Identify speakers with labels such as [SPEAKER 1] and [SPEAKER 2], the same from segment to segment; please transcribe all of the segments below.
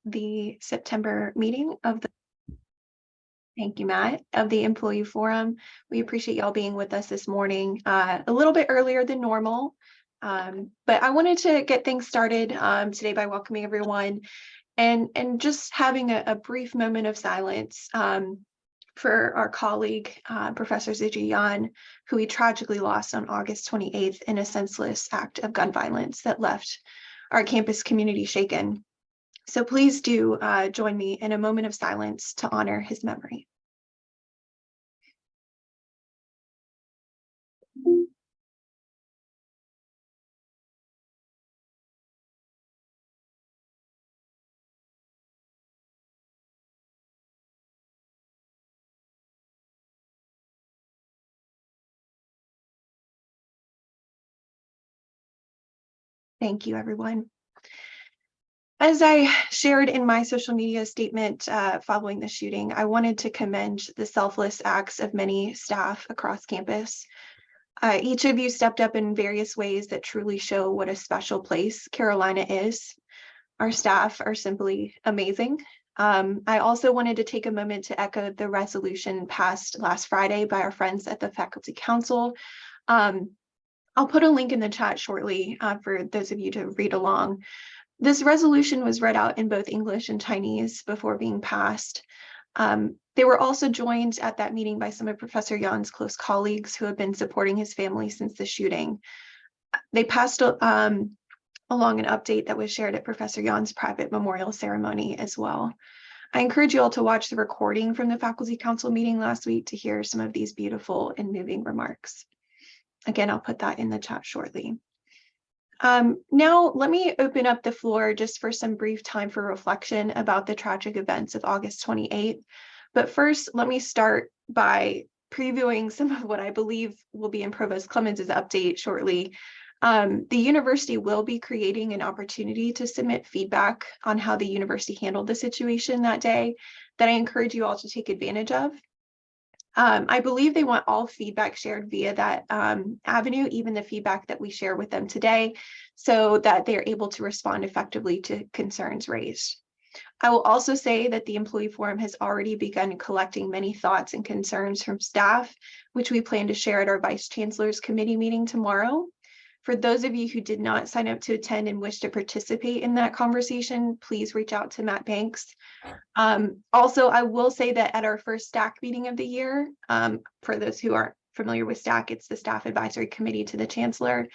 [SPEAKER 1] the September meeting of the Thank you, Matt, of the Employee Forum. We appreciate y'all being with us this morning, a little bit earlier than normal. But I wanted to get things started today by welcoming everyone and just having a brief moment of silence for our colleague, Professor Zijian, who we tragically lost on August 28th in a senseless act of gun violence that left our campus community shaken. So please do join me in a moment of silence to honor his memory. Thank you, everyone. As I shared in my social media statement following the shooting, I wanted to commend the selfless acts of many staff across campus. Each of you stepped up in various ways that truly show what a special place Carolina is. Our staff are simply amazing. I also wanted to take a moment to echo the resolution passed last Friday by our friends at the Faculty Council. I'll put a link in the chat shortly for those of you to read along. This resolution was read out in both English and Chinese before being passed. They were also joined at that meeting by some of Professor Yan's close colleagues who have been supporting his family since the shooting. They passed along an update that was shared at Professor Yan's private memorial ceremony as well. I encourage you all to watch the recording from the Faculty Council meeting last week to hear some of these beautiful and moving remarks. Again, I'll put that in the chat shortly. Now, let me open up the floor just for some brief time for reflection about the tragic events of August 28th. But first, let me start by previewing some of what I believe will be in Provost Clemens' update shortly. The university will be creating an opportunity to submit feedback on how the university handled the situation that day that I encourage you all to take advantage of. I believe they want all feedback shared via that avenue, even the feedback that we share with them today, so that they're able to respond effectively to concerns raised. I will also say that the Employee Forum has already begun collecting many thoughts and concerns from staff, which we plan to share at our Vice Chancellor's committee meeting tomorrow. For those of you who did not sign up to attend and wish to participate in that conversation, please reach out to Matt Banks. Also, I will say that at our first STAC meeting of the year, for those who aren't familiar with STAC, it's the Staff Advisory Committee to the Chancellor.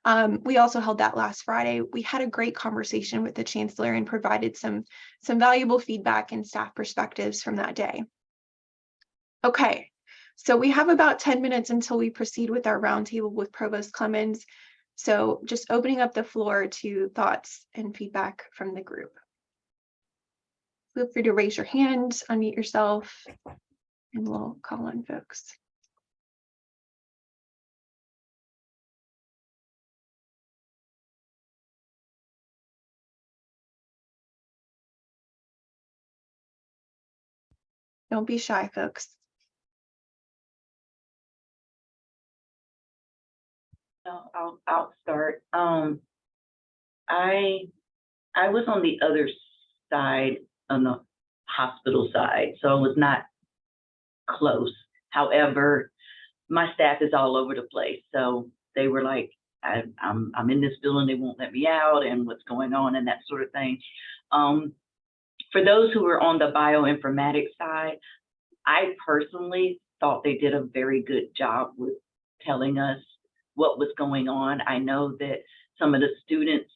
[SPEAKER 1] We also held that last Friday. We had a great conversation with the Chancellor and provided some valuable feedback and staff perspectives from that day. Okay, so we have about 10 minutes until we proceed with our roundtable with Provost Clemens. So just opening up the floor to thoughts and feedback from the group. Feel free to raise your hand, unmute yourself, and we'll call on folks. Don't be shy, folks.
[SPEAKER 2] I'll start. I was on the other side, on the hospital side, so I was not close. However, my staff is all over the place, so they were like, I'm in this building, they won't let me out, and what's going on, and that sort of thing. For those who were on the bioinformatics side, I personally thought they did a very good job with telling us what was going on. I know that some of the students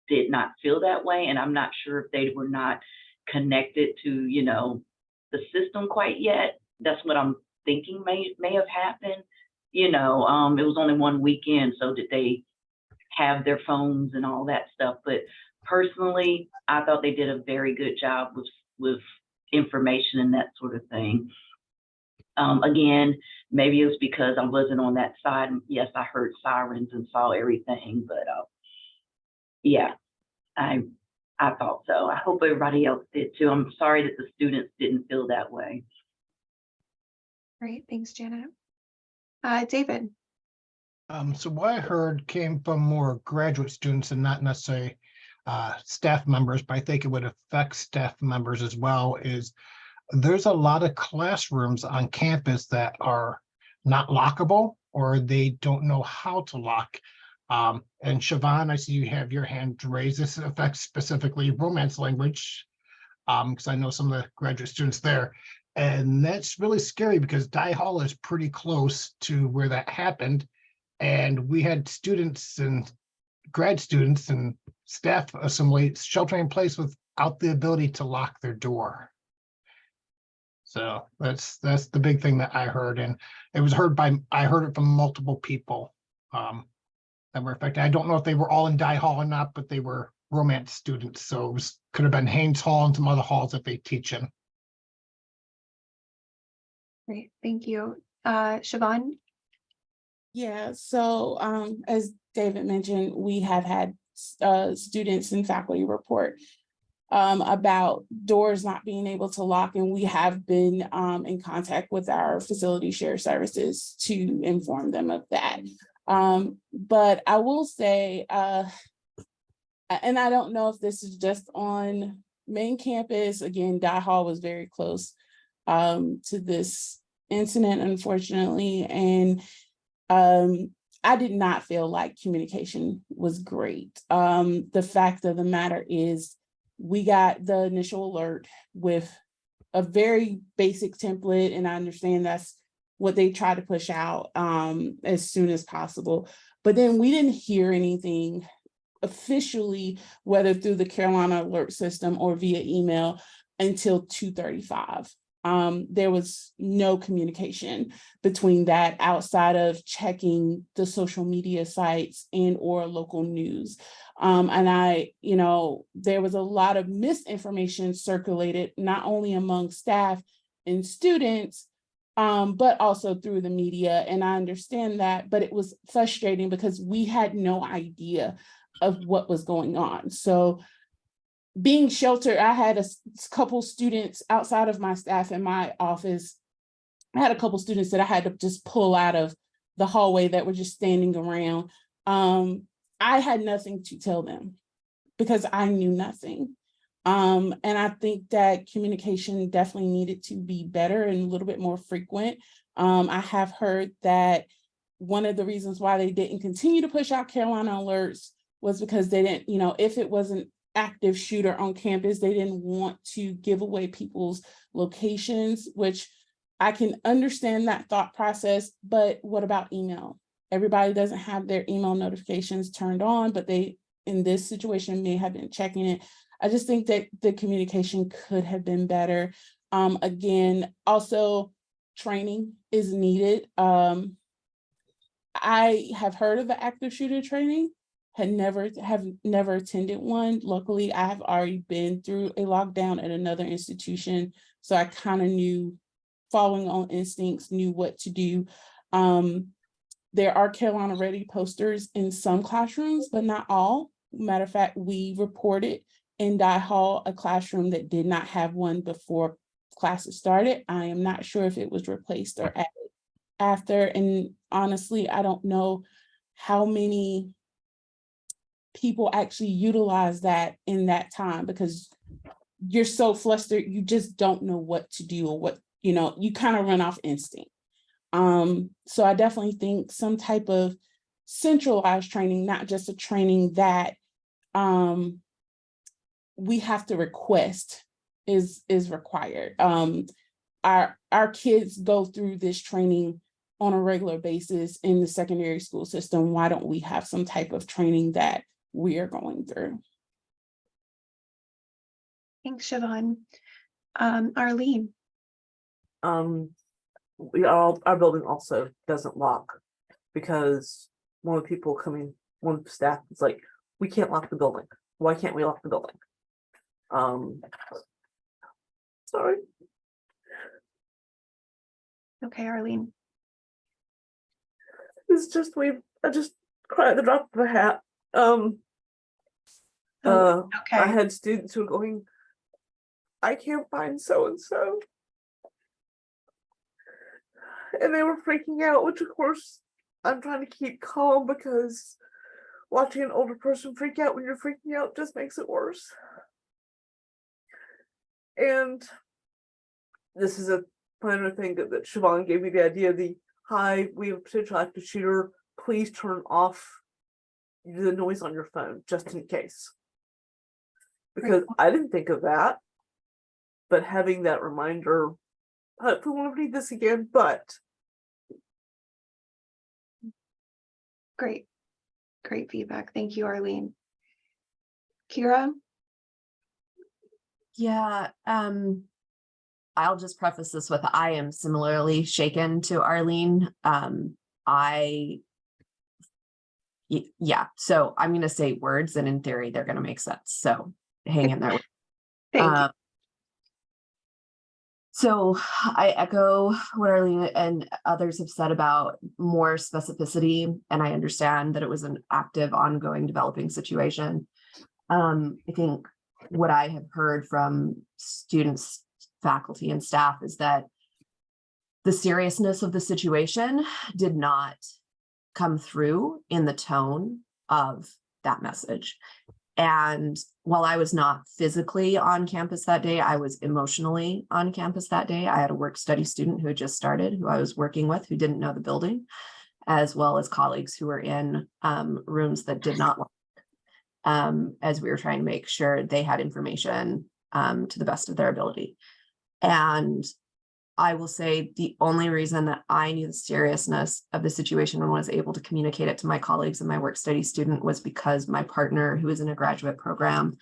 [SPEAKER 2] did not feel that way, and I'm not sure if they were not connected to, you know, the system quite yet. That's what I'm thinking may have happened. You know, it was only one weekend, so did they have their phones and all that stuff? But personally, I thought they did a very good job with information and that sort of thing. Again, maybe it was because I wasn't on that side. Yes, I heard sirens and saw everything, but yeah, I thought so. I hope everybody else did too. I'm sorry that the students didn't feel that way.
[SPEAKER 1] Great, thanks, Janet. David.
[SPEAKER 3] So what I heard came from more graduate students and not necessarily staff members, but I think it would affect staff members as well, is there's a lot of classrooms on campus that are not lockable, or they don't know how to lock. And Siobhan, I see you have your hand raised. This affects specifically Romance language, because I know some of the graduate students there. And that's really scary because Dye Hall is pretty close to where that happened. And we had students and grad students and staff assembly sheltering in place without the ability to lock their door. So that's the big thing that I heard, and it was I heard it from multiple people that were affected. I don't know if they were all in Dye Hall or not, but they were Romance students, so it could have been Haynes Hall and some other halls that they teach in.
[SPEAKER 1] Great, thank you. Siobhan?
[SPEAKER 4] Yeah, so as David mentioned, we have had students and faculty report about doors not being able to lock, and we have been in contact with our facility shared services to inform them of that. But I will say, and I don't know if this is just on main campus, again, Dye Hall was very close to this incident, unfortunately, and I did not feel like communication was great. The fact of the matter is we got the initial alert with a very basic template, and I understand that's what they try to push out as soon as possible. But then we didn't hear anything officially, whether through the Carolina alert system or via email, until 2:35. There was no communication between that outside of checking the social media sites and or local news. And there was a lot of misinformation circulated, not only among staff and students, but also through the media. And I understand that, but it was frustrating because we had no idea of what was going on. So being sheltered, I had a couple students outside of my staff in my office. I had a couple students that I had to just pull out of the hallway that were just standing around. I had nothing to tell them because I knew nothing. And I think that communication definitely needed to be better and a little bit more frequent. I have heard that one of the reasons why they didn't continue to push out Carolina alerts was because they didn't, if it wasn't active shooter on campus, they didn't want to give away people's locations, which I can understand that thought process, but what about email? Everybody doesn't have their email notifications turned on, but they, in this situation, may have been checking it. I just think that the communication could have been better. Again, also training is needed. I have heard of the active shooter training, have never attended one. Luckily, I have already been through a lockdown at another institution, so I kind of knew, following on instincts, knew what to do. There are Carolina Ready posters in some classrooms, but not all. Matter of fact, we reported in Dye Hall a classroom that did not have one before classes started. I am not sure if it was replaced or added after, and honestly, I don't know how many people actually utilize that in that time because you're so flustered, you just don't know what to do or what, you kind of run off instinct. So I definitely think some type of centralized training, not just a training that we have to request is required. Our kids go through this training on a regular basis in the secondary school system. Why don't we have some type of training that we are going through?
[SPEAKER 1] Thanks, Siobhan. Arlene.
[SPEAKER 5] Our building also doesn't lock because one of the staff is like, we can't lock the building. Why can't we lock the building? Sorry.
[SPEAKER 1] Okay, Arlene.
[SPEAKER 5] It's just I just cried at the drop of a hat.
[SPEAKER 1] Okay.
[SPEAKER 5] I had students who were going, I can't find so-and-so. And they were freaking out, which of course I'm trying to keep calm because watching an older person freak out when you're freaking out just makes it worse. And this is a minor thing that Siobhan gave me the idea, hi, we have a potential active shooter, please turn off the noise on your phone, just in case. Because I didn't think of that, but having that reminder, hopefully we won't need this again, but.
[SPEAKER 1] Great feedback. Thank you, Arlene. Kira?
[SPEAKER 6] Yeah, I'll just preface this with I am similarly shaken to Arlene. Yeah, so I'm going to say words and in theory, they're going to make sense. So hang in there.
[SPEAKER 1] Thank you.
[SPEAKER 6] So I echo what Arlene and others have said about more specificity, and I understand that it was an active, ongoing, developing situation. I think what I have heard from students, faculty, and staff is that the seriousness of the situation did not come through in the tone of that message. And while I was not physically on campus that day, I was emotionally on campus that day. I had a work study student who had just started, who I was working with, who didn't know the building, as well as colleagues who were in rooms that did not work, as we were trying to make sure they had information to the best of their ability. And I will say the only reason that I knew the seriousness of the situation and was able to communicate it to my colleagues and my work study student was because my partner, who is in a graduate program,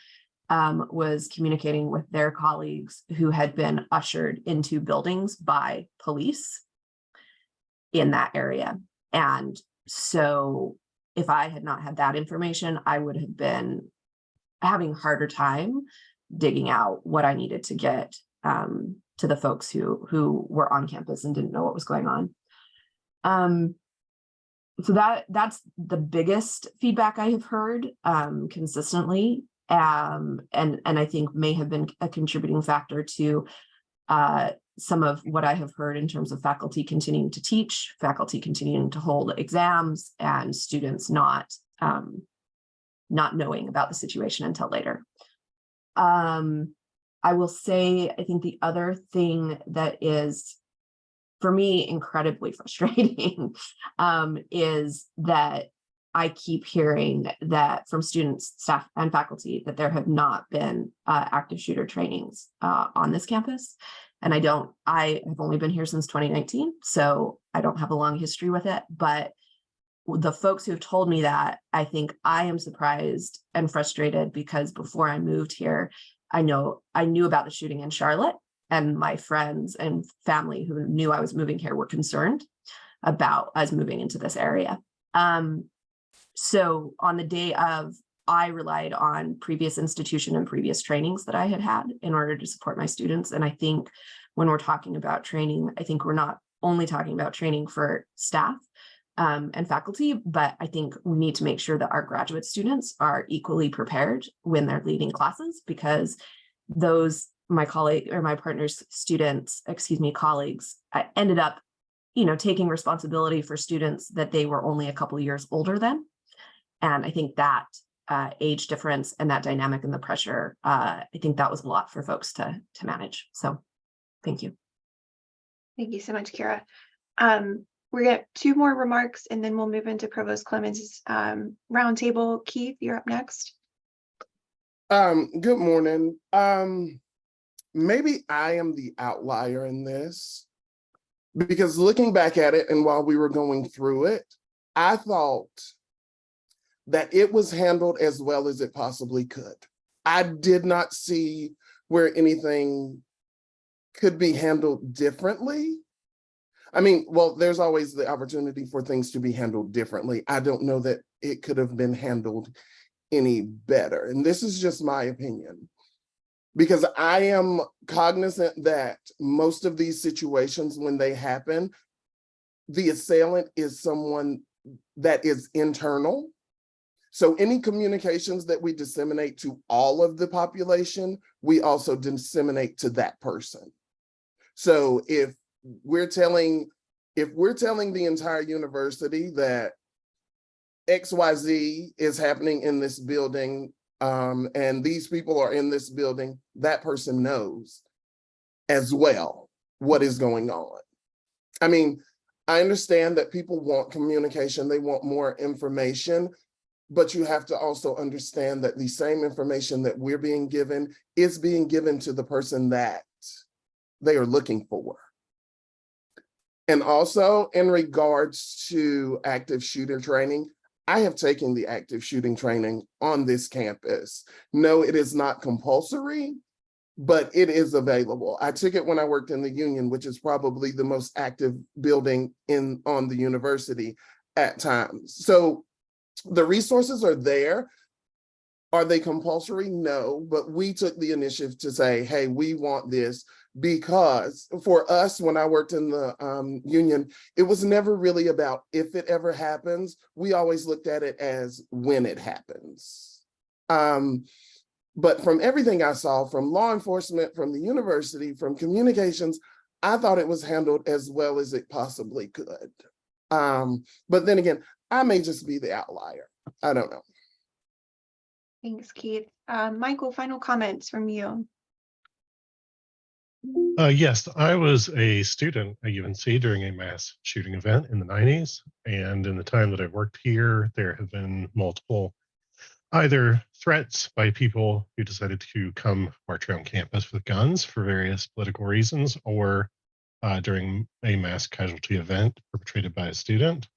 [SPEAKER 6] was communicating with their colleagues who had been ushered into buildings by police in that area. And so if I had not had that information, I would have been having a harder time digging out what I needed to get to the folks who were on campus and didn't know what was going on. So that's the biggest feedback I have heard consistently, and I think may have been a contributing factor to some of what I have heard in terms of faculty continuing to teach, faculty continuing to hold exams, and students not knowing about the situation until later. I will say, I think the other thing that is, for me, incredibly frustrating is that I keep hearing that from students, staff, and faculty that there have not been active shooter trainings on this campus. And I have only been here since 2019, so I don't have a long history with it. But the folks who have told me that, I think I am surprised and frustrated because before I moved here, I knew about the shooting in Charlotte, and my friends and family who knew I was moving here were concerned about us moving into this area. So on the day of, I relied on previous institution and previous trainings that I had had in order to support my students. And I think when we're talking about training, I think we're not only talking about training for staff and faculty, but I think we need to make sure that our graduate students are equally prepared when they're leading classes, because my colleague or my partner's colleagues, ended up, taking responsibility for students that they were only a couple of years older than. And I think that age difference and that dynamic and the pressure, I think that was a lot for folks to manage. So thank you.
[SPEAKER 1] Thank you so much, Kira. We're gonna have 2 more remarks and then we'll move into Provost Clemens' roundtable. Keith, you're up next.
[SPEAKER 7] Good morning. Maybe I am the outlier in this, because looking back at it and while we were going through it, I thought that it was handled as well as it possibly could. I did not see where anything could be handled differently. I mean, well, there's always the opportunity for things to be handled differently. I don't know that it could have been handled any better. And this is just my opinion, because I am cognizant that most of these situations, when they happen, the assailant is someone that is internal. So any communications that we disseminate to all of the population, we also disseminate to that person. So if we're telling the entire university that XYZ is happening in this building, and these people are in this building, that person knows as well what is going on. I mean, I understand that people want communication, they want more information, but you have to also understand that the same information that we're being given is being given to the person that they are looking for. And also in regards to active shooter training, I have taken the active shooting training on this campus. No, it is not compulsory, but it is available. I took it when I worked in the Union, which is probably the most active building on the university at times. So the resources are there. Are they compulsory? No, but we took the initiative to say, hey, we want this, because for us, when I worked in the Union, it was never really about if it ever happens. We always looked at it as when it happens. But from everything I saw from law enforcement, from the university, from communications, I thought it was handled as well as it possibly could. But then again, I may just be the outlier. I don't know.
[SPEAKER 1] Thanks, Keith. Michael, final comments from you.
[SPEAKER 8] Yes, I was a student at UNC during a mass shooting event in the 90s. And in the time that I've worked here, there have been multiple either threats by people who decided to come march around campus with guns for various political reasons, or during a mass casualty event perpetrated by a student.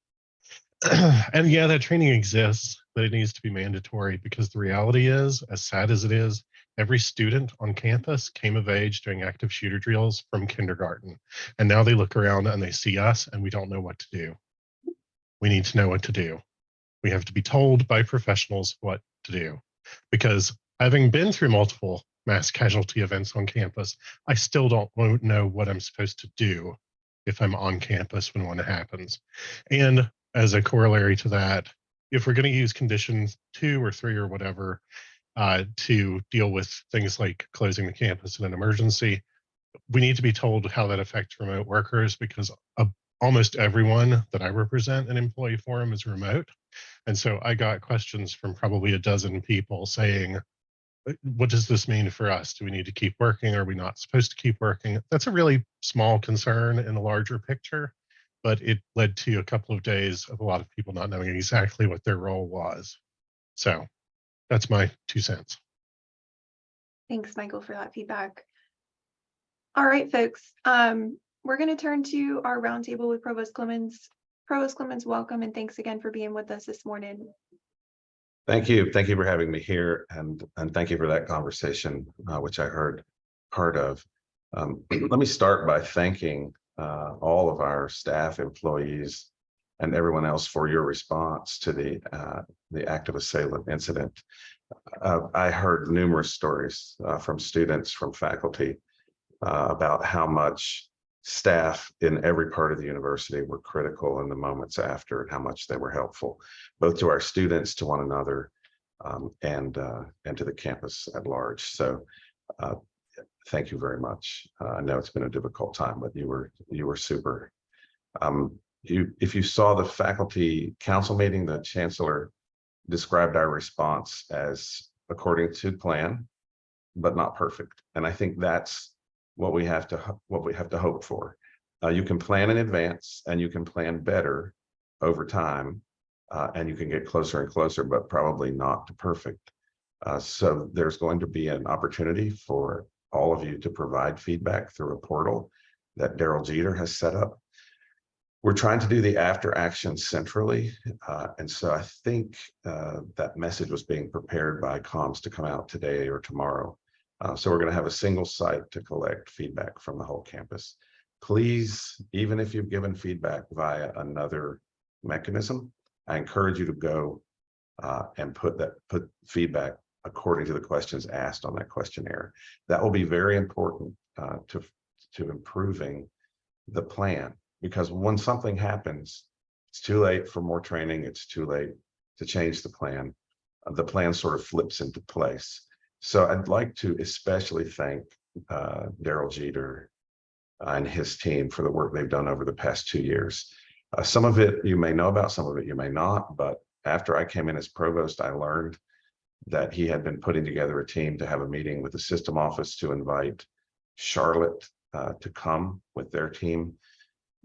[SPEAKER 8] And yeah, that training exists, but it needs to be mandatory, because the reality is, as sad as it is, every student on campus came of age doing active shooter drills from kindergarten. And now they look around and they see us and we don't know what to do. We need to know what to do. We have to be told by professionals what to do, because having been through multiple mass casualty events on campus, I still don't know what I'm supposed to do if I'm on campus when one happens. And as a corollary to that, if we're going to use conditions 2 or 3 or whatever to deal with things like closing the campus in an emergency, we need to be told how that affects remote workers, because almost everyone that I represent in employee forum is remote. And so I got questions from probably a dozen people saying, what does this mean for us? Do we need to keep working? Are we not supposed to keep working? That's a really small concern in the larger picture, but it led to a couple of days of a lot of people not knowing exactly what their role was. So that's my 2 cents.
[SPEAKER 1] Thanks, Michael, for that feedback. All right, folks. We're going to turn to our roundtable with Provost Clemens. Provost Clemens, welcome, and thanks again for being with us this morning.
[SPEAKER 9] Thank you. Thank you for having me here, and thank you for that conversation, which I heard part of. Let me start by thanking all of our staff, employees, and everyone else for your response to the active assailant incident. I heard numerous stories from students, from faculty, about how much staff in every part of the university were critical in the moments after, and how much they were helpful, both to our students, to one another, and to the campus at large. So thank you very much. I know it's been a difficult time, but you were super. If you saw the faculty council meeting, the chancellor described our response as according to plan, but not perfect. And I think that's what we have to hope for. You can plan in advance, and you can plan better over time, and you can get closer and closer, but probably not to perfect. So there's going to be an opportunity for all of you to provide feedback through a portal that Daryl Jeter has set up. We're trying to do the after action centrally. And so I think that message was being prepared by comms to come out today or tomorrow. So we're going to have a single site to collect feedback from the whole campus. Please, even if you've given feedback via another mechanism, I encourage you to go and put feedback according to the questions asked on that questionnaire. That will be very important to improving the plan, because when something happens, it's too late for more training. It's too late to change the plan. The plan sort of flips into place. So I'd like to especially thank Daryl Jeter and his team for the work they've done over the past 2 years. Some of it you may know about, some of it you may not, but after I came in as provost, I learned that he had been putting together a team to have a meeting with the system office to invite Charlotte to come with their team.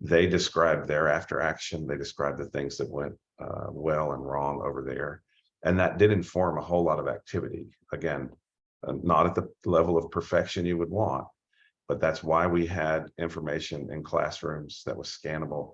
[SPEAKER 9] They described their after action. They described the things that went well and wrong over there. And that did inform a whole lot of activity. Again, not at the level of perfection you would want, but that's why we had information in classrooms that was scannable.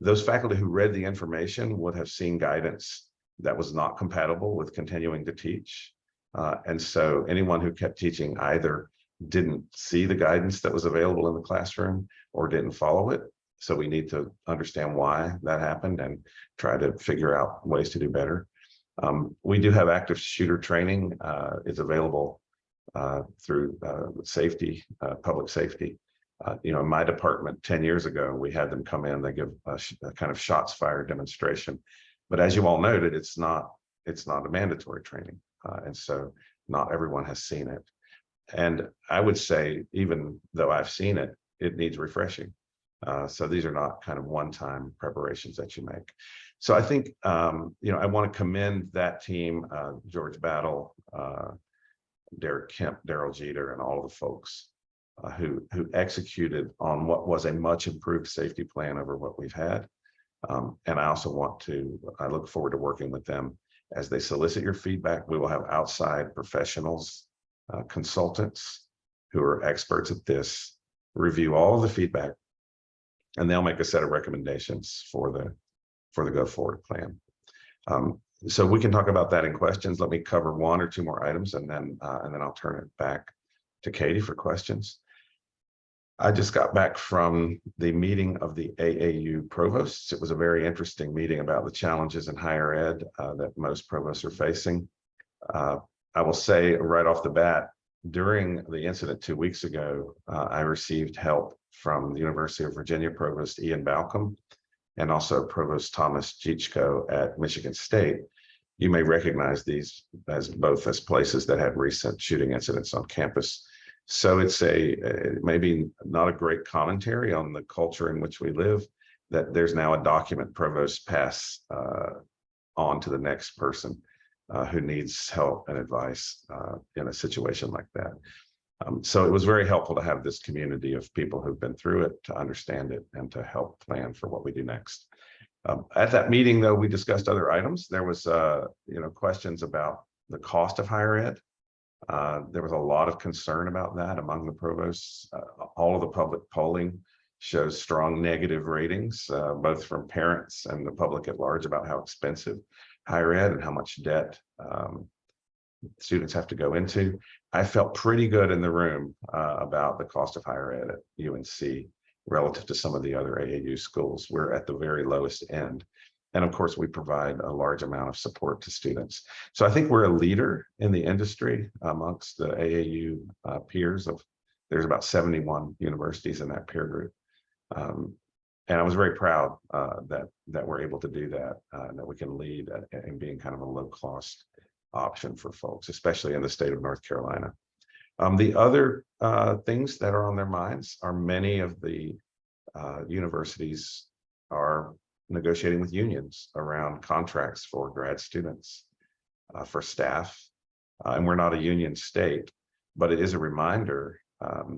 [SPEAKER 9] Those faculty who read the information would have seen guidance that was not compatible with continuing to teach. And so anyone who kept teaching either didn't see the guidance that was available in the classroom or didn't follow it. So we need to understand why that happened and try to figure out ways to do better. We do have active shooter training. It's available through safety, public safety. You know, in my department 10 years ago, we had them come in, they give a kind of shots fired demonstration. But as you all noted, it's not a mandatory training. And so not everyone has seen it. And I would say, even though I've seen it, it needs refreshing. So these are not kind of one-time preparations that you make. So I think, you know, I want to commend that team, George Battle, Derek Kemp, Daryl Jeter, and all of the folks who executed on what was a much improved safety plan over what we've had. And I also I look forward to working with them as they solicit your feedback. We will have outside professionals, consultants who are experts at this, review all of the feedback, and they'll make a set of recommendations for the go forward plan. So we can talk about that in questions. Let me cover one or two more items, and then I'll turn it back to Katie for questions. I just got back from the meeting of the AAU provosts. It was a very interesting meeting about the challenges in higher ed that most provosts are facing. I will say right off the bat, during the incident 2 weeks ago, I received help from the University of Virginia Provost Ian Balcom and also Provost Thomas Gichko at Michigan State. You may recognize these as both as places that had recent shooting incidents on campus. So it's maybe not a great commentary on the culture in which we live, that there's now a document provost pass on to the next person who needs help and advice in a situation like that. So it was very helpful to have this community of people who've been through it to understand it and to help plan for what we do next. At that meeting, though, we discussed other items. There was, questions about the cost of higher ed. There was a lot of concern about that among the provosts. All of the public polling shows strong negative ratings, both from parents and the public at large, about how expensive higher ed and how much debt students have to go into. I felt pretty good in the room about the cost of higher ed at UNC relative to some of the other AAU schools. We're at the very lowest end. And of course, we provide a large amount of support to students. So I think we're a leader in the industry amongst the AAU peers. There's about 71 universities in that peer group. And I was very proud that we're able to do that, that we can lead in being kind of a low-cost option for folks, especially in the state of North Carolina. The other things that are on their minds are many of the universities are negotiating with unions around contracts for grad students, for staff. And we're not a union state, but it is a reminder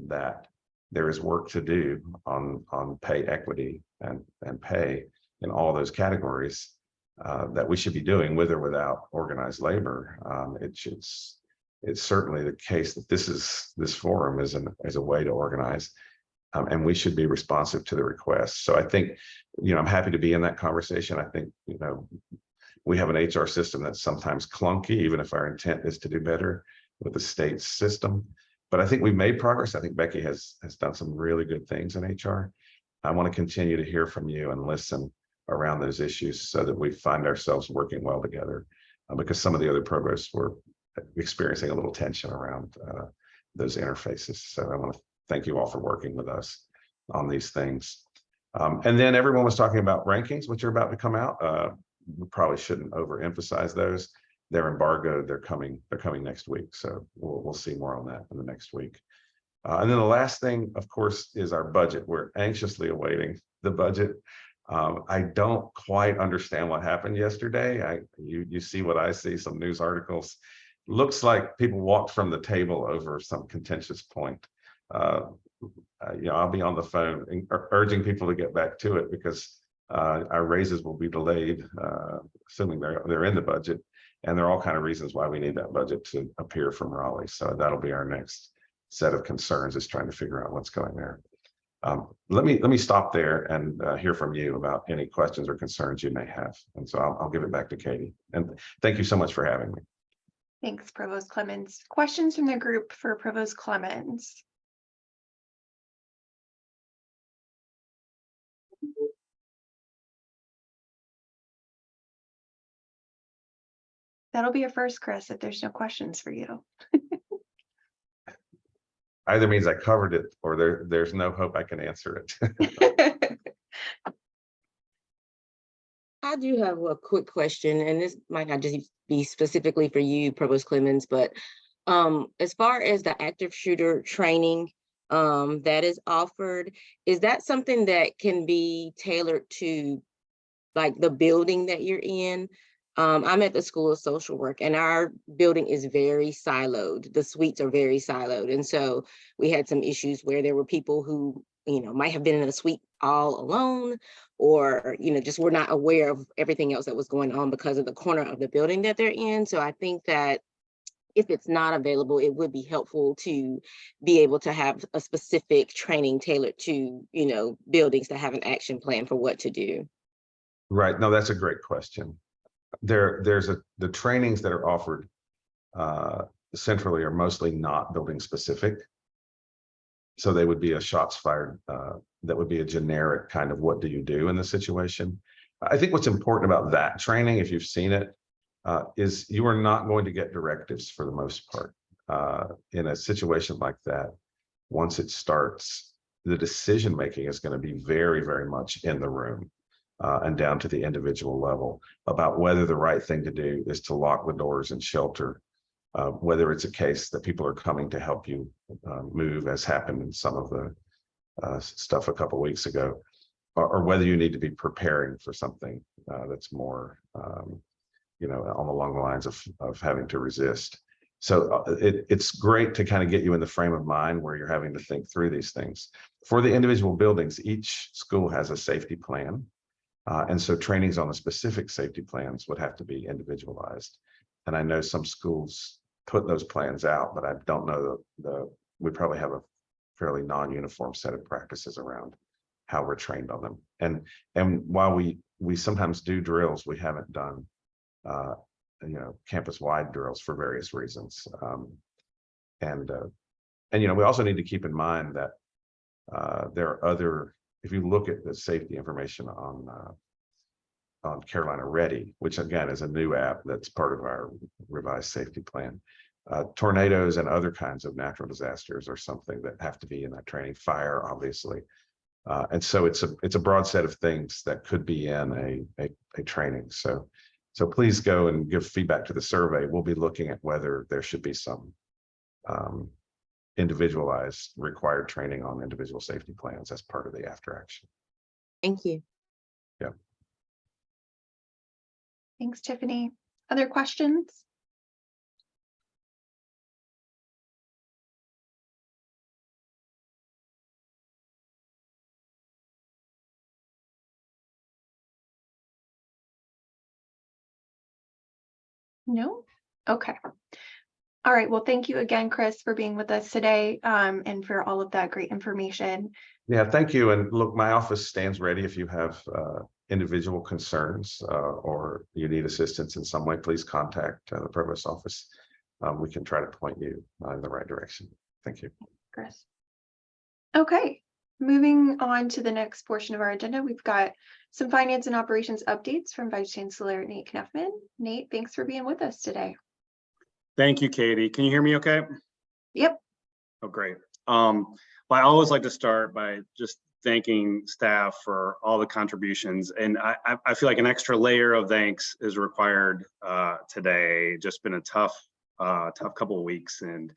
[SPEAKER 9] that there is work to do on pay equity and pay in all those categories that we should be doing with or without organized labor. It's certainly the case that this forum is a way to organize, and we should be responsive to the requests. So I think, I'm happy to be in that conversation. I think, we have an HR system that's sometimes clunky, even if our intent is to do better with the state system. But I think we've made progress. I think Becci has done some really good things in HR. I want to continue to hear from you and listen around those issues so that we find ourselves working well together, because some of the other provosts were experiencing a little tension around those interfaces. So I want to thank you all for working with us on these things. And then everyone was talking about rankings, which are about to come out. We probably shouldn't overemphasize those. They're embargoed. They're coming next week. So we'll see more on that in the next week. And then the last thing, of course, is our budget. We're anxiously awaiting the budget. I don't quite understand what happened yesterday. You see what I see, some news articles. Looks like people walked from the table over some contentious point. I'll be on the phone urging people to get back to it because our raises will be delayed, assuming they're in the budget. And there are all kinds of reasons why we need that budget to appear from Raleigh. So that'll be our next set of concerns, is trying to figure out what's going there. Let me stop there and hear from you about any questions or concerns you may have. And so I'll give it back to Katie. And thank you so much for having me.
[SPEAKER 1] Thanks, Provost Clemens. Questions from the group for Provost Clemens? That'll be a first, Chris, if there's no questions for you.
[SPEAKER 9] Either means I covered it or there's no hope I can answer it.
[SPEAKER 10] I do have a quick question, and this might not just be specifically for you, Provost Clemens, but as far as the active shooter training that is offered, is that something that can be tailored to like the building that you're in? I'm at the School of Social Work, and our building is very siloed. The suites are very siloed. And so we had some issues where there were people who, might have been in a suite all alone, or, just were not aware of everything else that was going on because of the corner of the building that they're in. So I think that if it's not available, it would be helpful to be able to have a specific training tailored to, buildings that have an action plan for what to do.
[SPEAKER 9] Right. No, that's a great question. The trainings that are offered centrally are mostly not building specific. So they would be a shots fired, that would be a generic kind of what do you do in the situation. I think what's important about that training, if you've seen it, is you are not going to get directives for the most part. In a situation like that, once it starts, the decision making is going to be very, very much in the room. And down to the individual level about whether the right thing to do is to lock the doors and shelter, whether it's a case that people are coming to help you move, as happened in some of the stuff a couple of weeks ago, or whether you need to be preparing for something that's more, along the lines of having to resist. So it's great to kind of get you in the frame of mind where you're having to think through these things. For the individual buildings, each school has a safety plan. And so trainings on the specific safety plans would have to be individualized. And I know some schools put those plans out, but I don't know we probably have a fairly non-uniform set of practices around how we're trained on them. And while we sometimes do drills, we haven't done campus-wide drills for various reasons. And we also need to keep in mind that there are other. If you look at the safety information on Carolina Ready, which again is a new app that's part of our revised safety plan, tornadoes and other kinds of natural disasters are something that have to be in that training. Fire, obviously, and so it's a broad set of things that could be in a training. So please go and give feedback to the survey. We'll be looking at whether there should be some individualized required training on individual safety plans as part of the after action.
[SPEAKER 10] Thank you.
[SPEAKER 9] Yeah.
[SPEAKER 1] Thanks, Tiffany. Other questions? No? Okay. All right. Well, thank you again, Chris, for being with us today and for all of that great information.
[SPEAKER 9] Yeah, thank you. And look, my office stands ready if you have individual concerns or you need assistance in some way, please contact the Provost office. We can try to point you in the right direction. Thank you.
[SPEAKER 1] Chris. Okay, moving on to the next portion of our agenda, we've got some finance and operations updates from Vice Chancellor Nate Knuffman. Nate, thanks for being with us today.
[SPEAKER 11] Thank you, Katie. Can you hear me okay?
[SPEAKER 1] Yep.
[SPEAKER 11] Oh, great. Well, I always like to start by just thanking staff for all the contributions. And I feel like an extra layer of thanks is required today. Just been a tough couple of weeks and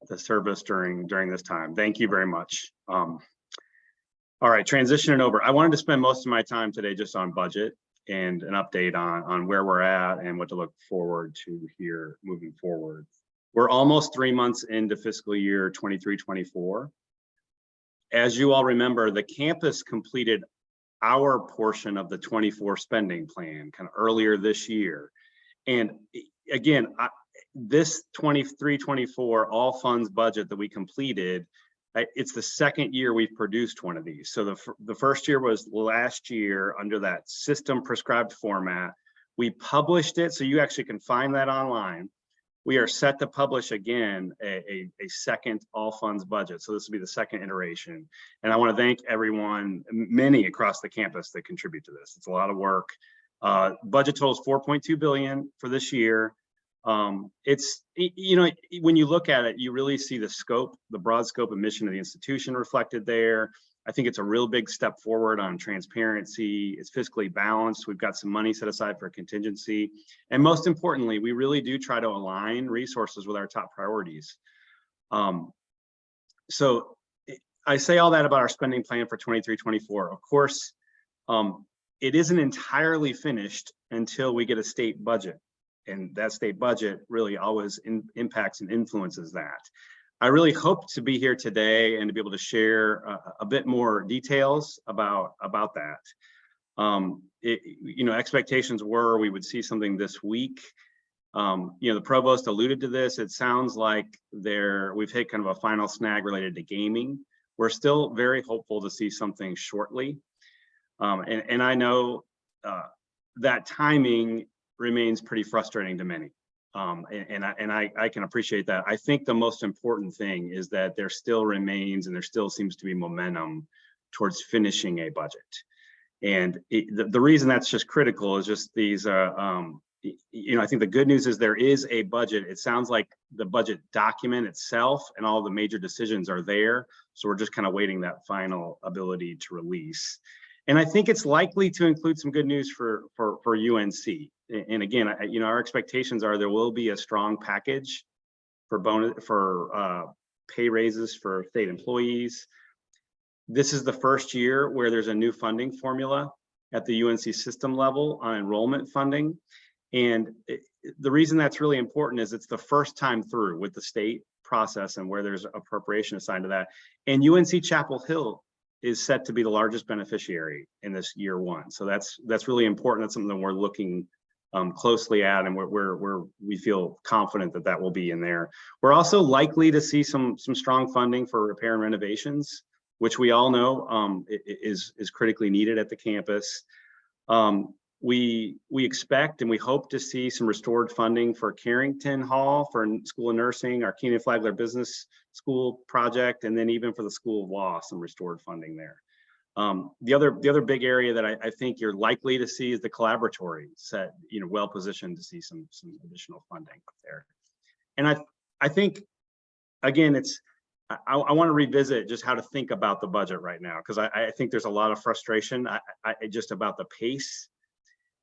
[SPEAKER 11] the service during this time. Thank you very much. All right, transitioning over. I wanted to spend most of my time today just on budget and an update on where we're at and what to look forward to here moving forward. We're almost 3 months into fiscal year 23-24. As you all remember, the campus completed our portion of the 24 spending plan kind of earlier this year. And again, this 23-24 all funds budget that we completed, it's the second year we've produced one of these. So the first year was last year under that system prescribed format. We published it, so you actually can find that online. We are set to publish again a second all funds budget. So this will be the second iteration. And I want to thank everyone, many across the campus that contribute to this. It's a lot of work. Budget totals $4.2 billion for this year. It's, you know, when you look at it, you really see the scope, the broad scope and mission of the institution reflected there. I think it's a real big step forward on transparency. It's fiscally balanced. We've got some money set aside for contingency. And most importantly, we really do try to align resources with our top priorities. So I say all that about our spending plan for 23-24. Of course, it isn't entirely finished until we get a state budget. And that state budget really always impacts and influences that. I really hope to be here today and to be able to share a bit more details about that. You know, expectations were we would see something this week. You know, the provost alluded to this. It sounds like we've hit kind of a final snag related to gaming. We're still very hopeful to see something shortly. And I know that timing remains pretty frustrating to many. And I can appreciate that. I think the most important thing is that there still remains and there still seems to be momentum towards finishing a budget. And the reason that's just critical is just these, you know, I think the good news is there is a budget. It sounds like the budget document itself and all the major decisions are there. So we're just kind of waiting that final ability to release. And I think it's likely to include some good news for UNC. And again, you know, our expectations are there will be a strong package for pay raises for state employees. This is the first year where there's a new funding formula at the UNC system level on enrollment funding. And the reason that's really important is it's the first time through with the state process and where there's appropriation assigned to that. And UNC-Chapel Hill is set to be the largest beneficiary in this year one. So that's really important. That's something that we're looking closely at, and we feel confident that that will be in there. We're also likely to see some strong funding for repair and renovations, which we all know is critically needed at the campus. We expect and we hope to see some restored funding for Carrington Hall for School of Nursing, our Keenan Flagler Business School project, and then even for the School of Law, some restored funding there. The other big area that I think you're likely to see is the collaboratory set, you know, well positioned to see some additional funding there. And I think, again, I want to revisit just how to think about the budget right now, because I think there's a lot of frustration just about the pace.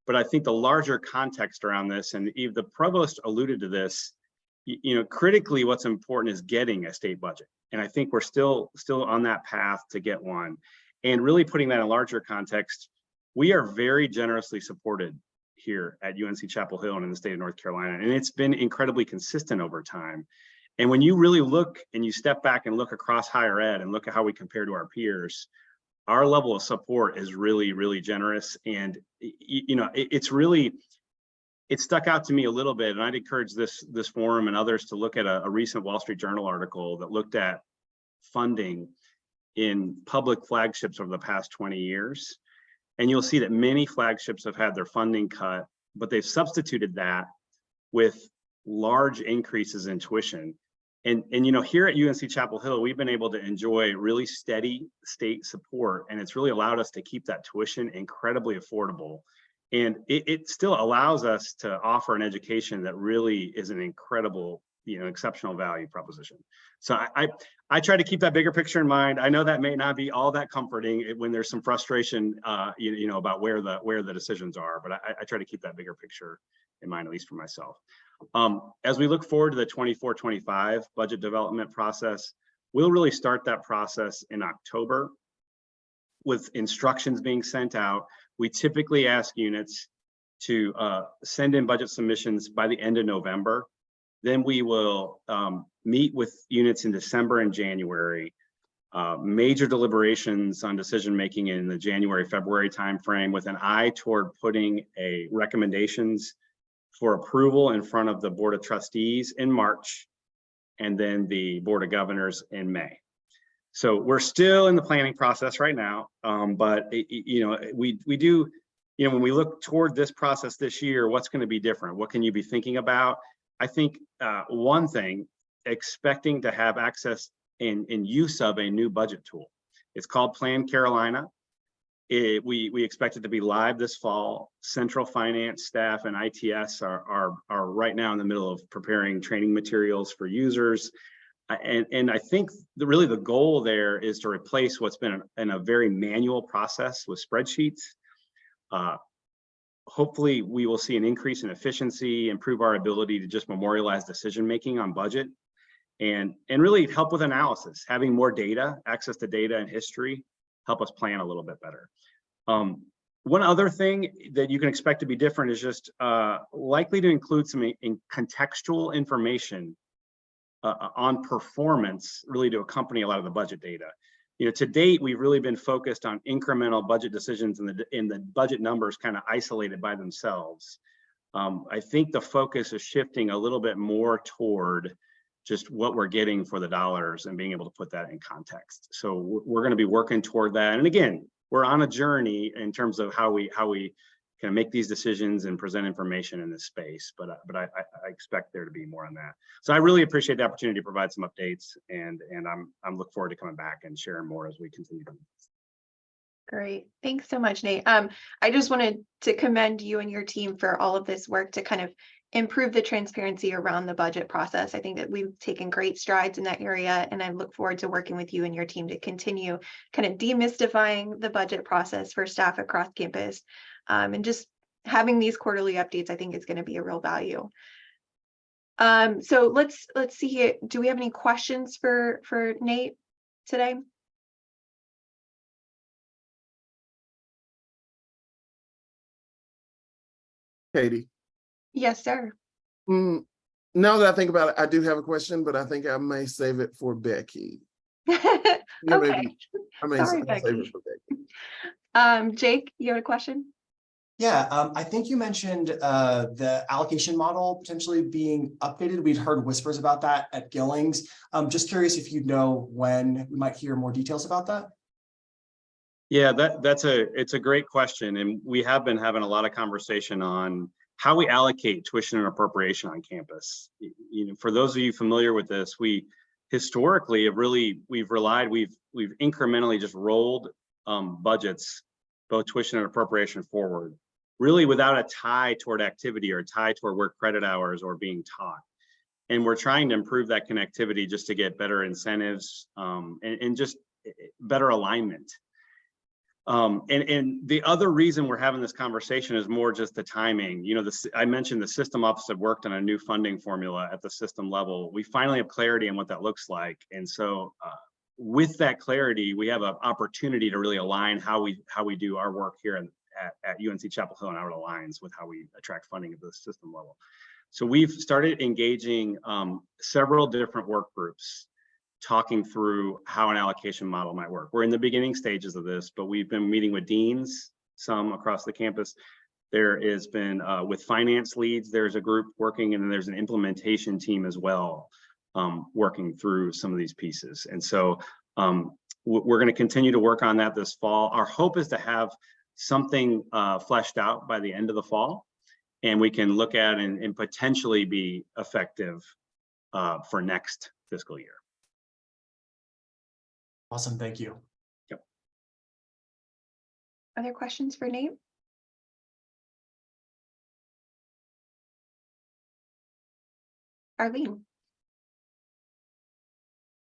[SPEAKER 11] But I think the larger context around this, and the provost alluded to this, you know, critically what's important is getting a state budget. And I think we're still on that path to get one. And really putting that in a larger context, we are very generously supported here at UNC-Chapel Hill and in the state of North Carolina. And it's been incredibly consistent over time. And when you really look and you step back and look across higher ed and look at how we compare to our peers, our level of support is really, really generous. And, you know, it stuck out to me a little bit. And I'd encourage this forum and others to look at a recent Wall Street Journal article that looked at funding in public flagships over the past 20 years. And you'll see that many flagships have had their funding cut, but they've substituted that with large increases in tuition. And you know, here at UNC-Chapel Hill, we've been able to enjoy really steady state support, and it's really allowed us to keep that tuition incredibly affordable. And it still allows us to offer an education that really is an incredible, you know, exceptional value proposition. So I try to keep that bigger picture in mind. I know that may not be all that comforting when there's some frustration, you know, about where the decisions are, but I try to keep that bigger picture in mind, at least for myself. As we look forward to the 24-25 budget development process, we'll really start that process in October. with instructions being sent out, we typically ask units to send in budget submissions by the end of November. Then we will meet with units in December and January. Major deliberations on decision making in the January, February timeframe, with an eye toward putting a recommendations for approval in front of the Board of Trustees in March, and then the Board of Governors in May. So we're still in the planning process right now, but we do, when we look toward this process this year, what's going to be different? What can you be thinking about? I think one thing, expecting to have access in use of a new budget tool. It's called Plan Carolina. We expect it to be live this fall. Central finance staff and ITS are right now in the middle of preparing training materials for users. And I think really the goal there is to replace what's been in a very manual process with spreadsheets. Hopefully we will see an increase in efficiency, improve our ability to just memorialize decision-making on budget, and really help with analysis. Having more data, access to data and history, help us plan a little bit better. One other thing that you can expect to be different is just likely to include some contextual information on performance, really to accompany a lot of the budget data. To date, we've really been focused on incremental budget decisions in the budget numbers kind of isolated by themselves. I think the focus is shifting a little bit more toward just what we're getting for the dollars and being able to put that in context. So we're going to be working toward that. And again, we're on a journey in terms of how we can make these decisions and present information in this space, but I expect there to be more on that. So I really appreciate the opportunity to provide some updates, and I'm looking forward to coming back and sharing more as we continue to.
[SPEAKER 1] Great. Thanks so much, Nate. I just wanted to commend you and your team for all of this work to kind of improve the transparency around the budget process. I think that we've taken great strides in that area, and I look forward to working with you and your team to continue kind of demystifying the budget process for staff across campus. And just having these quarterly updates, I think, is going to be a real value. So let's see here. Do we have any questions for Nate today?
[SPEAKER 7] Katie.
[SPEAKER 1] Yes, sir.
[SPEAKER 7] Now that I think about it, I do have a question, but I think I may save it for Becci.
[SPEAKER 1] Okay.
[SPEAKER 7] I may
[SPEAKER 1] Sorry,
[SPEAKER 7] save
[SPEAKER 1] Becci.
[SPEAKER 7] it for Becci.
[SPEAKER 1] Jake, you have a question?
[SPEAKER 12] Yeah, I think you mentioned the allocation model potentially being updated. We'd heard whispers about that at Gillings. Just curious if you know when we might hear more details about that.
[SPEAKER 11] Yeah, it's a great question, and we have been having a lot of conversation on how we allocate tuition and appropriation on campus. For those of you familiar with this, we historically have we've incrementally just rolled budgets, both tuition and appropriation, forward, really without a tie toward activity or a tie toward work credit hours or being taught. And we're trying to improve that connectivity just to get better incentives and just better alignment. And the other reason we're having this conversation is more just the timing. I mentioned the system office had worked on a new funding formula at the system level. We finally have clarity on what that looks like. And so with that clarity, we have an opportunity to really align how we do our work here at UNC-Chapel Hill, and how it aligns with how we attract funding at the system level. So we've started engaging several different work groups, talking through how an allocation model might work. We're in the beginning stages of this, but we've been meeting with deans, some across the campus. There has been with finance leads, there's a group working, and then there's an implementation team as well, working through some of these pieces. And so we're going to continue to work on that this fall. Our hope is to have something fleshed out by the end of the fall, and we can look at and potentially be effective for next fiscal year.
[SPEAKER 12] Awesome, thank you.
[SPEAKER 11] Yep.
[SPEAKER 1] Other questions for Nate? Arlene.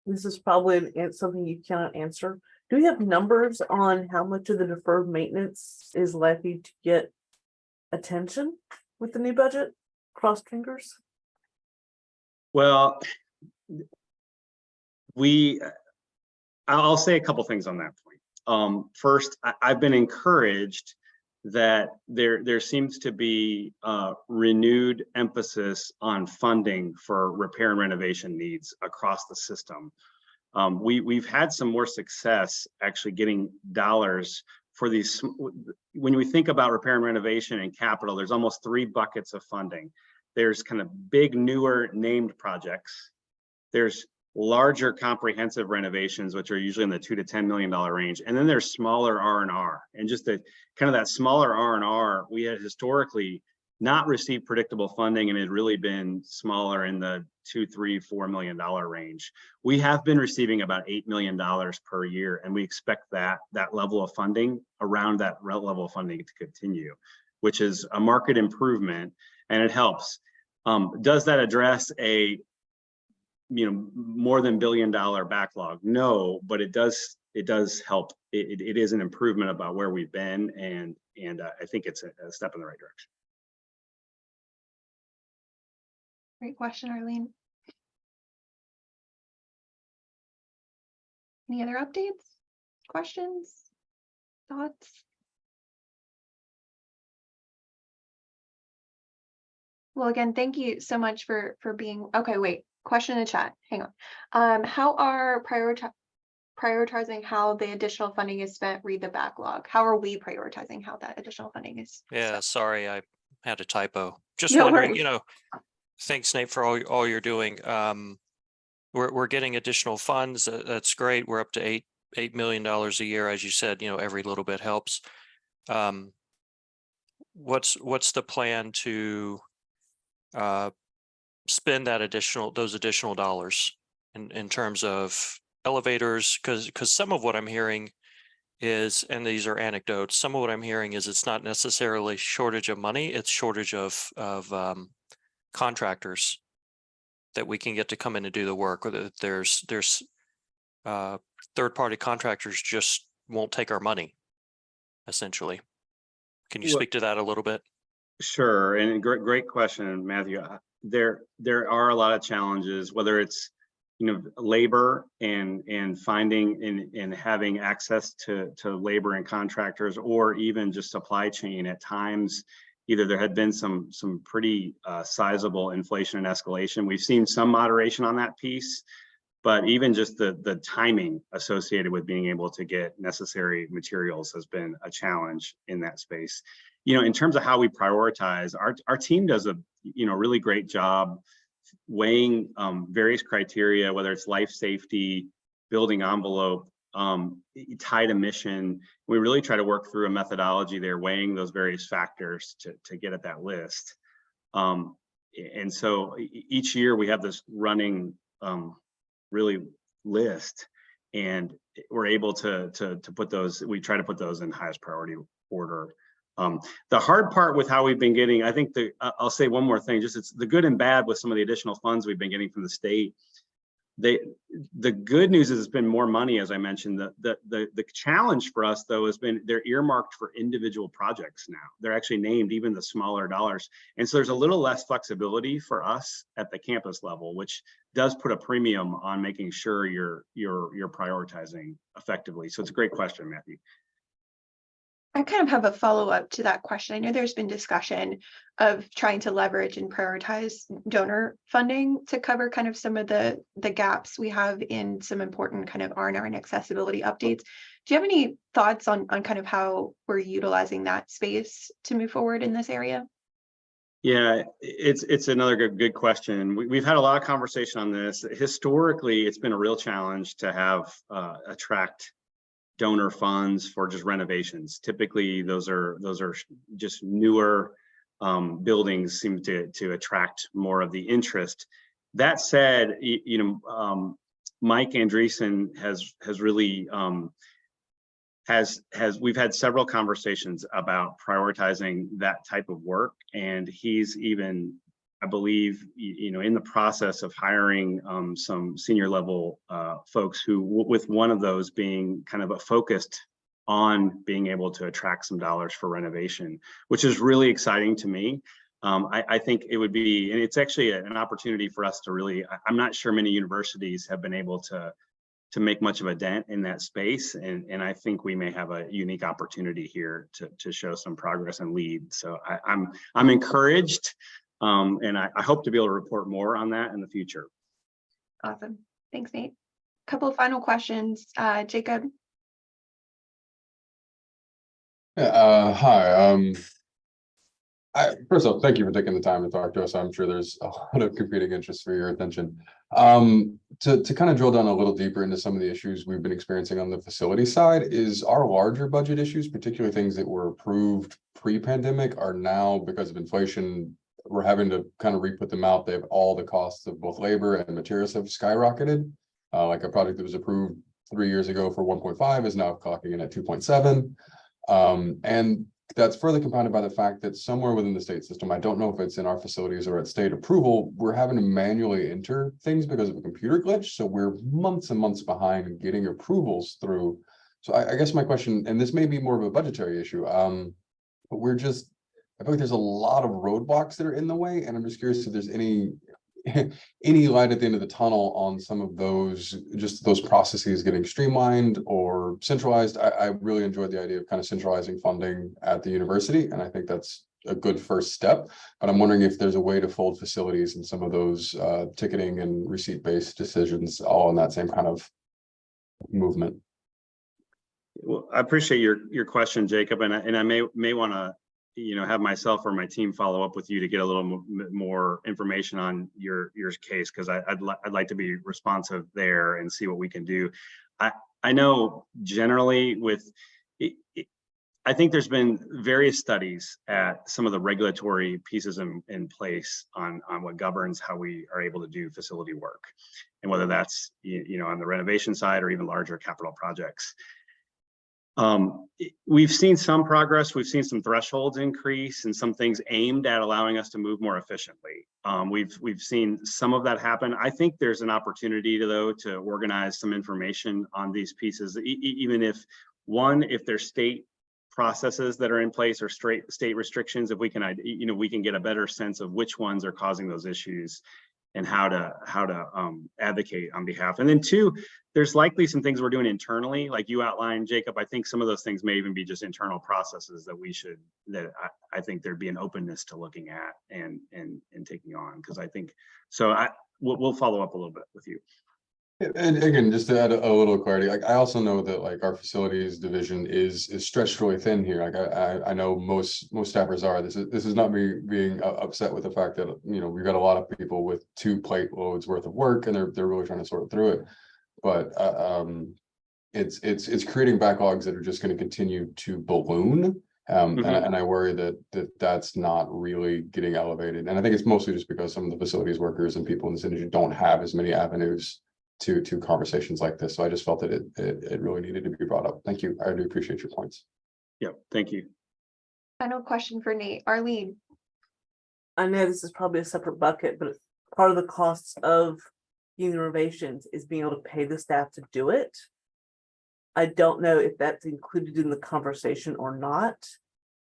[SPEAKER 5] This is probably something you cannot answer. Do we have numbers on how much of the deferred maintenance is likely to get attention with the new budget? Crossed fingers.
[SPEAKER 11] Well, I'll say a couple things on that point. First, I've been encouraged that there seems to be renewed emphasis on funding for repair and renovation needs across the system. We've had some more success actually getting dollars for these. When we think about repair and renovation and capital, there's almost 3 buckets of funding. There's kind of big, newer named projects. There's larger comprehensive renovations, which are usually in the $2 to $10 million range. And then there's smaller R&R. And just the kind of that smaller R&R, we had historically not received predictable funding, and it had really been smaller in the $2, $3, $4 million range. We have been receiving about $8 million per year, and we expect that level of funding, around that level of funding, to continue, which is a market improvement, and it helps. Does that address a more than $1 billion backlog? No, but it does help. It is an improvement about where we've been, and I think it's a step in the right direction.
[SPEAKER 1] Great question, Arlene. Any other updates, questions, thoughts? Well, again, thank you so much for being, okay, wait, question in the chat, hang on. How are prioritizing how the additional funding is spent, read the backlog? How are we prioritizing how that additional funding is spent?
[SPEAKER 13] Sorry, I had a typo. Just
[SPEAKER 1] No
[SPEAKER 13] wondering,
[SPEAKER 1] worries.
[SPEAKER 13] Thanks, Nate, for all you're doing. We're getting additional funds. That's great. We're up to $8 million a year, as you said. Every little bit helps. What's the plan to spend those additional dollars in terms of elevators? Because some of what I'm hearing is, and these are anecdotes, some of what I'm hearing is it's not necessarily shortage of money, it's shortage of contractors that we can get to come in and do the work, or that there's third-party contractors just won't take our money, essentially. Can you speak to that a little bit?
[SPEAKER 11] Sure, and great question, Matthew. There are a lot of challenges, whether it's labor and finding and having access to labor and contractors, or even just supply chain. At times, either there had been some pretty sizable inflation and escalation. We've seen some moderation on that piece, but even just the timing associated with being able to get necessary materials has been a challenge in that space. In terms of how we prioritize, our team does a really great job weighing various criteria, whether it's life safety, building envelope, tied emission. We really try to work through a methodology there, weighing those various factors to get at that list. And so each year we have this running really list, and we're able to put those, we try to put those in highest priority order. The hard part with how we've been getting, I think I'll say one more thing, just it's the good and bad with some of the additional funds we've been getting from the state. The good news is it's been more money, as I mentioned. The challenge for us, though, has been they're earmarked for individual projects now. They're actually named, even the smaller dollars. And so there's a little less flexibility for us at the campus level, which does put a premium on making sure you're prioritizing effectively. So it's a great question, Matthew.
[SPEAKER 1] I kind of have a follow-up to that question. I know there's been discussion of trying to leverage and prioritize donor funding to cover kind of some of the gaps we have in some important kind of R&R and accessibility updates. Do you have any thoughts on kind of how we're utilizing that space to move forward in this area?
[SPEAKER 11] Yeah, it's another good question. We've had a lot of conversation on this. Historically, it's been a real challenge to have attract donor funds for just renovations. Typically, those are just newer buildings seem to attract more of the interest. That said, Mike Andreessen has really we've had several conversations about prioritizing that type of work, and he's even, I believe, in the process of hiring some senior level folks who, with one of those being kind of focused on being able to attract some dollars for renovation, which is really exciting to me. I think it would be, and it's actually an opportunity for us to really, I'm not sure many universities have been able to make much of a dent in that space. And I think we may have a unique opportunity here to show some progress and lead. So I'm encouraged, and I hope to be able to report more on that in the future.
[SPEAKER 1] Awesome. Thanks, Nate. Couple of final questions. Jacob.
[SPEAKER 14] Yeah, hi. First off, thank you for taking the time to talk to us. I'm sure there's a lot of competing interests for your attention. To kind of drill down a little deeper into some of the issues we've been experiencing on the facility side, is our larger budget issues, particularly things that were approved pre-pandemic, are now, because of inflation, we're having to kind of re-put them out. They have all the costs of both labor and materials have skyrocketed. Like a project that was approved 3 years ago for 1.5 is now clocking in at 2.7. And that's further compounded by the fact that somewhere within the state system, I don't know if it's in our facilities or at state approval, we're having to manually enter things because of a computer glitch. So we're months and months behind in getting approvals through. So I guess my question, and this may be more of a budgetary issue, but I feel like there's a lot of roadblocks that are in the way. And I'm just curious if there's any light at the end of the tunnel on some of those, just those processes getting streamlined or centralized. I really enjoyed the idea of kind of centralizing funding at the university, and I think that's a good first step. But I'm wondering if there's a way to fold facilities and some of those ticketing and receipt-based decisions all in that same kind of movement.
[SPEAKER 11] Well, I appreciate your question, Jacob, and I may want to have myself or my team follow up with you to get a little more information on your case, because I'd like to be responsive there and see what we can do. I know generally I think there's been various studies at some of the regulatory pieces in place on what governs how we are able to do facility work, and whether that's on the renovation side or even larger capital projects. We've seen some progress. We've seen some thresholds increase and some things aimed at allowing us to move more efficiently. We've seen some of that happen. I think there's an opportunity to organize some information on these pieces, even if there's state processes that are in place or state restrictions, if we can, we can get a better sense of which ones are causing those issues and how to advocate on behalf. And then two, there's likely some things we're doing internally, like you outlined, Jacob. I think some of those things may even be just internal processes that I think there'd be an openness to looking at and taking on, because I think so. We'll follow up a little bit with you.
[SPEAKER 14] And again, just to add a little clarity, like I also know that like our facilities division is stretched really thin here. Like I know most staffers are. This is not me being upset with the fact that we've got a lot of people with 2 plate loads worth of work, and they're really trying to sort through it. But it's creating backlogs that are just going to continue to balloon. And I worry that's not really getting elevated. And I think it's mostly just because some of the facilities workers and people in this industry don't have as many avenues to conversations like this. So I just felt that it really needed to be brought up. Thank you. I do appreciate your points.
[SPEAKER 11] Yeah, thank you.
[SPEAKER 1] Final question for Nate. Arlene.
[SPEAKER 5] I know this is probably a separate bucket, but part of the costs of union renovations is being able to pay the staff to do it. I don't know if that's included in the conversation or not,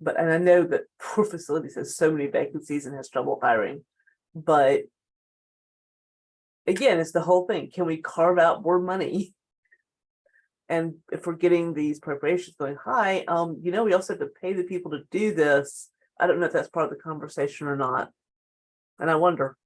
[SPEAKER 5] and I know that poor facilities has so many vacancies and has trouble hiring, but again, it's the whole thing. Can we carve out more money? And if we're getting these appropriations going high, we also have to pay the people to do this. I don't know if that's part of the conversation or not. And I wonder.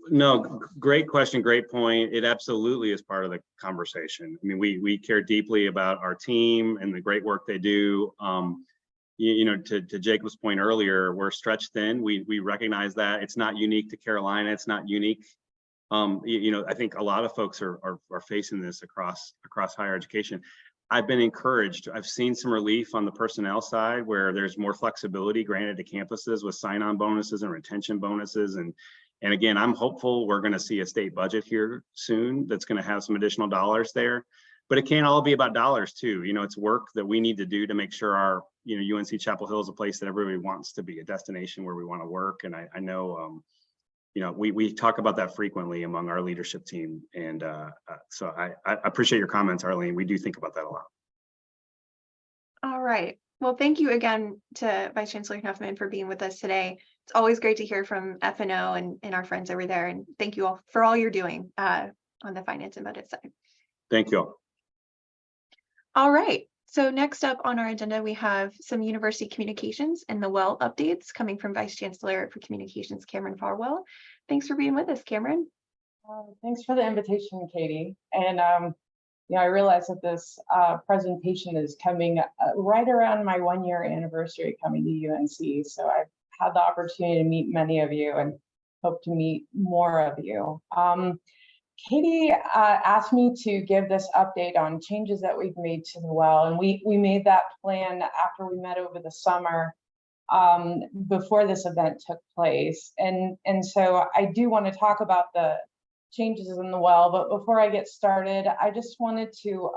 [SPEAKER 11] No, great question, great point. It absolutely is part of the conversation. I mean, we care deeply about our team and the great work they do. To Jacob's point earlier, we're stretched thin. We recognize that. It's not unique to Carolina. It's not unique. I think a lot of folks are facing this across higher education. I've been encouraged. I've seen some relief on the personnel side where there's more flexibility granted to campuses with sign-on bonuses and retention bonuses. And again, I'm hopeful we're going to see a state budget here soon that's going to have some additional dollars there. But it can't all be about dollars too. It's work that we need to do to make sure our UNC-Chapel Hill is a place that everybody wants to be, a destination where we want to work. And I know we talk about that frequently among our leadership team. And so I appreciate your comments, Arlene. We do think about that a lot.
[SPEAKER 1] All right. Well, thank you again to Vice Chancellor Knuffman for being with us today. It's always great to hear from FNO and our friends over there. And thank you all for all you're doing on the finance and budget side.
[SPEAKER 11] Thank you.
[SPEAKER 1] All right. So next up on our agenda, we have some university communications and the well updates coming from Vice Chancellor for Communications, Kamrhan Farwell. Thanks for being with us, Kamrhan.
[SPEAKER 15] Thanks for the invitation, Katie. And I realize that this presentation is coming right around my 1-year anniversary coming to UNC. So I've had the opportunity to meet many of you and hope to meet more of you. Katie asked me to give this update on changes that we've made to the well, and we made that plan after we met over the summer before this event took place. And so I do want to talk about the changes in the well, but before I get started, I just wanted to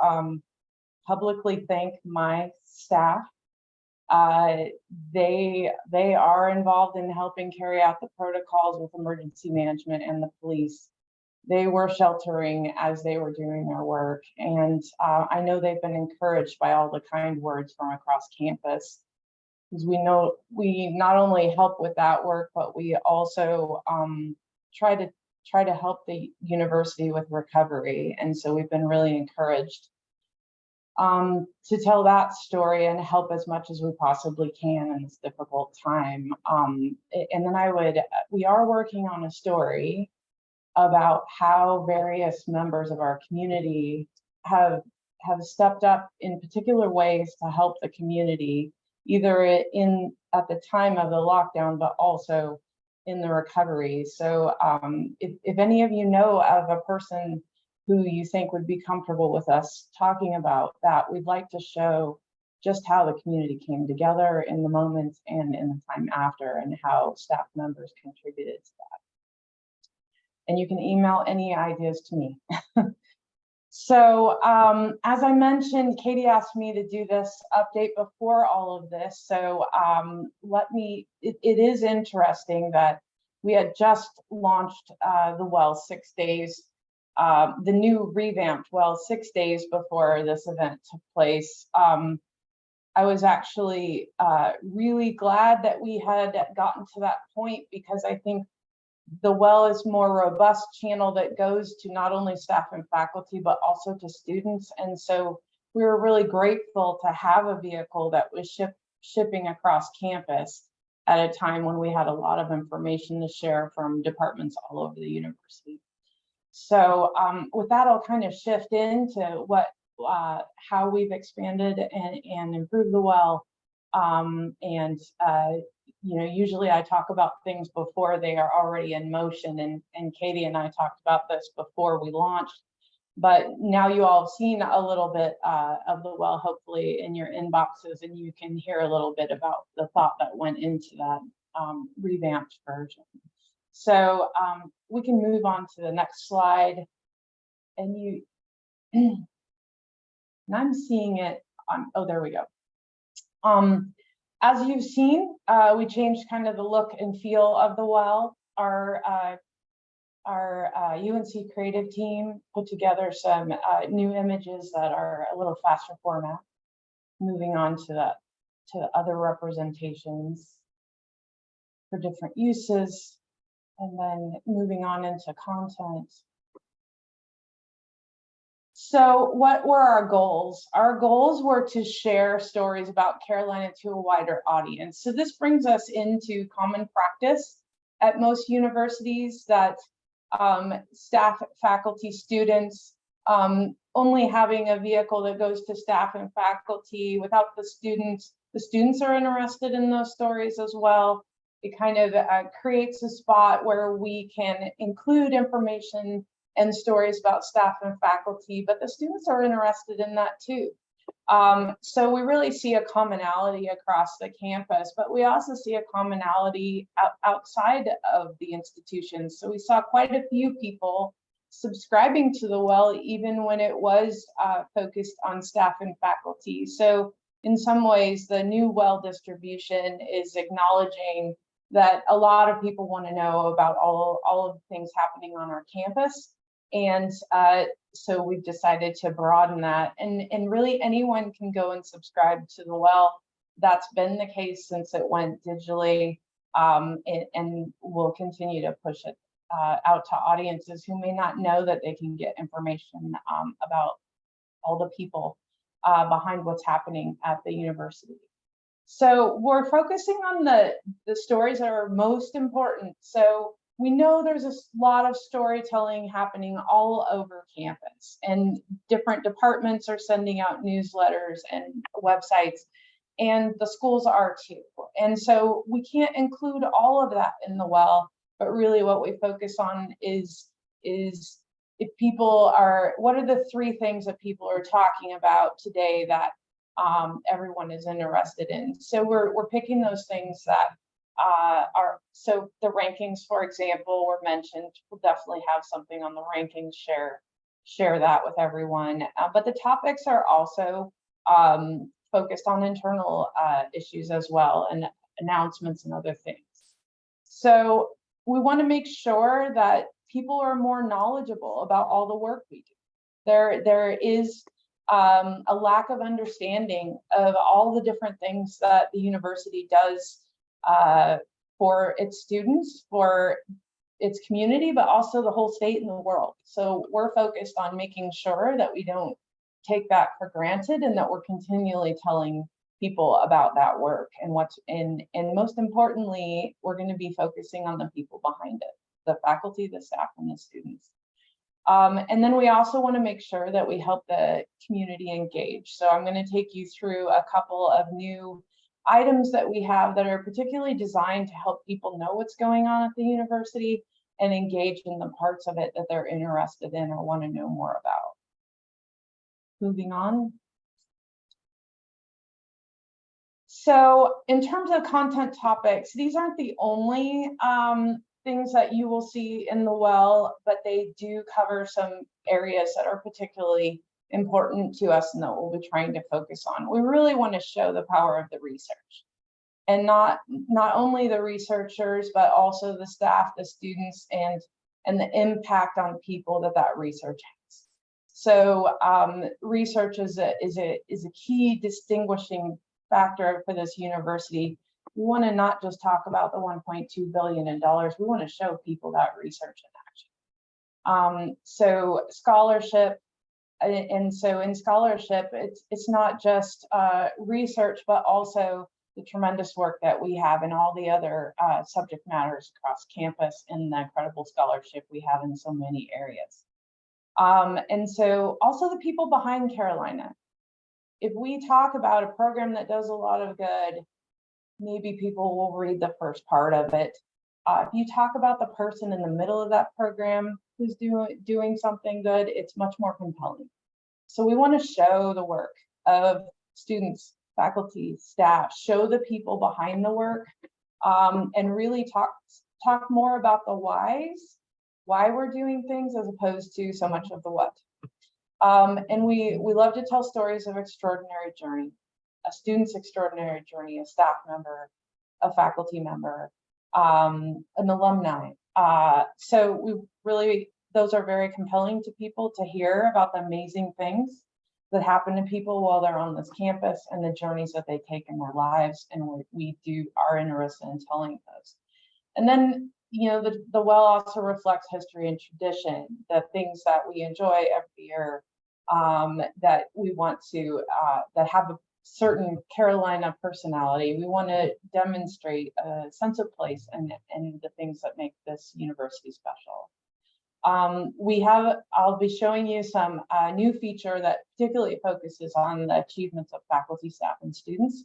[SPEAKER 15] publicly thank my staff. They are involved in helping carry out the protocols with emergency management and the police. They were sheltering as they were doing their work. And I know they've been encouraged by all the kind words from across campus, because we know we not only help with that work, but we also try to help the university with recovery. And so we've been really encouraged to tell that story and help as much as we possibly can in this difficult time. And then we are working on a story about how various members of our community have stepped up in particular ways to help the community, either at the time of the lockdown, but also in the recovery. So if any of you know of a person who you think would be comfortable with us talking about that, we'd like to show just how the community came together in the moment and in the time after, and how staff members contributed to that. And you can email any ideas to me. So as I mentioned, Katie asked me to do this update before all of this. So it is interesting that we had just launched the well 6 days, the new revamped well 6 days before this event took place. I was actually really glad that we had gotten to that point, because I think the well is more robust channel that goes to not only staff and faculty, but also to students. And so we were really grateful to have a vehicle that was shipping across campus at a time when we had a lot of information to share from departments all over the university. So with that, I'll kind of shift into how we've expanded and improved the well. Usually I talk about things before they are already in motion, and Katie and I talked about this before we launched, but now you all have seen a little bit of the well, hopefully in your inboxes, and you can hear a little bit about the thought that went into that revamped version. So we can move on to the next slide, and and I'm seeing it on, oh, there we go. As you've seen, we changed kind of the look and feel of the well. Our UNC creative team put together some new images that are a little faster format. Moving on to other representations for different uses, and then moving on into content. So what were our goals? Our goals were to share stories about Carolina to a wider audience. So this brings us into common practice at most universities, that staff, faculty, students, only having a vehicle that goes to staff and faculty without the students. The students are interested in those stories as well. It kind of creates a spot where we can include information and stories about staff and faculty, but the students are interested in that too. So we really see a commonality across the campus, but we also see a commonality outside of the institutions. So we saw quite a few people subscribing to the well, even when it was focused on staff and faculty. So in some ways, the new well distribution is acknowledging that a lot of people want to know about all of the things happening on our campus. And so we've decided to broaden that, and really anyone can go and subscribe to the well. That's been the case since it went digitally, and we'll continue to push it out to audiences who may not know that they can get information about all the people behind what's happening at the university. So we're focusing on the stories that are most important. So we know there's a lot of storytelling happening all over campus, and different departments are sending out newsletters and websites, and the schools are too. And so we can't include all of that in the well, but really what we focus on is if people are, what are the 3 things that people are talking about today that everyone is interested in. So we're picking those things that are, so the rankings, for example, were mentioned. We'll definitely have something on the rankings, share that with everyone. But the topics are also focused on internal issues as well, and announcements and other things. So we want to make sure that people are more knowledgeable about all the work we do. There is a lack of understanding of all the different things that the university does for its students, for its community, but also the whole state and the world. So we're focused on making sure that we don't take that for granted, and that we're continually telling people about that work and what's in, and most importantly, we're going to be focusing on the people behind it, the faculty, the staff, and the students. And then we also want to make sure that we help the community engage. So I'm going to take you through a couple of new items that we have that are particularly designed to help people know what's going on at the university and engage in the parts of it that they're interested in or want to know more about. Moving on. So in terms of content topics, these aren't the only things that you will see in the well, but they do cover some areas that are particularly important to us and that we'll be trying to focus on. We really want to show the power of the research, and not only the researchers, but also the staff, the students, and the impact on people that research has. So research is a key distinguishing factor for this university. We want to not just talk about the $1.2 billion in dollars. We want to show people that research in action. So scholarship, and so in scholarship, it's not just research, but also the tremendous work that we have in all the other subject matters across campus, and the incredible scholarship we have in so many areas. And so also the people behind Carolina. If we talk about a program that does a lot of good, maybe people will read the first part of it. If you talk about the person in the middle of that program who's doing something good, it's much more compelling. So we want to show the work of students, faculty, staff, show the people behind the work, and really talk more about the whys, why we're doing things, as opposed to so much of the what. And we love to tell stories of extraordinary journey, a student's extraordinary journey, a staff member, a faculty member, an alumni. So we really, those are very compelling to people to hear about the amazing things that happen to people while they're on this campus and the journeys that they take in their lives. And we are interested in telling those. And then, you know, the well also reflects history and tradition, the things that we enjoy every year, that we want to, that have a certain Carolina personality. We want to demonstrate a sense of place and the things that make this university special. I'll be showing you some new feature that particularly focuses on the achievements of faculty, staff, and students.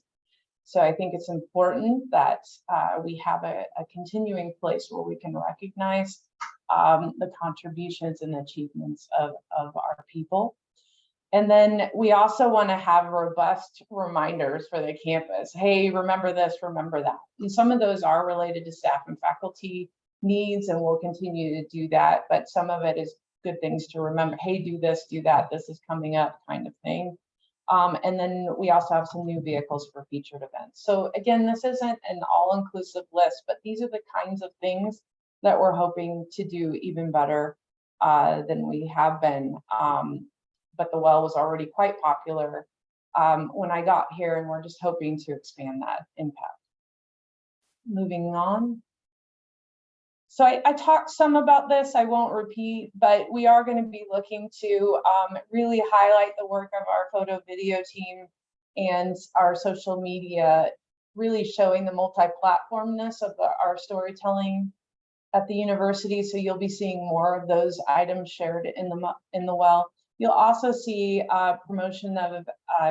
[SPEAKER 15] So I think it's important that we have a continuing place where we can recognize the contributions and achievements of our people. And then we also want to have robust reminders for the campus. Hey, remember this, remember that. And some of those are related to staff and faculty needs, and we'll continue to do that. But some of it is good things to remember. Hey, do this, do that. This is coming up, kind of thing. And then we also have some new vehicles for featured events. So again, this isn't an all-inclusive list, but these are the kinds of things that we're hoping to do even better than we have been. But the well was already quite popular when I got here, and we're just hoping to expand that impact. Moving on. So I talked some about this, I won't repeat, but we are going to be looking to really highlight the work of our photo video team and our social media, really showing the multi-platformness of our storytelling at the university. So you'll be seeing more of those items shared in the well. You'll also see promotion of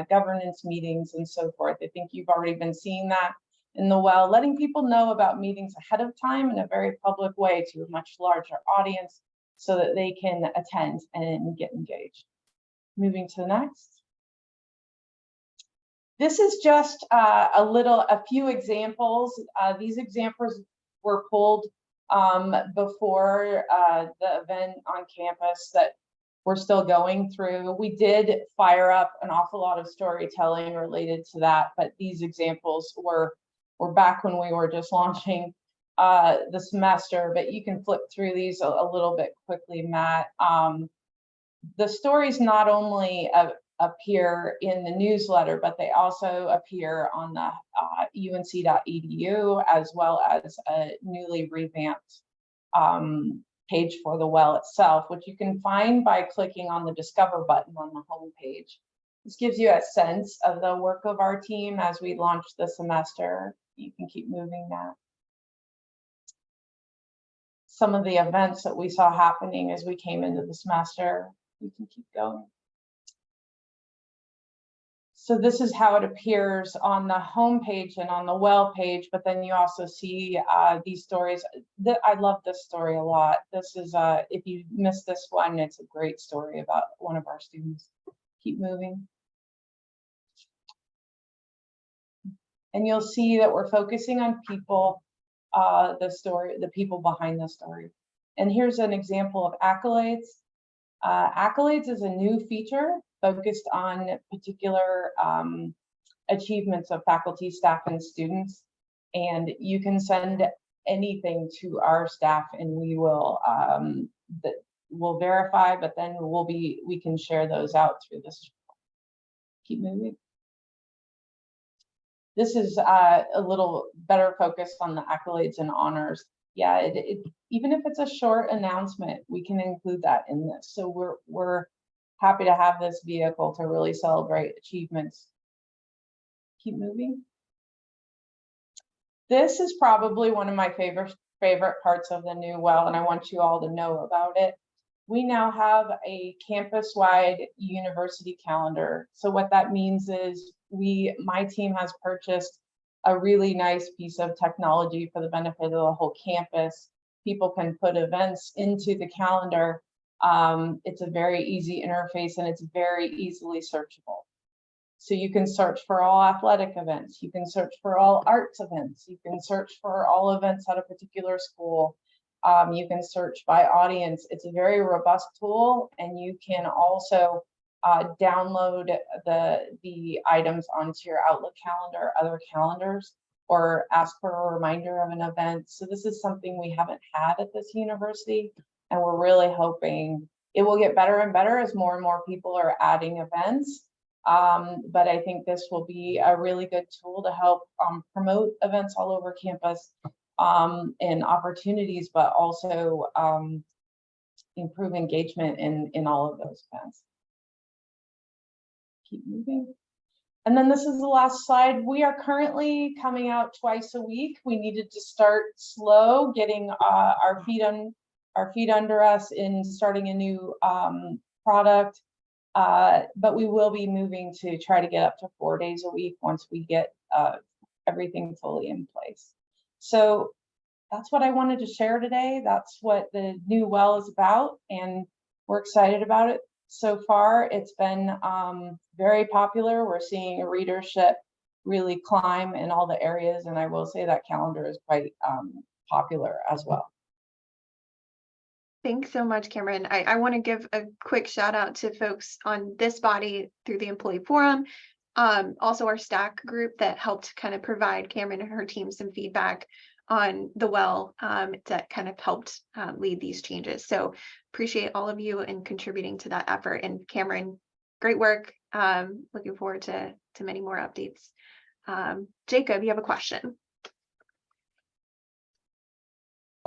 [SPEAKER 15] governance meetings and so forth. I think you've already been seeing that in the well, letting people know about meetings ahead of time in a very public way to a much larger audience so that they can attend and get engaged. Moving to the next. This is just a few examples. These examples were pulled before the event on campus that we're still going through. We did fire up an awful lot of storytelling related to that, but these examples were back when we were just launching the semester, but you can flip through these a little bit quickly, Matt. The stories not only appear in the newsletter, but they also appear on the unc.edu, as well as a newly revamped page for the well itself, which you can find by clicking on the Discover button on the home page. This gives you a sense of the work of our team as we launch the semester. You can keep moving that. Some of the events that we saw happening as we came into the semester, you can keep going. So this is how it appears on the home page and on the well page, but then you also see these stories. I love this story a lot. This is, if you missed this one, it's a great story about one of our students. Keep moving. And you'll see that we're focusing on people, the people behind the story. And here's an example of accolades. Accolades is a new feature focused on particular achievements of faculty, staff, and students. And you can send anything to our staff and we will we'll verify, but then we can share those out through this. Keep moving. This is a little better focused on the accolades and honors. Yeah, even if it's a short announcement, we can include that in this. So we're happy to have this vehicle to really celebrate achievements. Keep moving. This is probably one of my favorite parts of the new well, and I want you all to know about it. We now have a campus-wide university calendar. So what that means is my team has purchased a really nice piece of technology for the benefit of the whole campus. People can put events into the calendar. It's a very easy interface and it's very easily searchable. So you can search for all athletic events. You can search for all arts events. You can search for all events at a particular school. You can search by audience. It's a very robust tool, and you can also download the items onto your Outlook calendar, other calendars, or ask for a reminder of an event. So this is something we haven't had at this university, and we're really hoping it will get better and better as more and more people are adding events. But I think this will be a really good tool to help promote events all over campus and opportunities, but also improve engagement in all of those events. Keep moving. And then this is the last slide. We are currently coming out twice a week. We needed to start slow, getting our feet under us in starting a new product. But we will be moving to try to get up to 4 days a week once we get everything fully in place. So that's what I wanted to share today. That's what the new well is about, and we're excited about it. So far, it's been very popular. We're seeing a readership really climb in all the areas, and I will say that calendar is quite popular as well.
[SPEAKER 1] Thanks so much, Kamrhan. I want to give a quick shout out to folks on this body through the employee forum, also our stack group that helped kind of provide Kamrhan and her team some feedback on the well that kind of helped lead these changes. So appreciate all of you and contributing to that effort. And Kamrhan, great work. Looking forward to many more updates. Jacob, you have a question.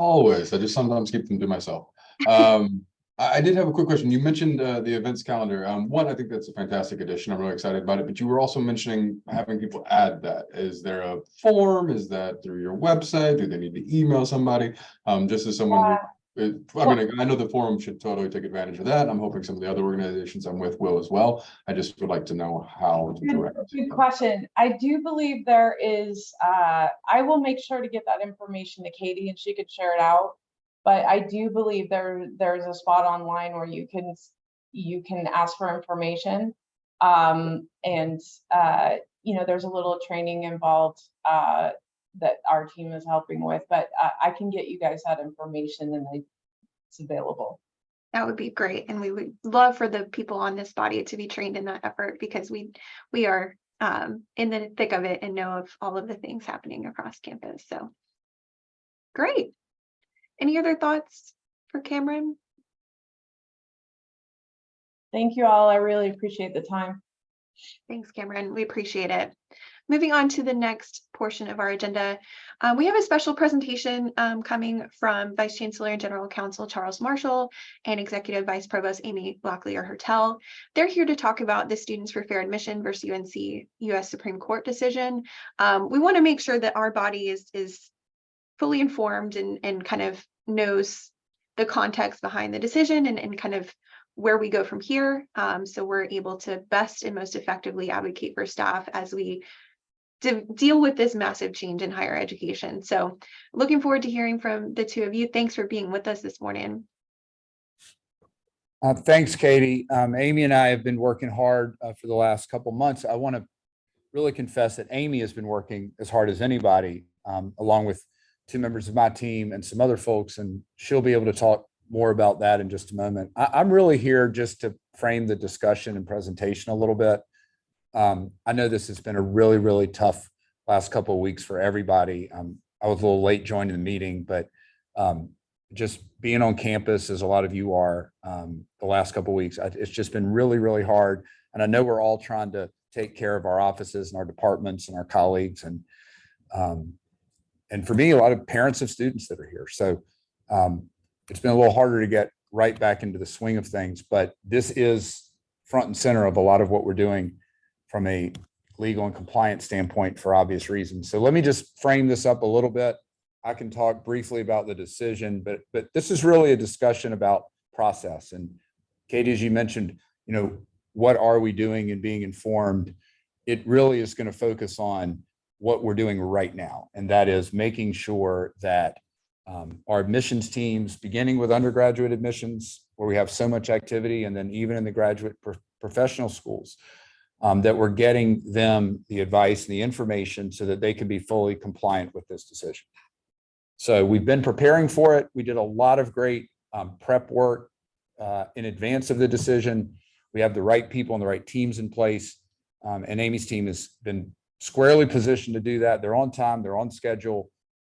[SPEAKER 14] Always. I just sometimes keep them to myself. I did have a quick question. You mentioned the events calendar. One, I think that's a fantastic addition. I'm really excited about it. But you were also mentioning having people add that. Is there a form? Is that through your website? Do they need to email somebody? Just as someone who, I mean, I know the forum should totally take advantage of that. I'm hoping some of the other organizations I'm with will as well. I just would like to know how to direct.
[SPEAKER 15] Good question. I do believe there is, I will make sure to get that information to Katie and she could share it out. But I do believe there's a spot online where you can ask for information. You know, there's a little training involved that our team is helping with, but I can get you guys that information and it's available.
[SPEAKER 1] That would be great. And we would love for the people on this body to be trained in that effort, because we are in the thick of it and know of all of the things happening across campus. So great. Any other thoughts for Kamrhan?
[SPEAKER 15] Thank you all. I really appreciate the time.
[SPEAKER 1] Thanks, Kamrhan. We appreciate it. Moving on to the next portion of our agenda, we have a special presentation coming from Vice Chancellor and General Counsel Charles Marshall and Executive Vice Provost Amy Locklear-Hertel. They're here to talk about the Students for Fair Admission versus UNC U.S. Supreme Court decision. We want to make sure that our body is fully informed and kind of knows the context behind the decision and kind of where we go from here. So we're able to best and most effectively advocate for staff as we deal with this massive change in higher education. So looking forward to hearing from the two of you. Thanks for being with us this morning.
[SPEAKER 16] Thanks, Katie. Amy and I have been working hard for the last couple months. I want to really confess that Amy has been working as hard as anybody, along with two members of my team and some other folks, and she'll be able to talk more about that in just a moment. I'm really here just to frame the discussion and presentation a little bit. I know this has been a really, really tough last couple of weeks for everybody. I was a little late joining the meeting, but just being on campus, as a lot of you are, the last couple of weeks, it's just been really, really hard. And I know we're all trying to take care of our offices and our departments and our colleagues. And for me, a lot of parents of students that are here. So it's been a little harder to get right back into the swing of things, but this is front and center of a lot of what we're doing from a legal and compliance standpoint for obvious reasons. So let me just frame this up a little bit. I can talk briefly about the decision, but this is really a discussion about process. And Katie, as you mentioned, you know, what are we doing and being informed? It really is going to focus on what we're doing right now. And that is making sure that our admissions teams, beginning with undergraduate admissions, where we have so much activity, and then even in the graduate professional schools, that we're getting them the advice and the information so that they can be fully compliant with this decision. So we've been preparing for it. We did a lot of great prep work in advance of the decision. We have the right people and the right teams in place. And Amy's team has been squarely positioned to do that. They're on time, they're on schedule,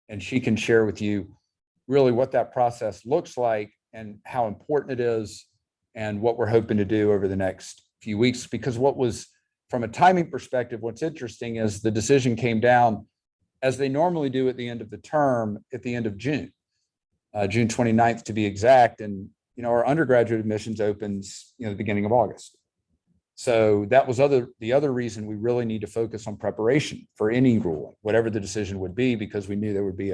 [SPEAKER 16] and she can share with you really what that process looks like and how important it is and what we're hoping to do over the next few weeks. Because what was, from a timing perspective, what's interesting is the decision came down as they normally do at the end of the term, at the end of June, June 29th to be exact. And, you know, our undergraduate admissions opens, you know, the beginning of August. So that was the other reason we really need to focus on preparation for any ruling, whatever the decision would be, because we knew there would be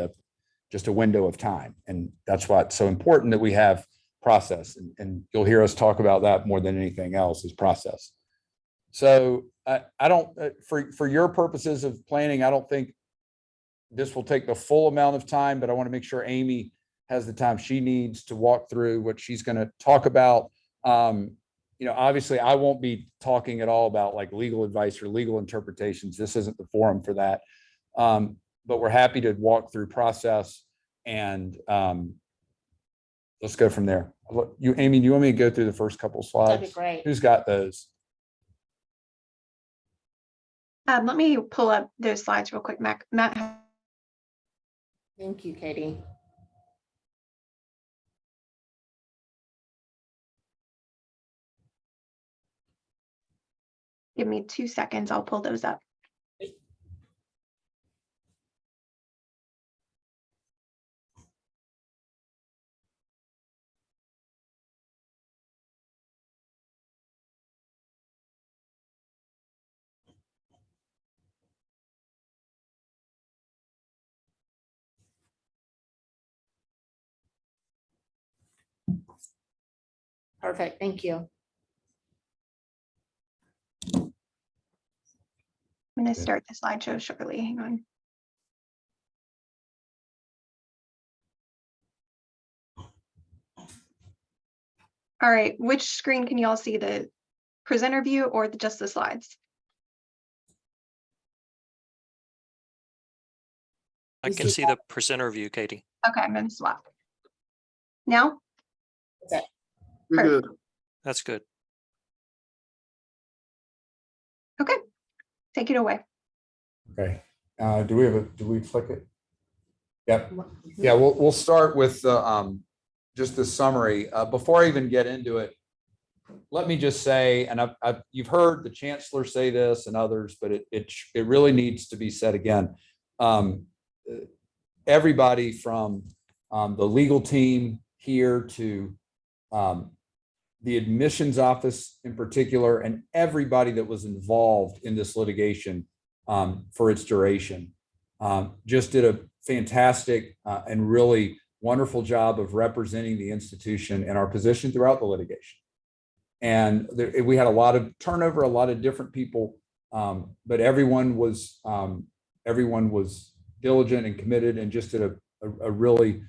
[SPEAKER 16] just a window of time. And that's why it's so important that we have process. And you'll hear us talk about that more than anything else, is process. So I don't, for your purposes of planning, I don't think this will take the full amount of time, but I want to make sure Amy has the time she needs to walk through what she's going to talk about. You know, obviously I won't be talking at all about like legal advice or legal interpretations. This isn't the forum for that. But we're happy to walk through process, and let's go from there. You, Amy, do you want me to go through the first couple slides?
[SPEAKER 10] That'd be great.
[SPEAKER 16] Who's got those?
[SPEAKER 1] Let me pull up those slides real quick, Matt.
[SPEAKER 10] Thank you, Katie.
[SPEAKER 1] Give me 2 seconds. I'll pull those up.
[SPEAKER 17] Perfect, thank you.
[SPEAKER 1] I'm going to start the slideshow shortly. Hang on. All right, which screen can you all see, the presenter view or just the slides?
[SPEAKER 13] I can see the presenter view, Katie.
[SPEAKER 1] Okay, I'm going to swap. Now?
[SPEAKER 17] Okay.
[SPEAKER 7] We're good.
[SPEAKER 13] That's good.
[SPEAKER 1] Okay, take it away.
[SPEAKER 16] Okay, do we click it? Yep. Yeah, we'll start with just the summary. Before I even get into it, let me just say, and you've heard the Chancellor say this and others, but it really needs to be said again. Everybody from the legal team here to the admissions office in particular, and everybody that was involved in this litigation for its duration, just did a fantastic and really wonderful job of representing the institution and our position throughout the litigation. And we had a lot of turnover, a lot of different people, but everyone was diligent and committed and just did a really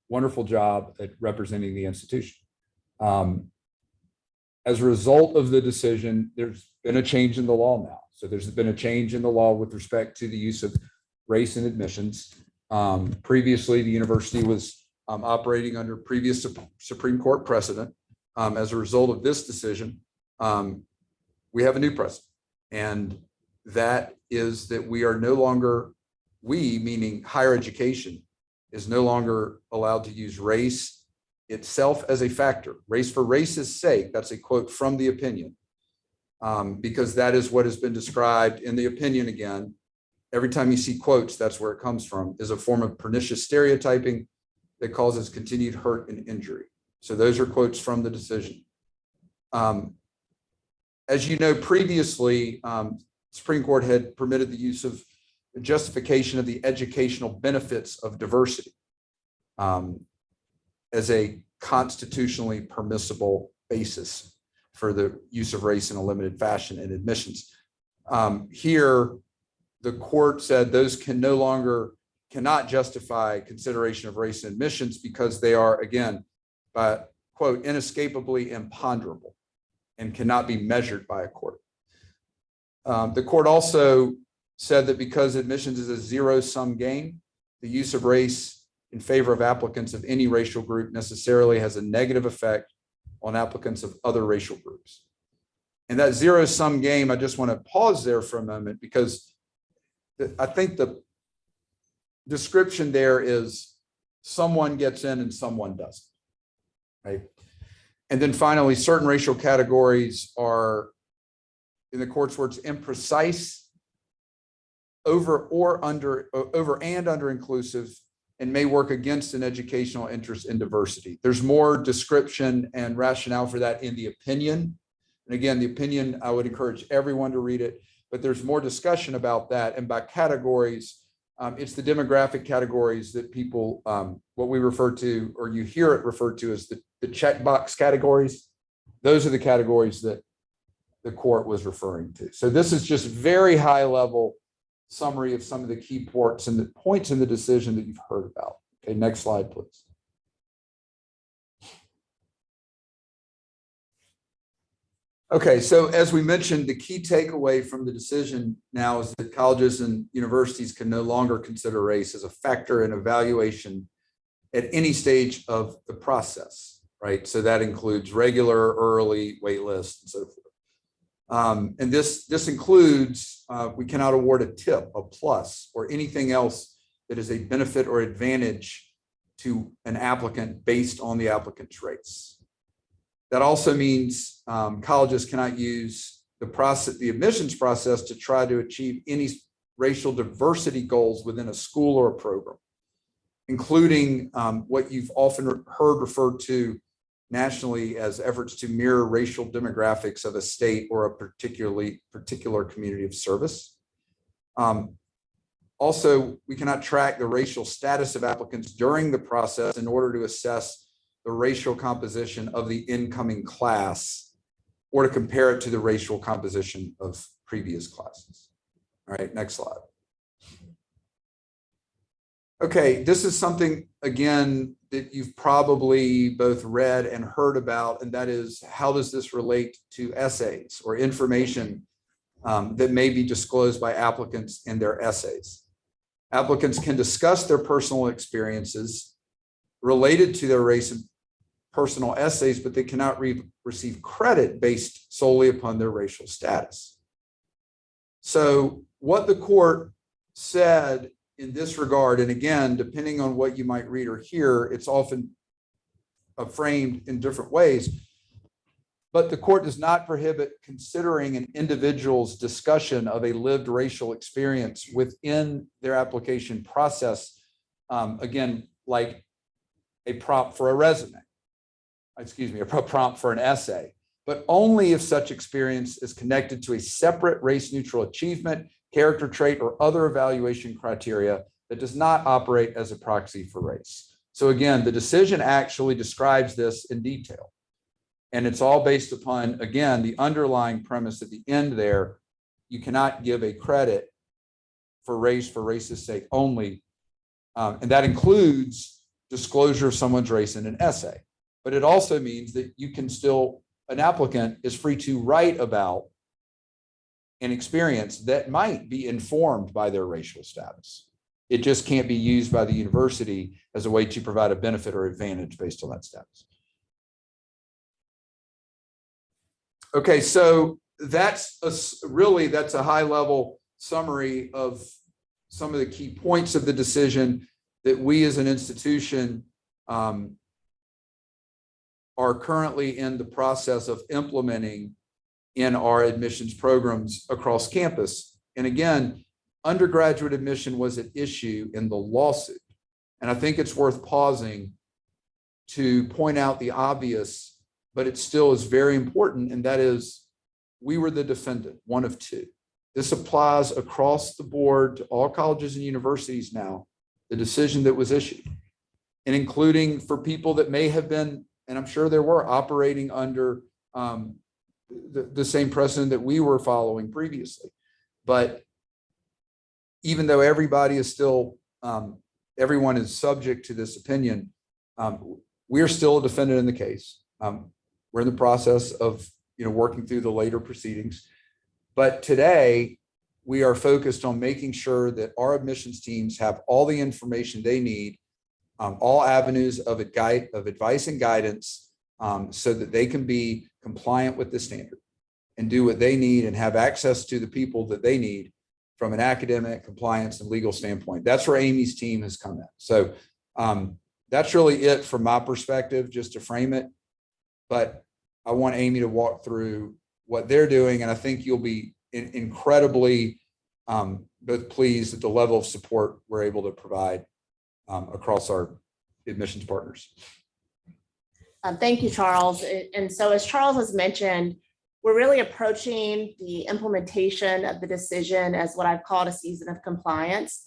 [SPEAKER 16] wonderful job at representing the institution. As a result of the decision, there's been a change in the law now. So there's been a change in the law with respect to the use of race in admissions. Previously, the university was operating under previous Supreme Court precedent. As a result of this decision, we have a new precedent. And that is that we are no longer, meaning higher education, is no longer allowed to use race itself as a factor. Race for race's sake, that's a quote from the opinion, because that is what has been described in the opinion again. Every time you see quotes, that's where it comes from, is a form of pernicious stereotyping that causes continued hurt and injury. So those are quotes from the decision. As you know, previously, Supreme Court had permitted the use of the justification of the educational benefits of diversity as a constitutionally permissible basis for the use of race in a limited fashion in admissions. Here, the court said those cannot justify consideration of race in admissions because they are, again, by quote, inescapably imponderable and cannot be measured by a court. The court also said that because admissions is a zero-sum game, the use of race in favor of applicants of any racial group necessarily has a negative effect on applicants of other racial groups. And that zero-sum game, I just want to pause there for a moment because I think the description there is someone gets in and someone doesn't, right? And then finally, certain racial categories are, in the court's words, imprecise, over and under inclusive, and may work against an educational interest in diversity. There's more description and rationale for that in the opinion. And again, the opinion, I would encourage everyone to read it, but there's more discussion about that. And by categories, it's the demographic categories that people, what we refer to, or you hear it referred to as the checkbox categories. Those are the categories that the court was referring to. So this is just very high level summary of some of the key points in the decision that you've heard about. Okay, next slide, please. Okay, so as we mentioned, the key takeaway from the decision now is that colleges and universities can no longer consider race as a factor in evaluation at any stage of the process, right? So that includes regular, early, wait lists, and so forth. And this includes, we cannot award a tip, a plus, or anything else that is a benefit or advantage to an applicant based on the applicant's race. That also means colleges cannot use the admissions process to try to achieve any racial diversity goals within a school or a program, including what you've often heard referred to nationally as efforts to mirror racial demographics of a state or a particular community of service. Also, we cannot track the racial status of applicants during the process in order to assess the racial composition of the incoming class or to compare it to the racial composition of previous classes. All right, next slide. Okay, this is something, again, that you've probably both read and heard about, and that is, how does this relate to essays or information that may be disclosed by applicants in their essays? Applicants can discuss their personal experiences related to their race and personal essays, but they cannot receive credit based solely upon their racial status. So what the court said in this regard, and again, depending on what you might read or hear, it's often framed in different ways, but the court does not prohibit considering an individual's discussion of a lived racial experience within their application process, again, like a prompt for a resume, a prompt for an essay, but only if such experience is connected to a separate race-neutral achievement, character trait, or other evaluation criteria that does not operate as a proxy for race. So again, the decision actually describes this in detail. And it's all based upon, again, the underlying premise at the end there. You cannot give a credit for race's sake only. And that includes disclosure of someone's race in an essay. But it also means that you can still, an applicant is free to write about an experience that might be informed by their racial status. It just can't be used by the university as a way to provide a benefit or advantage based on that status. Okay, so that's a high level summary of some of the key points of the decision that we as an institution are currently in the process of implementing in our admissions programs across campus. And again, undergraduate admission was at issue in the lawsuit. And I think it's worth pausing to point out the obvious, but it still is very important. And that is, we were the defendant, one of two. This applies across the board to all colleges and universities now, the decision that was issued, and including for people that may have been, and I'm sure there were, operating under the same precedent that we were following previously. But even though everybody is still, everyone is subject to this opinion, we're still a defendant in the case. We're in the process of working through the later proceedings. But today, we are focused on making sure that our admissions teams have all the information they need, all avenues of advice and guidance, so that they can be compliant with the standard and do what they need and have access to the people that they need from an academic, compliance, and legal standpoint. That's where Amy's team has come in. So that's really it from my perspective, just to frame it. But I want Amy to walk through what they're doing, and I think you'll be incredibly both pleased at the level of support we're able to provide across our admissions partners.
[SPEAKER 17] Thank you, Charles. And so as Charles has mentioned, we're really approaching the implementation of the decision as what I've called a season of compliance.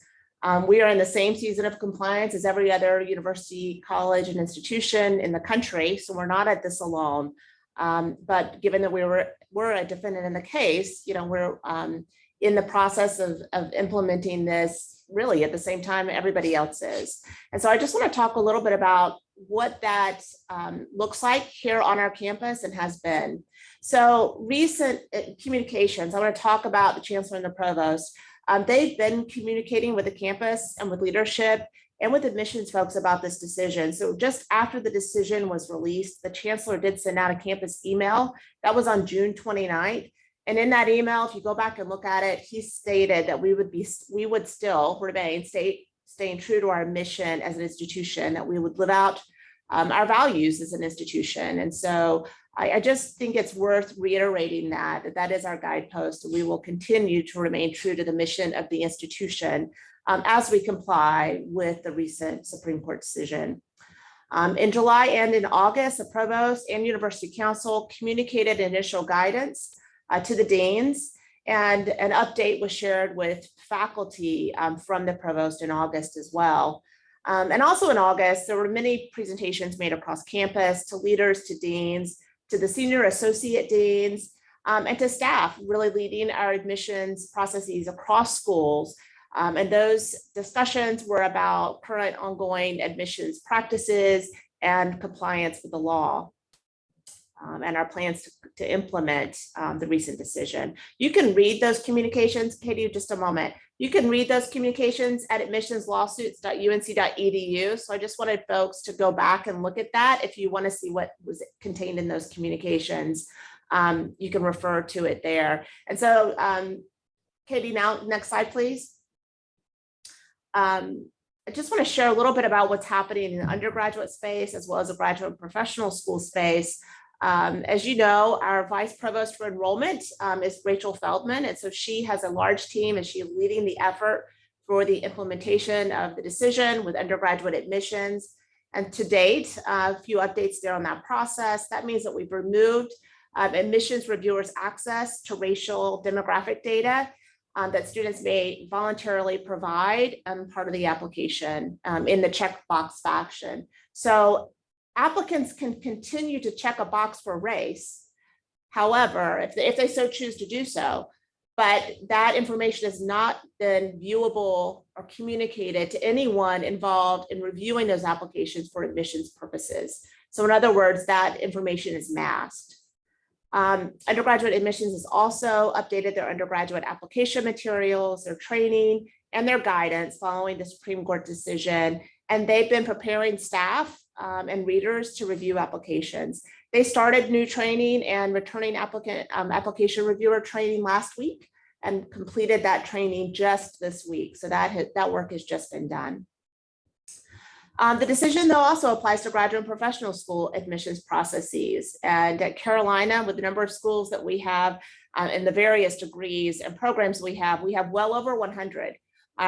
[SPEAKER 17] We are in the same season of compliance as every other university, college, and institution in the country, so we're not at this alone. But given that we're a defendant in the case, we're in the process of implementing this really at the same time everybody else is. And so I just want to talk a little bit about what that looks like here on our campus and has been. So recent communications, I want to talk about the Chancellor and the Provost. They've been communicating with the campus and with leadership and with admissions folks about this decision. So just after the decision was released, the Chancellor did send out a campus email. That was on June 29th. And in that email, if you go back and look at it, he stated that we would still remain staying true to our mission as an institution, that we would live out our values as an institution. And so I just think it's worth reiterating that is our guidepost. We will continue to remain true to the mission of the institution as we comply with the recent Supreme Court decision. In July and in August, the Provost and University Council communicated initial guidance to the deans, and an update was shared with faculty from the Provost in August as well. And also in August, there were many presentations made across campus to leaders, to deans, to the senior associate deans, and to staff really leading our admissions processes across schools. And those discussions were about current ongoing admissions practices and compliance with the law. And our plans to implement the recent decision. You can read those communications, Katie, just a moment. You can read those communications at admissionslawsuits.unc.edu. So I just wanted folks to go back and look at that. If you want to see what was contained in those communications, you can refer to it there. And so, Katie, now next slide, please. I just want to share a little bit about what's happening in the undergraduate space as well as the graduate and professional school space. As you know, our Vice Provost for Enrollment is Rachel Feldman, and so she has a large team and she's leading the effort for the implementation of the decision with undergraduate admissions. And to date, a few updates there on that process. That means that we've removed admissions reviewers' access to racial demographic data that students may voluntarily provide part of the application in the checkbox fashion. So applicants can continue to check a box for race, however, if they so choose to do so, but that information is not then viewable or communicated to anyone involved in reviewing those applications for admissions purposes. So in other words, that information is masked. Undergraduate admissions has also updated their undergraduate application materials, their training, and their guidance following the Supreme Court decision. And they've been preparing staff and readers to review applications. They started new training and returning application reviewer training last week and completed that training just this week. So that work has just been done. The decision, though, also applies to graduate and professional school admissions processes. And at Carolina, with the number of schools that we have and the various degrees and programs we have well over 100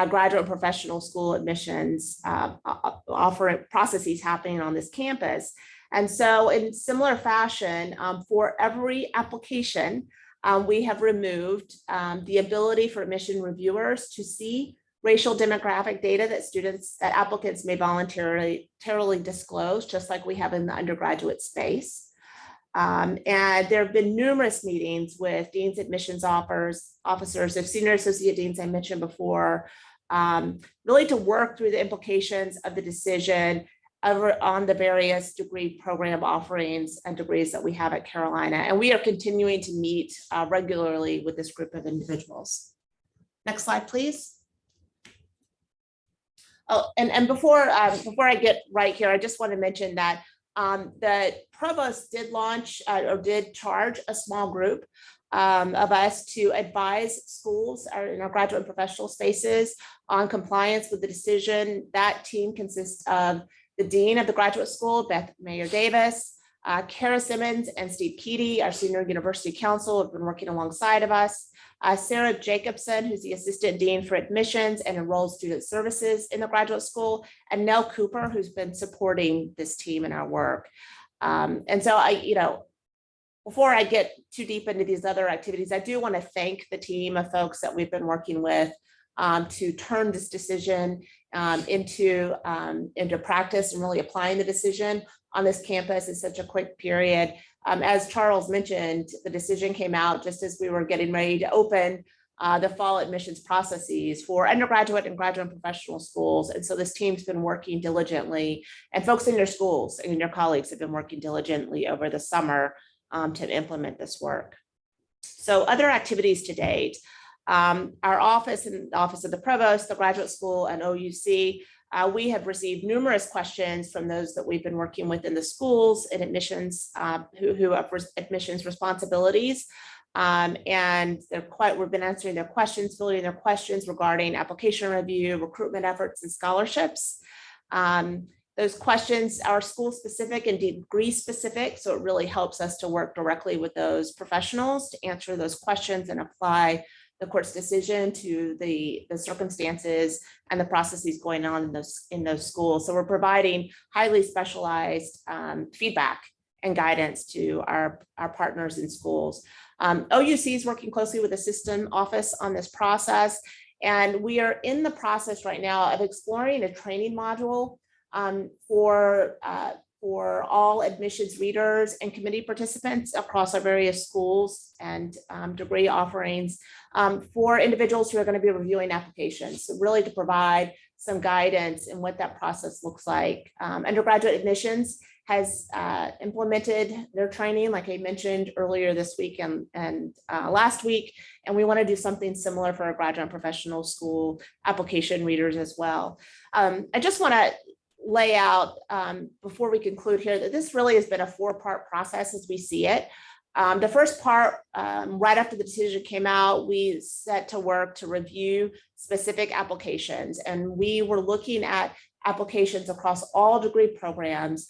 [SPEAKER 17] graduate and professional school admissions offering processes happening on this campus. And so in similar fashion, for every application, we have removed the ability for admission reviewers to see racial demographic data that applicants may voluntarily disclose, just like we have in the undergraduate space. And there have been numerous meetings with deans, admissions officers, of senior associate deans I mentioned before, really to work through the implications of the decision on the various degree program offerings and degrees that we have at Carolina. And we are continuing to meet regularly with this group of individuals. Next slide, please. Oh, and before I get right here, I just want to mention that the provost did launch or did charge a small group of us to advise schools in our graduate and professional spaces on compliance with the decision. That team consists of the dean of the graduate school, Beth Mayer Davis, Kara Simmons and Steve Keaty, our senior university counsel, have been working alongside of us. Sarah Jacobson, who's the assistant dean for admissions and enrolled student services in the graduate school, and Nell Cooper, who's been supporting this team in our work. And so before I get too deep into these other activities, I do want to thank the team of folks that we've been working with to turn this decision into practice and really applying the decision on this campus in such a quick period. As Charles mentioned, the decision came out just as we were getting ready to open the fall admissions processes for undergraduate and graduate and professional schools. And so this team's been working diligently, and folks in your schools and your colleagues have been working diligently over the summer to implement this work. So other activities to date, our office and the Office of the Provost, the Graduate School, and OUC, we have received numerous questions from those that we've been working with in the schools and admissions who have admissions responsibilities. And we've been answering their questions, filling their questions regarding application review, recruitment efforts, and scholarships. Those questions are school specific and degree specific, so it really helps us to work directly with those professionals to answer those questions and apply the court's decision to the circumstances and the processes going on in those schools. So we're providing highly specialized feedback and guidance to our partners in schools. OUC is working closely with the system office on this process. And we are in the process right now of exploring a training module for all admissions readers and committee participants across our various schools and degree offerings for individuals who are going to be reviewing applications. So really to provide some guidance in what that process looks like. Undergraduate admissions has implemented their training, like I mentioned earlier this week and last week, and we want to do something similar for our graduate and professional school application readers as well. I just want to lay out before we conclude here that this really has been a 4-part process as we see it. The first part, right after the decision came out, we set to work to review specific applications, and we were looking at applications across all degree programs,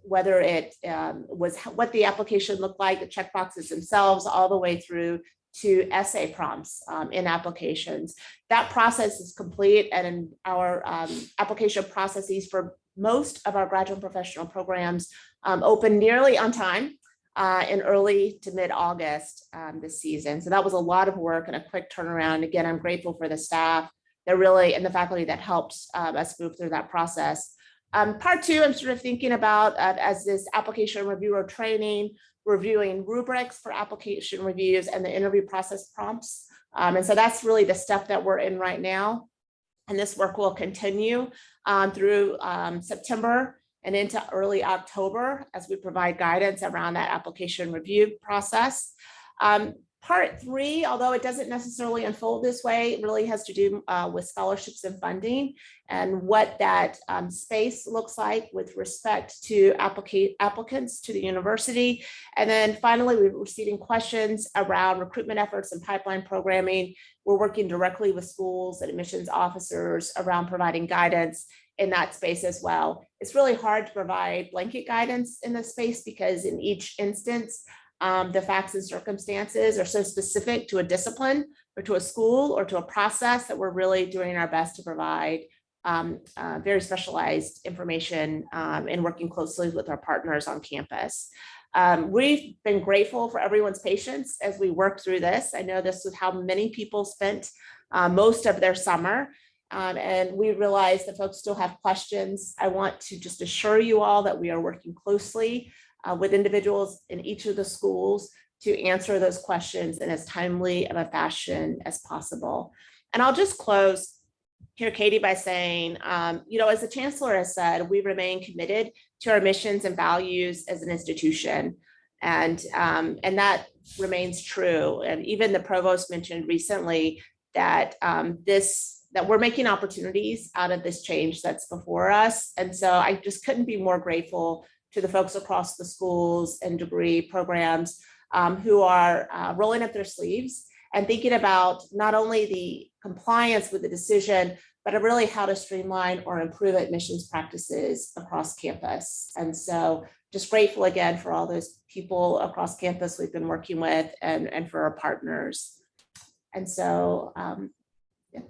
[SPEAKER 17] whether it was what the application looked like, the checkboxes themselves, all the way through to essay prompts in applications. That process is complete, and in our application processes for most of our graduate and professional programs open nearly on time in early to mid-August this season. So that was a lot of work and a quick turnaround. Again, I'm grateful for the staff that really and the faculty that helped us move through that process. Part 2, I'm sort of thinking about as this application reviewer training, reviewing rubrics for application reviews and the interview process prompts. And so that's really the step that we're in right now. And this work will continue through September and into early October as we provide guidance around that application review process. Part 3, although it doesn't necessarily unfold this way, it really has to do with scholarships and funding and what that space looks like with respect to applicants to the university. And then finally, we're receiving questions around recruitment efforts and pipeline programming. We're working directly with schools and admissions officers around providing guidance in that space as well. It's really hard to provide blanket guidance in this space because in each instance, the facts and circumstances are so specific to a discipline or to a school or to a process that we're really doing our best to provide very specialized information and working closely with our partners on campus. We've been grateful for everyone's patience as we work through this. I know this is how many people spent most of their summer. And we realize that folks still have questions. I want to just assure you all that we are working closely with individuals in each of the schools to answer those questions in as timely of a fashion as possible. And I'll just close here, Katie, by saying, as the Chancellor has said, we remain committed to our missions and values as an institution. And that remains true. And even the Provost mentioned recently that that we're making opportunities out of this change that's before us. And so I just couldn't be more grateful to the folks across the schools and degree programs who are rolling up their sleeves and thinking about not only the compliance with the decision, but really how to streamline or improve admissions practices across campus. And so just grateful again for all those people across campus we've been working with and for our partners. And so yeah,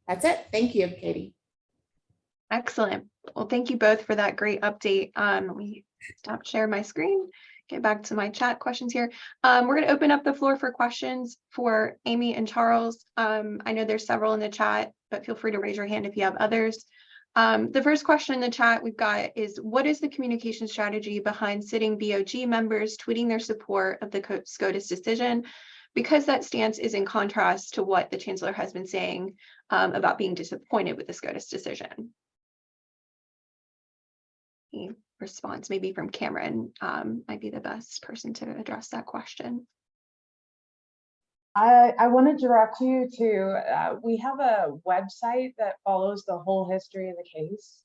[SPEAKER 17] that's it. Thank you, Katie.
[SPEAKER 1] Excellent. Well, thank you both for that great update. Let me stop sharing my screen, get back to my chat questions here. We're going to open up the floor for questions for Amy and Charles. I know there's several in the chat, but feel free to raise your hand if you have others. The first question in the chat we've got is, what is the communication strategy behind sitting BOG members tweeting their support of the SCOTUS decision? Because that stance is in contrast to what the Chancellor has been saying about being disappointed with the SCOTUS decision. Response maybe from Kamrhan might be the best person to address that question.
[SPEAKER 15] I want to direct you to, we have a website that follows the whole history of the case.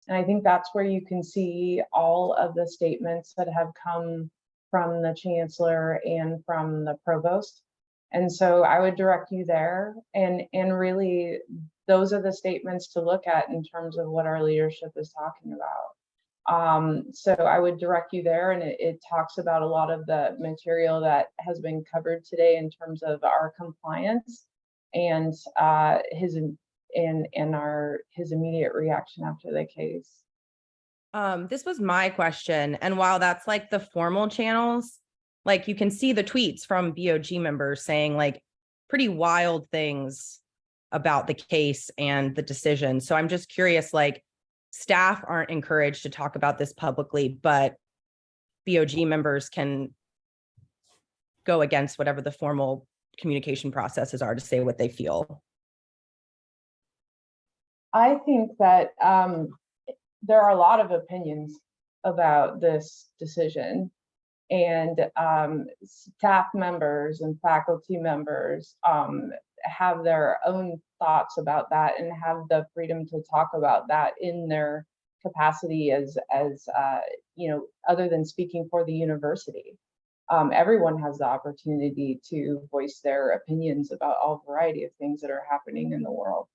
[SPEAKER 15] And I think that's where you can see all of the statements that have come from the Chancellor and from the Provost. And so I would direct you there, and really those are the statements to look at in terms of what our leadership is talking about. So I would direct you there, and it talks about a lot of the material that has been covered today in terms of our compliance and his immediate reaction after the case.
[SPEAKER 18] This was my question, and while that's like the formal channels, like you can see the tweets from BOG members saying like pretty wild things about the case and the decision. So I'm just curious, like, staff aren't encouraged to talk about this publicly, but BOG members can go against whatever the formal communication processes are to say what they feel.
[SPEAKER 15] I think that there are a lot of opinions about this decision, and staff members and faculty members have their own thoughts about that and have the freedom to talk about that in their capacity as you know, other than speaking for the university. Everyone has the opportunity to voice their opinions about all variety of things that are happening in the world.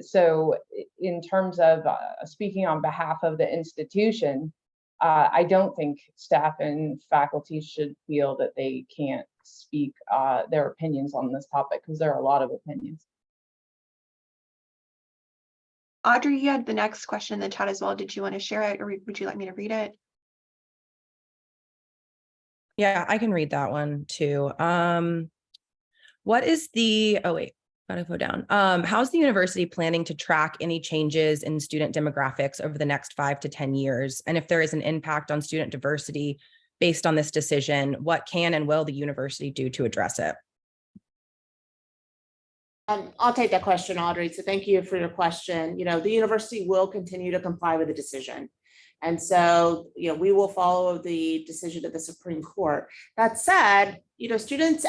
[SPEAKER 15] So in terms of speaking on behalf of the institution, I don't think staff and faculty should feel that they can't speak their opinions on this topic, because there are a lot of opinions.
[SPEAKER 1] Audrey, you had the next question in the chat as well. Did you want to share it, or would you like me to read it?
[SPEAKER 18] Yeah, I can read that one too. What is the, oh wait, gotta go down. How's the university planning to track any changes in student demographics over the next 5 to 10 years? And if there is an impact on student diversity based on this decision, what can and will the university do to address it?
[SPEAKER 17] I'll take that question, Audrey. So thank you for your question. You know, the university will continue to comply with the decision. And so, you know, we will follow the decision of the Supreme Court. That said, you know,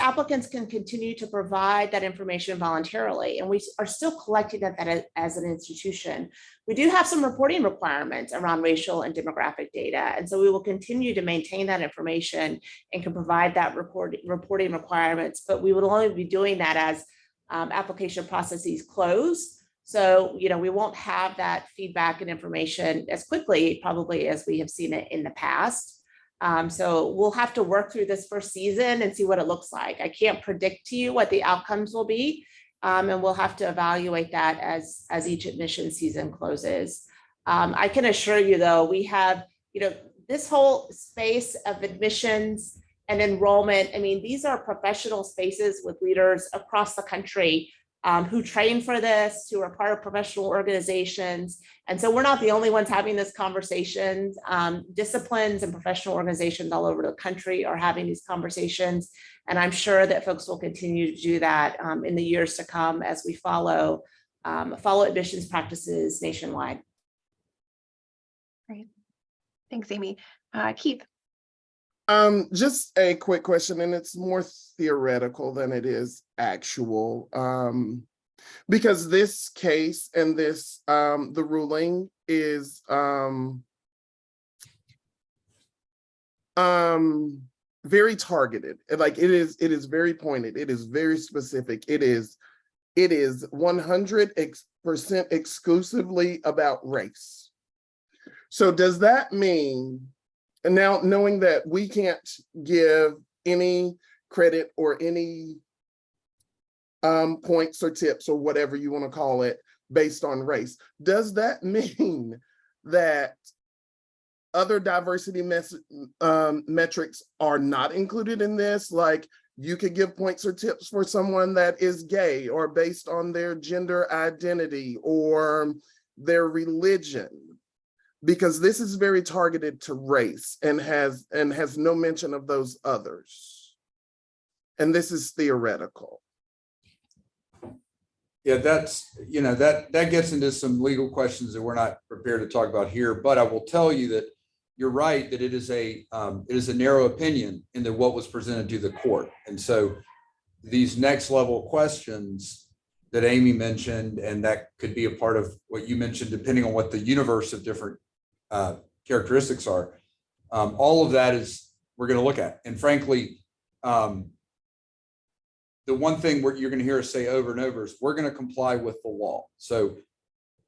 [SPEAKER 17] applicants can continue to provide that information voluntarily, and we are still collecting that as an institution. We do have some reporting requirements around racial and demographic data. And so we will continue to maintain that information and can provide that reporting requirements, but we will only be doing that as application processes close. So, you know, we won't have that feedback and information as quickly probably as we have seen it in the past. So we'll have to work through this first season and see what it looks like. I can't predict to you what the outcomes will be, and we'll have to evaluate that as each admission season closes. I can assure you though, we have, you know, this whole space of admissions and enrollment. I mean, these are professional spaces with leaders across the country who train for this, who are part of professional organizations. And so we're not the only ones having this conversation. Disciplines and professional organizations all over the country are having these conversations. And I'm sure that folks will continue to do that in the years to come as we follow admissions practices nationwide.
[SPEAKER 1] Great. Thanks, Amy. Keith.
[SPEAKER 7] Just a quick question, and it's more theoretical than it is actual. Because this case and this the ruling is very targeted. Like it is very pointed, it is very specific, it is 100% exclusively about race. So does that mean, and now knowing that we can't give any credit or any points or tips or whatever you want to call it based on race, does that mean that other diversity metrics are not included in this? Like you could give points or tips for someone that is gay or based on their gender identity or their religion, because this is very targeted to race and has no mention of those others. And this is theoretical.
[SPEAKER 16] Yeah, that's, you know, that gets into some legal questions that we're not prepared to talk about here, but I will tell you that you're right that it is a narrow opinion in that what was presented to the court. And so these next level questions that Amy mentioned, and that could be a part of what you mentioned, depending on what the universe of different characteristics are. All of that is we're going to look at. And frankly, the one thing you're going to hear us say over and over is we're going to comply with the law. So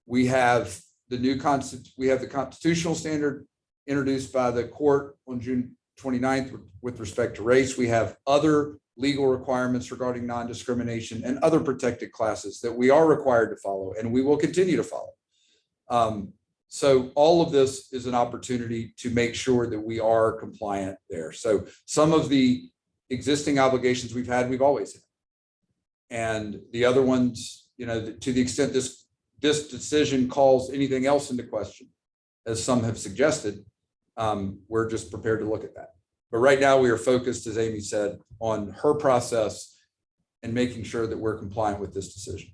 [SPEAKER 16] we have the constitutional standard introduced by the court on June 29th with respect to race. We have other legal requirements regarding non-discrimination and other protected classes that we are required to follow, and we will continue to follow. So all of this is an opportunity to make sure that we are compliant there. So some of the existing obligations we've always had. And the other ones, to the extent this decision calls anything else into question, as some have suggested, we're just prepared to look at that. But right now we are focused, as Amy said, on her process and making sure that we're compliant with this decision.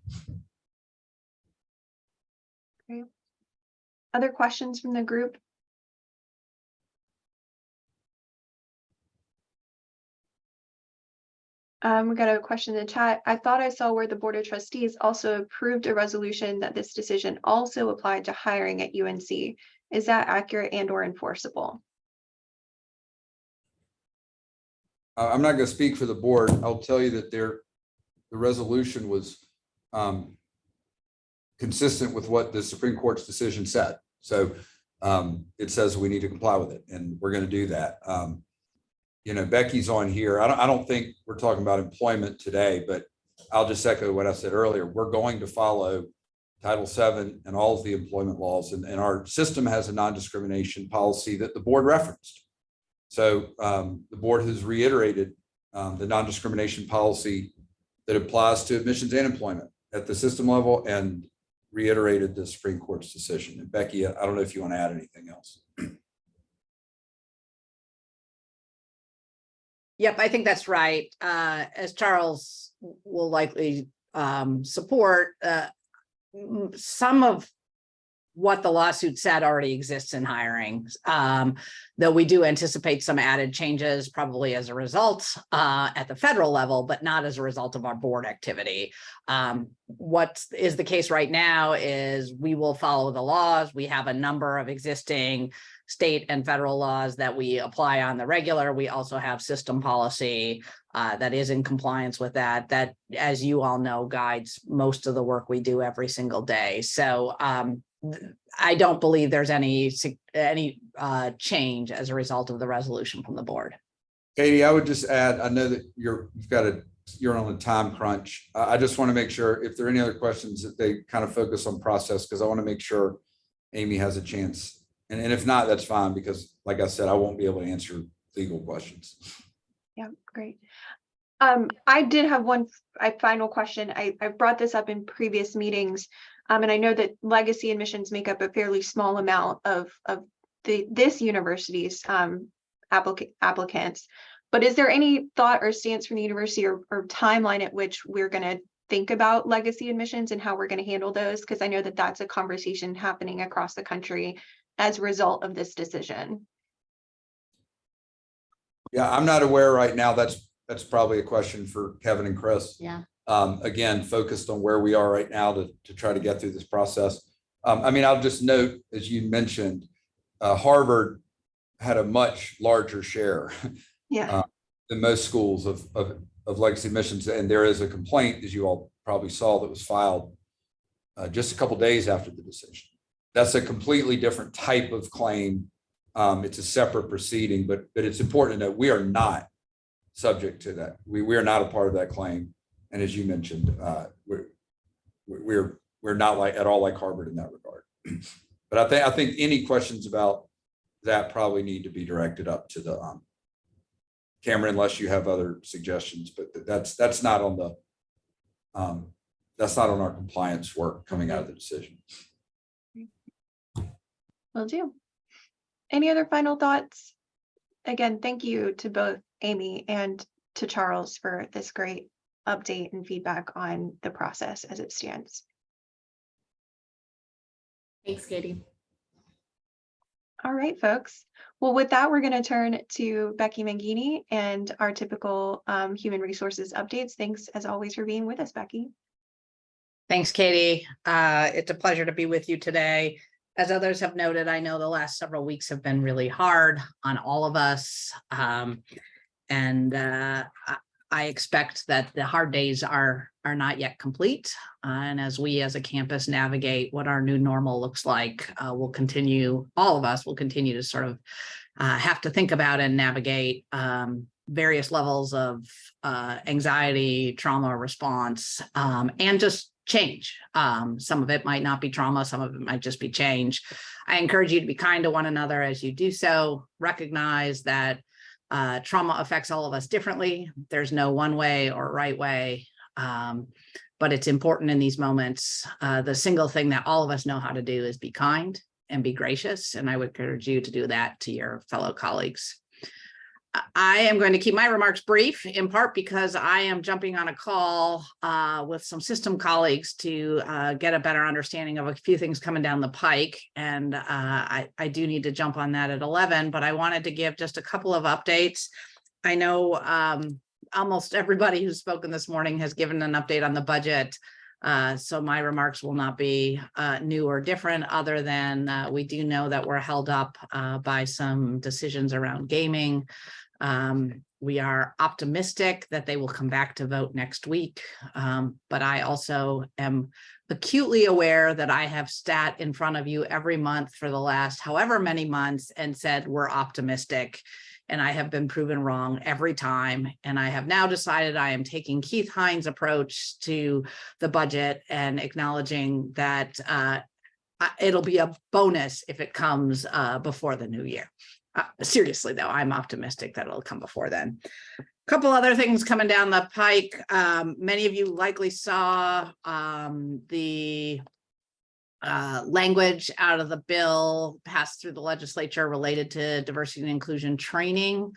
[SPEAKER 1] Great. Other questions from the group? We got a question in the chat. I thought I saw where the Board of Trustees also approved a resolution that this decision also applied to hiring at UNC. Is that accurate and or enforceable?
[SPEAKER 16] I'm not going to speak for the board. I'll tell you that the resolution was consistent with what the Supreme Court's decision said. So it says we need to comply with it, and we're going to do that. Becci's on here. I don't think we're talking about employment today, but I'll just echo what I said earlier. We're going to follow Title VII and all of the employment laws, and our system has a non-discrimination policy that the board referenced. So the board has reiterated the non-discrimination policy that applies to admissions and employment at the system level, and reiterated the Supreme Court's decision. And Becci, I don't know if you want to add anything else.
[SPEAKER 19] Yep, I think that's right. As Charles will likely support, some of what the lawsuit said already exists in hiring, though we do anticipate some added changes probably as a result at the federal level, but not as a result of our board activity. What is the case right now is we will follow the laws. We have a number of existing state and federal laws that we apply on the regular. We also have system policy that is in compliance with that, as you all know, guides most of the work we do every single day. So I don't believe there's any change as a result of the resolution from the board.
[SPEAKER 16] Katie, I would just add, I know that you're on a time crunch. I just want to make sure if there are any other questions that they kind of focus on process, because I want to make sure Amy has a chance. And if not, that's fine, because like I said, I won't be able to answer legal questions.
[SPEAKER 1] Yeah, great. I did have one final question. I brought this up in previous meetings, and I know that legacy admissions make up a fairly small amount of this university's applicants. But is there any thought or stance from the university or timeline at which we're going to think about legacy admissions and how we're going to handle those? Because I know that that's a conversation happening across the country as a result of this decision.
[SPEAKER 16] Yeah, I'm not aware right now. That's probably a question for Kevin and Chris.
[SPEAKER 17] Yeah.
[SPEAKER 16] Again, focused on where we are right now to try to get through this process. I mean, I'll just note, as you mentioned, Harvard had a much larger share than most schools of legacy admissions. And there is a complaint, as you all probably saw, that was filed just a couple of days after the decision. That's a completely different type of claim. It's a separate proceeding, but it's important to note we are not subject to that. We are not a part of that claim. And as you mentioned, we're not at all like Harvard in that regard. But I think any questions about that probably need to be directed up to the Kamrhan, unless you have other suggestions. But that's not on our compliance work coming out of the decision.
[SPEAKER 1] Will do. Any other final thoughts? Again, thank you to both Amy and to Charles for this great update and feedback on the process as it stands.
[SPEAKER 17] Thanks, Katie.
[SPEAKER 1] All right, folks. Well, with that, we're going to turn to Becci Menghini and our typical human resources updates. Thanks, as always, for being with us, Becci.
[SPEAKER 19] Thanks, Katie. It's a pleasure to be with you today. As others have noted, I know the last several weeks have been really hard on all of us. And I expect that the hard days are not yet complete. And as we as a campus navigate what our new normal looks like, all of us will continue to sort of have to think about and navigate various levels of anxiety, trauma response, and just change. Some of it might not be trauma, some of it might just be change. I encourage you to be kind to one another as you do so. Recognize that trauma affects all of us differently. There's no one way or right way. but it's important in these moments. The single thing that all of us know how to do is be kind and be gracious. And I would encourage you to do that to your fellow colleagues. I am going to keep my remarks brief, in part because I am jumping on a call with some system colleagues to get a better understanding of a few things coming down the pike. And I do need to jump on that at 11, but I wanted to give just a couple of updates. I know almost everybody who's spoken this morning has given an update on the budget. So my remarks will not be new or different, other than we do know that we're held up by some decisions around gaming. We are optimistic that they will come back to vote next week. But I also am acutely aware that I have sat in front of you every month for the last however many months and said we're optimistic. And I have been proven wrong every time. And I have now decided I am taking Keith Hines' approach to the budget and acknowledging that it'll be a bonus if it comes before the new year. Seriously, though, I'm optimistic that it'll come before then. A couple other things coming down the pike. Many of you likely saw the language out of the bill passed through the legislature related to diversity and inclusion training.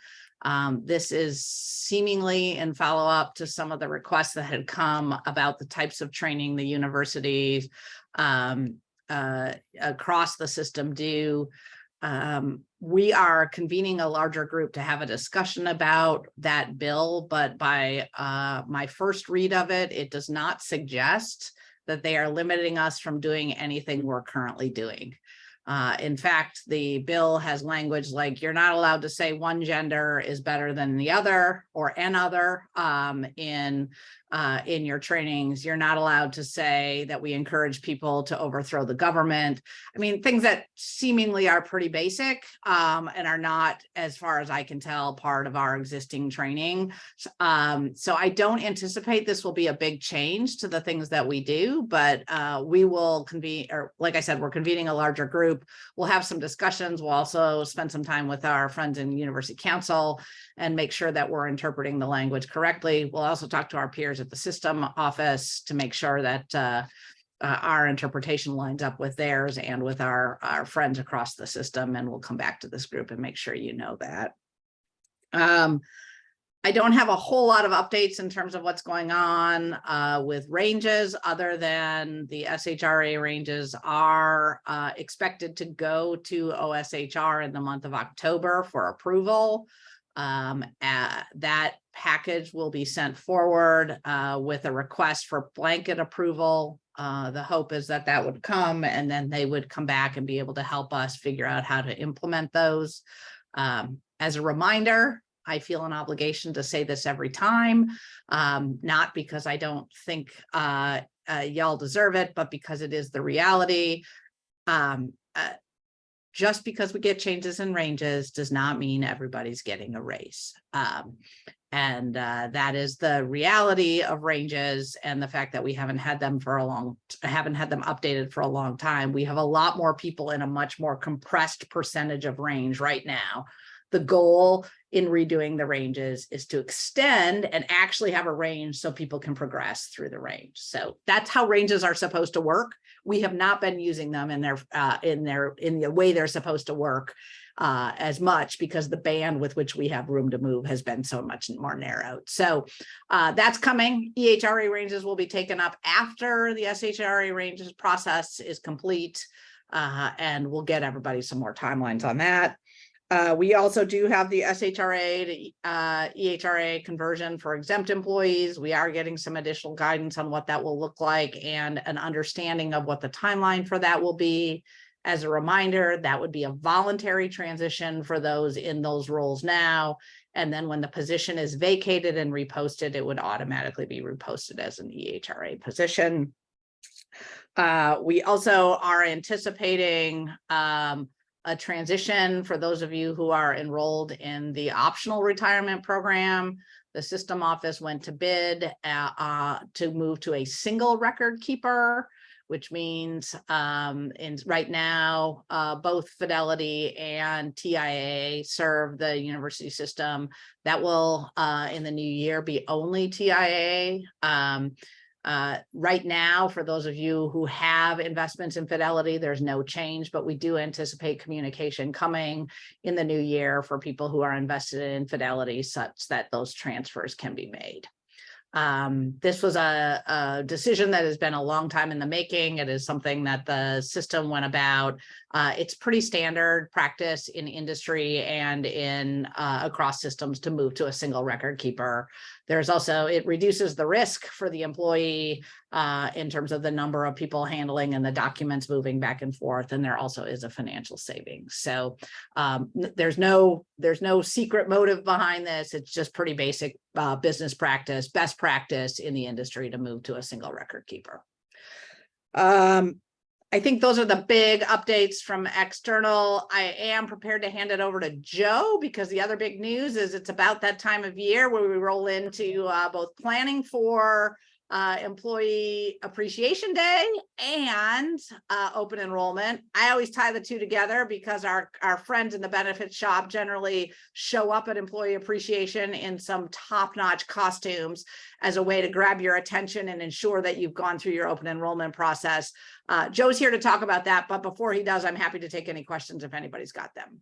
[SPEAKER 19] This is seemingly in follow-up to some of the requests that had come about the types of training the universities across the system do. We are convening a larger group to have a discussion about that bill, but by my first read of it, it does not suggest that they are limiting us from doing anything we're currently doing. In fact, the bill has language like you're not allowed to say one gender is better than the other or another in your trainings. You're not allowed to say that we encourage people to overthrow the government. I mean, things that seemingly are pretty basic and are not, as far as I can tell, part of our existing training. So I don't anticipate this will be a big change to the things that we do, but we will convene, or like I said, we're convening a larger group. We'll have some discussions. We'll also spend some time with our friends in University Council and make sure that we're interpreting the language correctly. We'll also talk to our peers at the system office to make sure that our interpretation lines up with theirs and with our friends across the system. And we'll come back to this group and make sure you know that. I don't have a whole lot of updates in terms of what's going on with ranges, other than the SHRA ranges are expected to go to OSHR in the month of October for approval. That package will be sent forward with a request for blanket approval. The hope is that that would come, and then they would come back and be able to help us figure out how to implement those. As a reminder, I feel an obligation to say this every time, not because I don't think y'all deserve it, but because it is the reality. Just because we get changes in ranges does not mean everybody's getting a raise. And that is the reality of ranges, and the fact that we haven't had them updated for a long time. We have a lot more people in a much more compressed percentage of range right now. The goal in redoing the ranges is to extend and actually have a range so people can progress through the range. So that's how ranges are supposed to work. We have not been using them in the way they're supposed to work as much, because the band with which we have room to move has been so much more narrowed. So that's coming. EHRA ranges will be taken up after the SHRA ranges process is complete, and we'll get everybody some more timelines on that. We also do have the SHRA to EHRA conversion for exempt employees. We are getting some additional guidance on what that will look like and an understanding of what the timeline for that will be. As a reminder, that would be a voluntary transition for those in those roles now. And then when the position is vacated and reposted, it would automatically be reposted as an EHRA position. We also are anticipating a transition for those of you who are enrolled in the optional retirement program. The system office went to bid to move to a single record keeper, which means right now, both Fidelity and TIA serve the university system. That will, in the new year, be only TIA. Right now, for those of you who have investments in Fidelity, there's no change, but we do anticipate communication coming in the new year for people who are invested in Fidelity such that those transfers can be made. This was a decision that has been a long time in the making. It is something that the system went about. It's pretty standard practice in industry and in across systems to move to a single record keeper. There's also, it reduces the risk for the employee in terms of the number of people handling and the documents moving back and forth. And there also is a financial savings. So there's no secret motive behind this. It's just pretty basic business practice, best practice in the industry to move to a single record keeper. I think those are the big updates from external. I am prepared to hand it over to Joe because the other big news is it's about that time of year where we roll into both planning for Employee Appreciation Day and open enrollment. I always tie the two together because our friends in the benefits shop generally show up at Employee Appreciation in some top-notch costumes as a way to grab your attention and ensure that you've gone through your open enrollment process. Joe's here to talk about that, but before he does, I'm happy to take any questions if anybody's got them.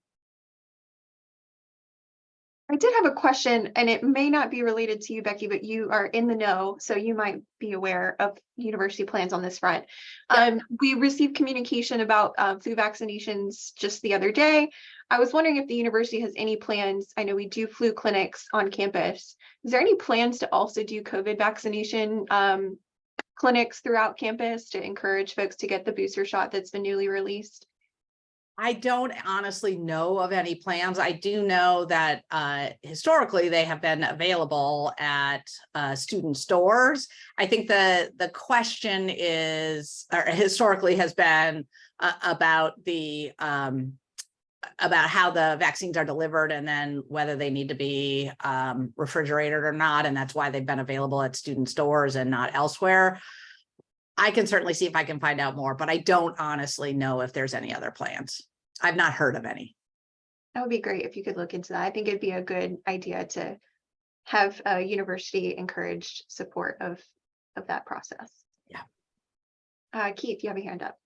[SPEAKER 1] I did have a question, and it may not be related to you, Becci, but you are in the know, so you might be aware of university plans on this front. We received communication about flu vaccinations just the other day. I was wondering if the university has any plans. I know we do flu clinics on campus. Is there any plans to also do COVID vaccination clinics throughout campus to encourage folks to get the booster shot that's been newly released?
[SPEAKER 19] I don't honestly know of any plans. I do know that historically they have been available at student stores. I think the question is, or historically has been about the about how the vaccines are delivered and then whether they need to be refrigerated or not. And that's why they've been available at student stores and not elsewhere. I can certainly see if I can find out more, but I don't honestly know if there's any other plans. I've not heard of any.
[SPEAKER 1] That would be great if you could look into that. I think it'd be a good idea to have a university encouraged support of that process.
[SPEAKER 19] Yeah.
[SPEAKER 1] Keith, you have a hand up.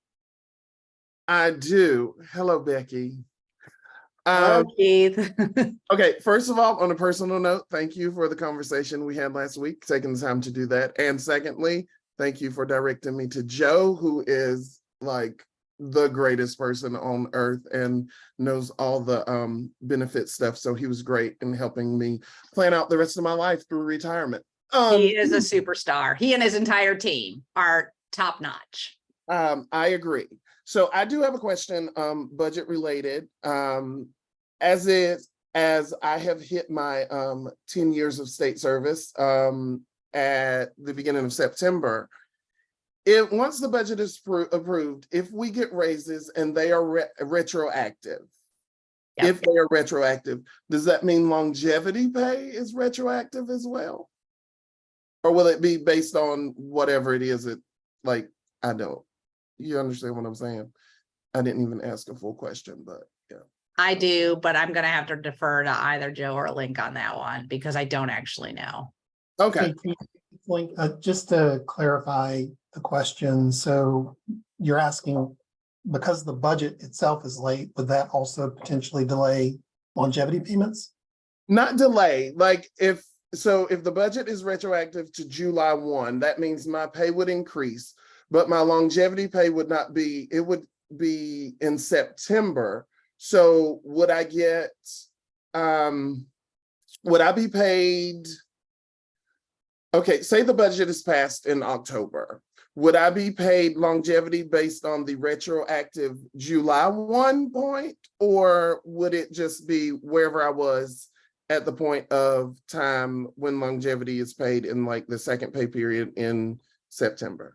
[SPEAKER 7] I do. Hello, Becky.
[SPEAKER 19] Hello, Keith.
[SPEAKER 7] Okay, first of all, on a personal note, thank you for the conversation we had last week, taking the time to do that. And secondly, thank you for directing me to Joe, who is like the greatest person on earth and knows all the benefit stuff. So he was great in helping me plan out the rest of my life through retirement.
[SPEAKER 19] He is a superstar. He and his entire team are top notch.
[SPEAKER 7] I agree. So I do have a question, budget related. As I have hit my 10 years of state service at the beginning of September, once the budget is approved, if we get raises and they are retroactive, if they are retroactive, does that mean longevity pay is retroactive as well? Or will it be based on whatever it is like, I don't, you understand what I'm saying? I didn't even ask a full question, but yeah.
[SPEAKER 19] I do, but I'm going to have to defer to either Joe or Link on that one because I don't actually know.
[SPEAKER 7] Okay.
[SPEAKER 20] Link, just to clarify the question, so you're asking because the budget itself is late, would that also potentially delay longevity payments?
[SPEAKER 7] Not delay, like if the budget is retroactive to July 1, that means my pay would increase, but my longevity pay would not be, it would be in September. So would I get, would I be paid? Okay, say the budget is passed in October. Would I be paid longevity based on the retroactive July 1 point, or would it just be wherever I was at the point of time when longevity is paid in like the second pay period in September?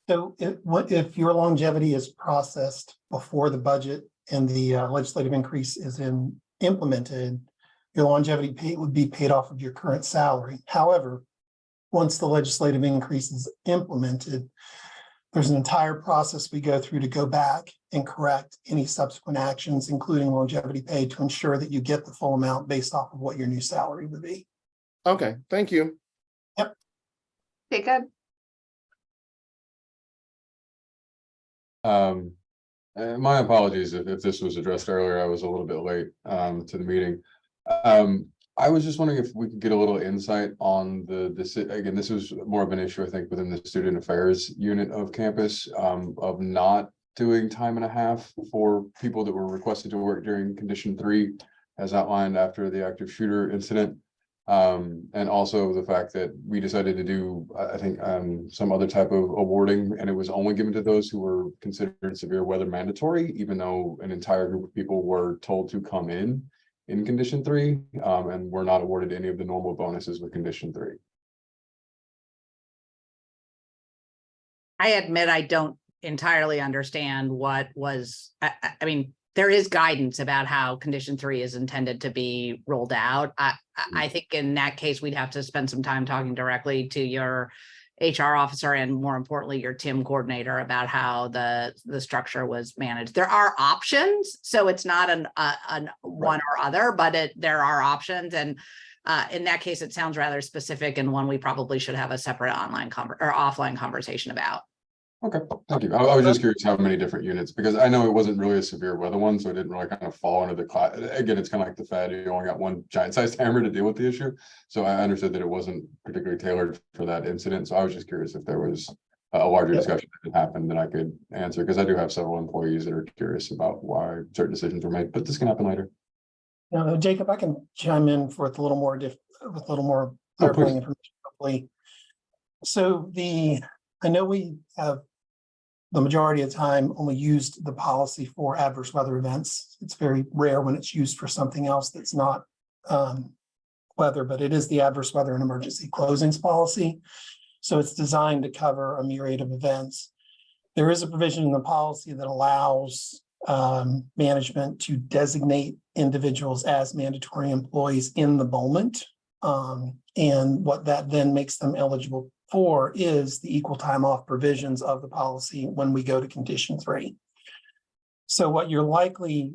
[SPEAKER 20] So what if your longevity is processed before the budget and the legislative increase is implemented, your longevity pay would be paid off of your current salary. However, once the legislative increase is implemented, there's an entire process we go through to go back and correct any subsequent actions, including longevity pay, to ensure that you get the full amount based off of what your new salary would be.
[SPEAKER 7] Okay, thank you.
[SPEAKER 20] Yep.
[SPEAKER 1] Jacob?
[SPEAKER 14] My apologies if this was addressed earlier. I was a little bit late to the meeting. I was just wondering if we could get a little insight on this. Again, this was more of an issue, I think, within the student affairs unit of campus of not doing time and a half for people that were requested to work during condition 3, as outlined after the active shooter incident. And also the fact that we decided to do, I think, some other type of awarding, and it was only given to those who were considered severe weather mandatory, even though an entire group of people were told to come in condition 3, and were not awarded any of the normal bonuses with condition 3.
[SPEAKER 19] I admit I don't entirely understand what was, I mean, there is guidance about how condition 3 is intended to be rolled out. I think in that case, we'd have to spend some time talking directly to your HR officer and, more importantly, your TIM coordinator about how the structure was managed. There are options, so it's not an one or other, but there are options. And in that case, it sounds rather specific and one we probably should have a separate online or offline conversation about.
[SPEAKER 14] Okay, thank you. I was just curious how many different units, because I know it wasn't really a severe weather one, so it didn't really kind of fall under the class. Again, it's kind of like the Fed, you only got one giant sized hammer to deal with the issue. So I understood that it wasn't particularly tailored for that incident. So I was just curious if there was a larger discussion that happened that I could answer, because I do have several employees that are curious about why certain decisions were made, but this can happen later.
[SPEAKER 20] Now, Jacob, I can chime in with a little more clarifying information, hopefully. So I know we have the majority of the time only used the policy for adverse weather events. It's very rare when it's used for something else that's not weather, but it is the adverse weather and emergency closings policy. So it's designed to cover a myriad of events. There is a provision in the policy that allows management to designate individuals as mandatory employees in the moment. And what that then makes them eligible for is the equal time off provisions of the policy when we go to condition 3. So what you're likely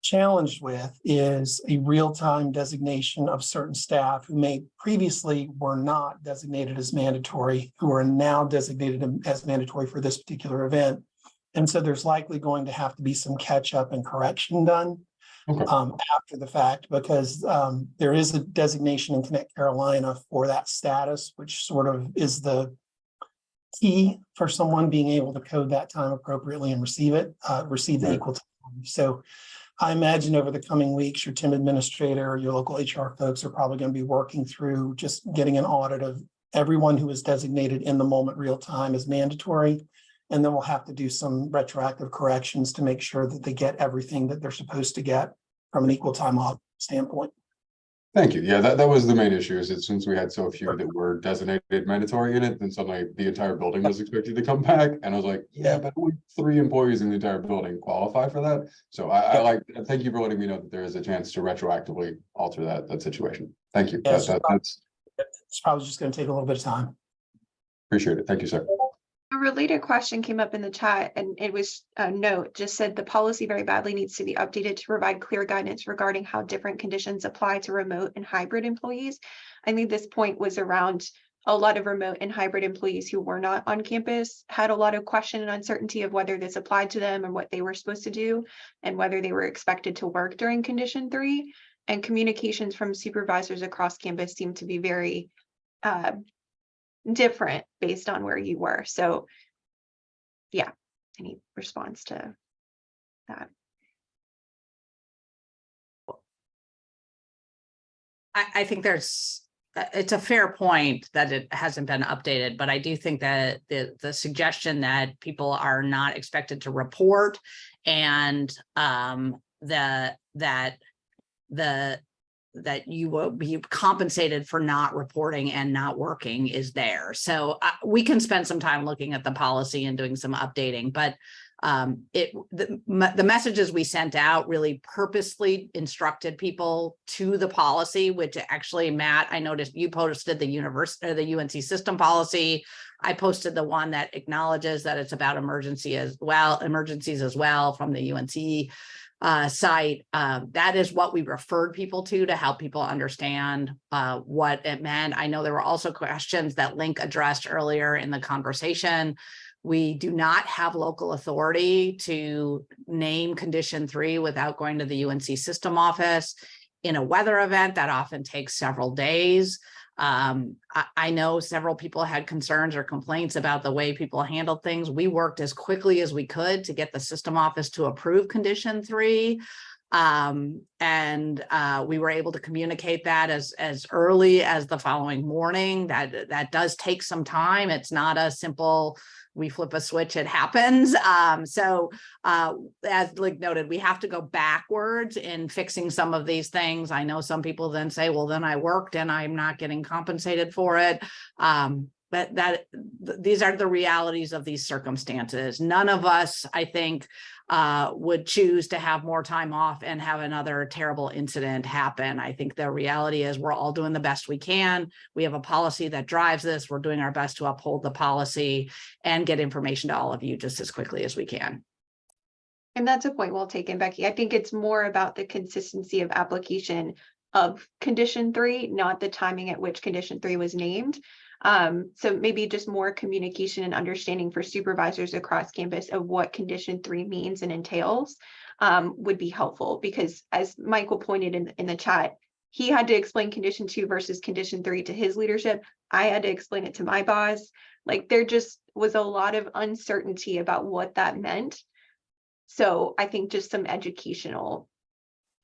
[SPEAKER 20] challenged with is a real-time designation of certain staff who may previously were not designated as mandatory, who are now designated as mandatory for this particular event. And so there's likely going to have to be some catch up and correction done after the fact, because there is a designation in Connect Carolina for that status, which sort of is the key for someone being able to code that time appropriately and receive the equal time. So I imagine over the coming weeks, your TIM administrator, your local HR folks are probably going to be working through just getting an audit of everyone who is designated in the moment real time as mandatory. And then we'll have to do some retroactive corrections to make sure that they get everything that they're supposed to get from an equal time off standpoint.
[SPEAKER 14] Thank you. Yeah, that was the main issue, is that since we had so few that were designated mandatory in it, then suddenly the entire building was expected to come back. And I was like, yeah, but only 3 employees in the entire building qualify for that. So I thank you for letting me know that there is a chance to retroactively alter that situation. Thank you.
[SPEAKER 20] It's probably just going to take a little bit of time.
[SPEAKER 14] Appreciate it. Thank you, sir.
[SPEAKER 1] A related question came up in the chat, and it was a note, just said the policy very badly needs to be updated to provide clear guidance regarding how different conditions apply to remote and hybrid employees. I think this point was around a lot of remote and hybrid employees who were not on campus had a lot of question and uncertainty of whether this applied to them and what they were supposed to do and whether they were expected to work during condition 3. And communications from supervisors across campus seemed to be very different based on where you were. So yeah, any response to that?
[SPEAKER 19] I think it's a fair point that it hasn't been updated, but I do think that the suggestion that people are not expected to report and that you will be compensated for not reporting and not working is there. So we can spend some time looking at the policy and doing some updating, but the messages we sent out really purposely instructed people to the policy, which actually, Matt, I noticed you posted the UNC system policy. I posted the one that acknowledges that it's about emergencies as well from the UNC site. That is what we referred people to help people understand what it meant. I know there were also questions that Link addressed earlier in the conversation We do not have local authority to name condition 3 without going to the UNC system office. In a weather event, that often takes several days. I know several people had concerns or complaints about the way people handled things. We worked as quickly as we could to get the system office to approve condition 3. We were able to communicate that as early as the following morning. That does take some time. It's not a simple, we flip a switch, it happens. As Lig noted, we have to go backwards in fixing some of these things. I know some people then say, well, then I worked and I'm not getting compensated for it. But these are the realities of these circumstances. None of us, I think, would choose to have more time off and have another terrible incident happen. I think the reality is we're all doing the best we can. We have a policy that drives this. We're doing our best to uphold the policy and get information to all of you just as quickly as we can.
[SPEAKER 1] And that's a point well taken, Becky. I think it's more about the consistency of application of condition 3, not the timing at which condition 3 was named. So maybe just more communication and understanding for supervisors across campus of what condition 3 means and entails would be helpful, because as Michael pointed in the chat, he had to explain condition 2 versus condition 3 to his leadership. I had to explain it to my boss. Like, there just was a lot of uncertainty about what that meant. So I think just some educational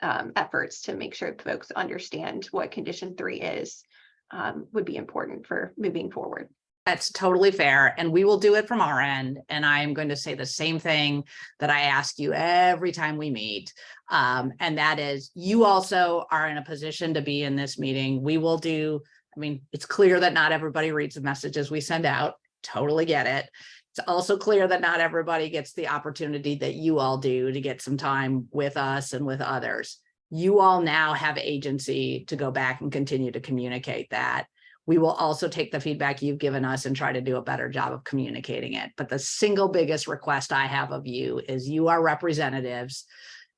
[SPEAKER 1] efforts to make sure folks understand what condition 3 is would be important for moving forward.
[SPEAKER 19] That's totally fair. And we will do it from our end. And I'm going to say the same thing that I ask you every time we meet. And that is, you also are in a position to be in this meeting. We will do, I mean, it's clear that not everybody reads the messages we send out. Totally get it. It's also clear that not everybody gets the opportunity that you all do to get some time with us and with others. You all now have agency to go back and continue to communicate that. We will also take the feedback you've given us and try to do a better job of communicating it. But the single biggest request I have of you is, you are representatives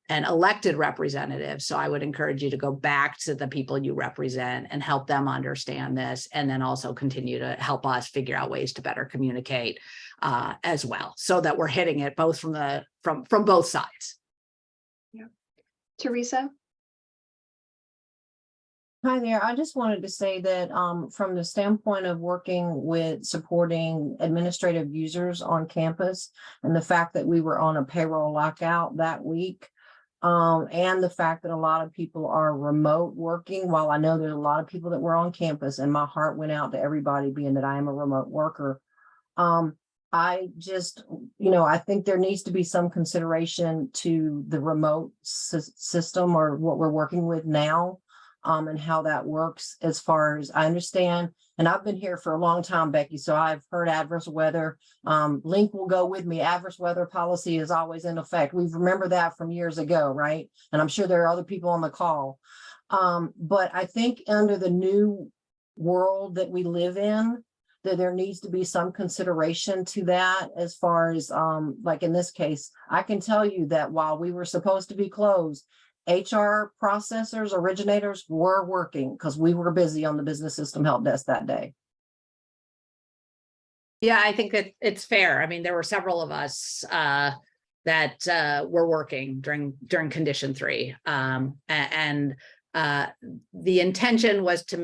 [SPEAKER 19] and elected representatives. So I would encourage you to go back to the people you represent and help them understand this, and then also continue to help us figure out ways to better communicate as well, so that we're hitting it both from both sides.
[SPEAKER 1] Yeah. Teresa?
[SPEAKER 21] Hi there. I just wanted to say that from the standpoint of working with supporting administrative users on campus, and the fact that we were on a payroll lockout that week, and the fact that a lot of people are remote working, while I know there's a lot of people that were on campus, and my heart went out to everybody, being that I am a remote worker. I just, I think there needs to be some consideration to the remote system, or what we're working with now, and how that works. As far as I understand, and I've been here for a long time, Becky, so I've heard adverse weather. Link will go with me. Adverse weather policy is always in effect. We remember that from years ago, right? And I'm sure there are other people on the call. But I think under the new world that we live in, that there needs to be some consideration to that, as far as like in this case, I can tell you that while we were supposed to be closed, HR processors, originators were working, because we were busy on the business system help desk that day.
[SPEAKER 19] Yeah, I think that it's fair. I mean, there were several of us that were working during condition 3. The intention was to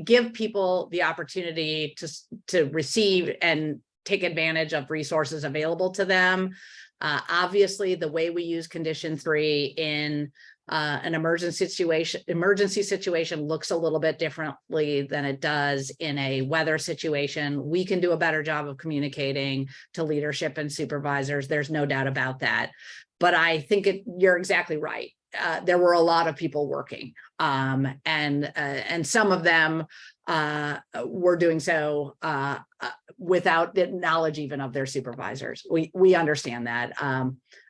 [SPEAKER 19] give people the opportunity to receive and take advantage of resources available to them. Obviously, the way we use condition 3 in an emergency situation looks a little bit differently than it does in a weather situation. We can do a better job of communicating to leadership and supervisors. There's no doubt about that. But I think you're exactly right. There were a lot of people working, and some of them were doing so without the knowledge even of their supervisors. We understand that.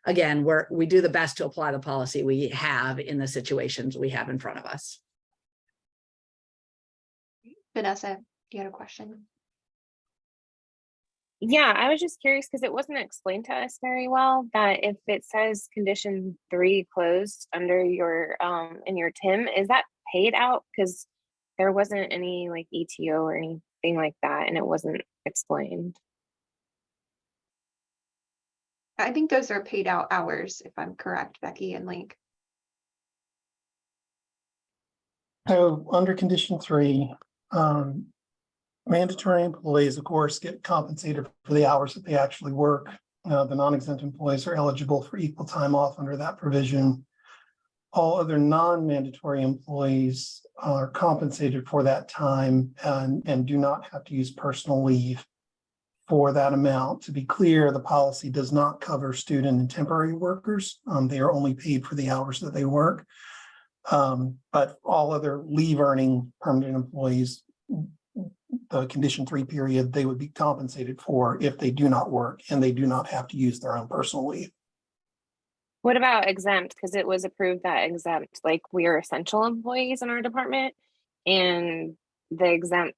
[SPEAKER 19] Again, we do the best to apply the policy we have in the situations we have in front of us.
[SPEAKER 1] Vanessa, you had a question?
[SPEAKER 22] Yeah, I was just curious, because it wasn't explained to us very well, that if it says condition 3 closed under your in your TIM, is that paid out? Because there wasn't any like ETO or anything like that, and it wasn't explained.
[SPEAKER 1] I think those are paid out hours, if I'm correct, Becci and Link.
[SPEAKER 20] So under condition 3, mandatory employees, of course, get compensated for the hours that they actually work. The non-exempt employees are eligible for equal time off under that provision. All other non-mandatory employees are compensated for that time and do not have to use personal leave for that amount. To be clear, the policy does not cover student and temporary workers. They are only paid for the hours that they work. But all other leave earning permanent employees, the condition 3 period, they would be compensated for if they do not work and they do not have to use their own personal leave.
[SPEAKER 22] What about exempt? Because it was approved that exempt, like we are essential employees in our department, and the exempt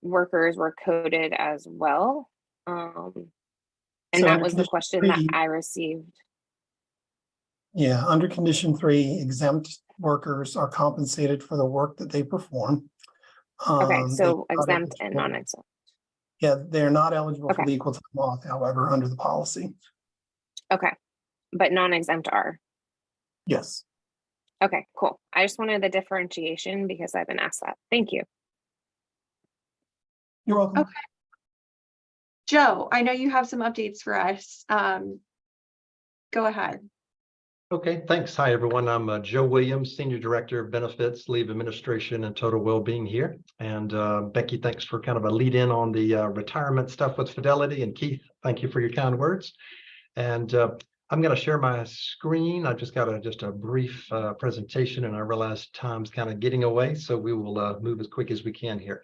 [SPEAKER 22] workers were coded as well. And
[SPEAKER 20] So
[SPEAKER 22] that
[SPEAKER 20] under
[SPEAKER 22] was the
[SPEAKER 20] condition
[SPEAKER 22] question that
[SPEAKER 20] 3,
[SPEAKER 22] I received.
[SPEAKER 20] Yeah, under condition 3, exempt workers are compensated for the work that they perform.
[SPEAKER 22] Okay,
[SPEAKER 20] They
[SPEAKER 22] so
[SPEAKER 20] are not
[SPEAKER 22] exempt and
[SPEAKER 20] eligible-
[SPEAKER 22] non-exempt.
[SPEAKER 20] Yeah, they're not eligible for
[SPEAKER 22] Okay.
[SPEAKER 20] the equal time off, however, under the policy.
[SPEAKER 22] Okay, but non-exempt are.
[SPEAKER 20] Yes.
[SPEAKER 22] Okay, cool. I just wanted the differentiation because I've been asked that. Thank you.
[SPEAKER 20] You're welcome.
[SPEAKER 1] Okay. Joe, I know you have some updates for us. Go ahead.
[SPEAKER 2] Okay, thanks. Hi, everyone. I'm Joe Williams, Senior Director of Benefits, Leave Administration, and Total Wellbeing here. And Becci, thanks for kind of a lead in on the retirement stuff with Fidelity. And Keith, thank you for your kind words. And I'm going to share my screen. I just got just a brief presentation, and I realize time's kind of getting away, so we will move as quick as we can here.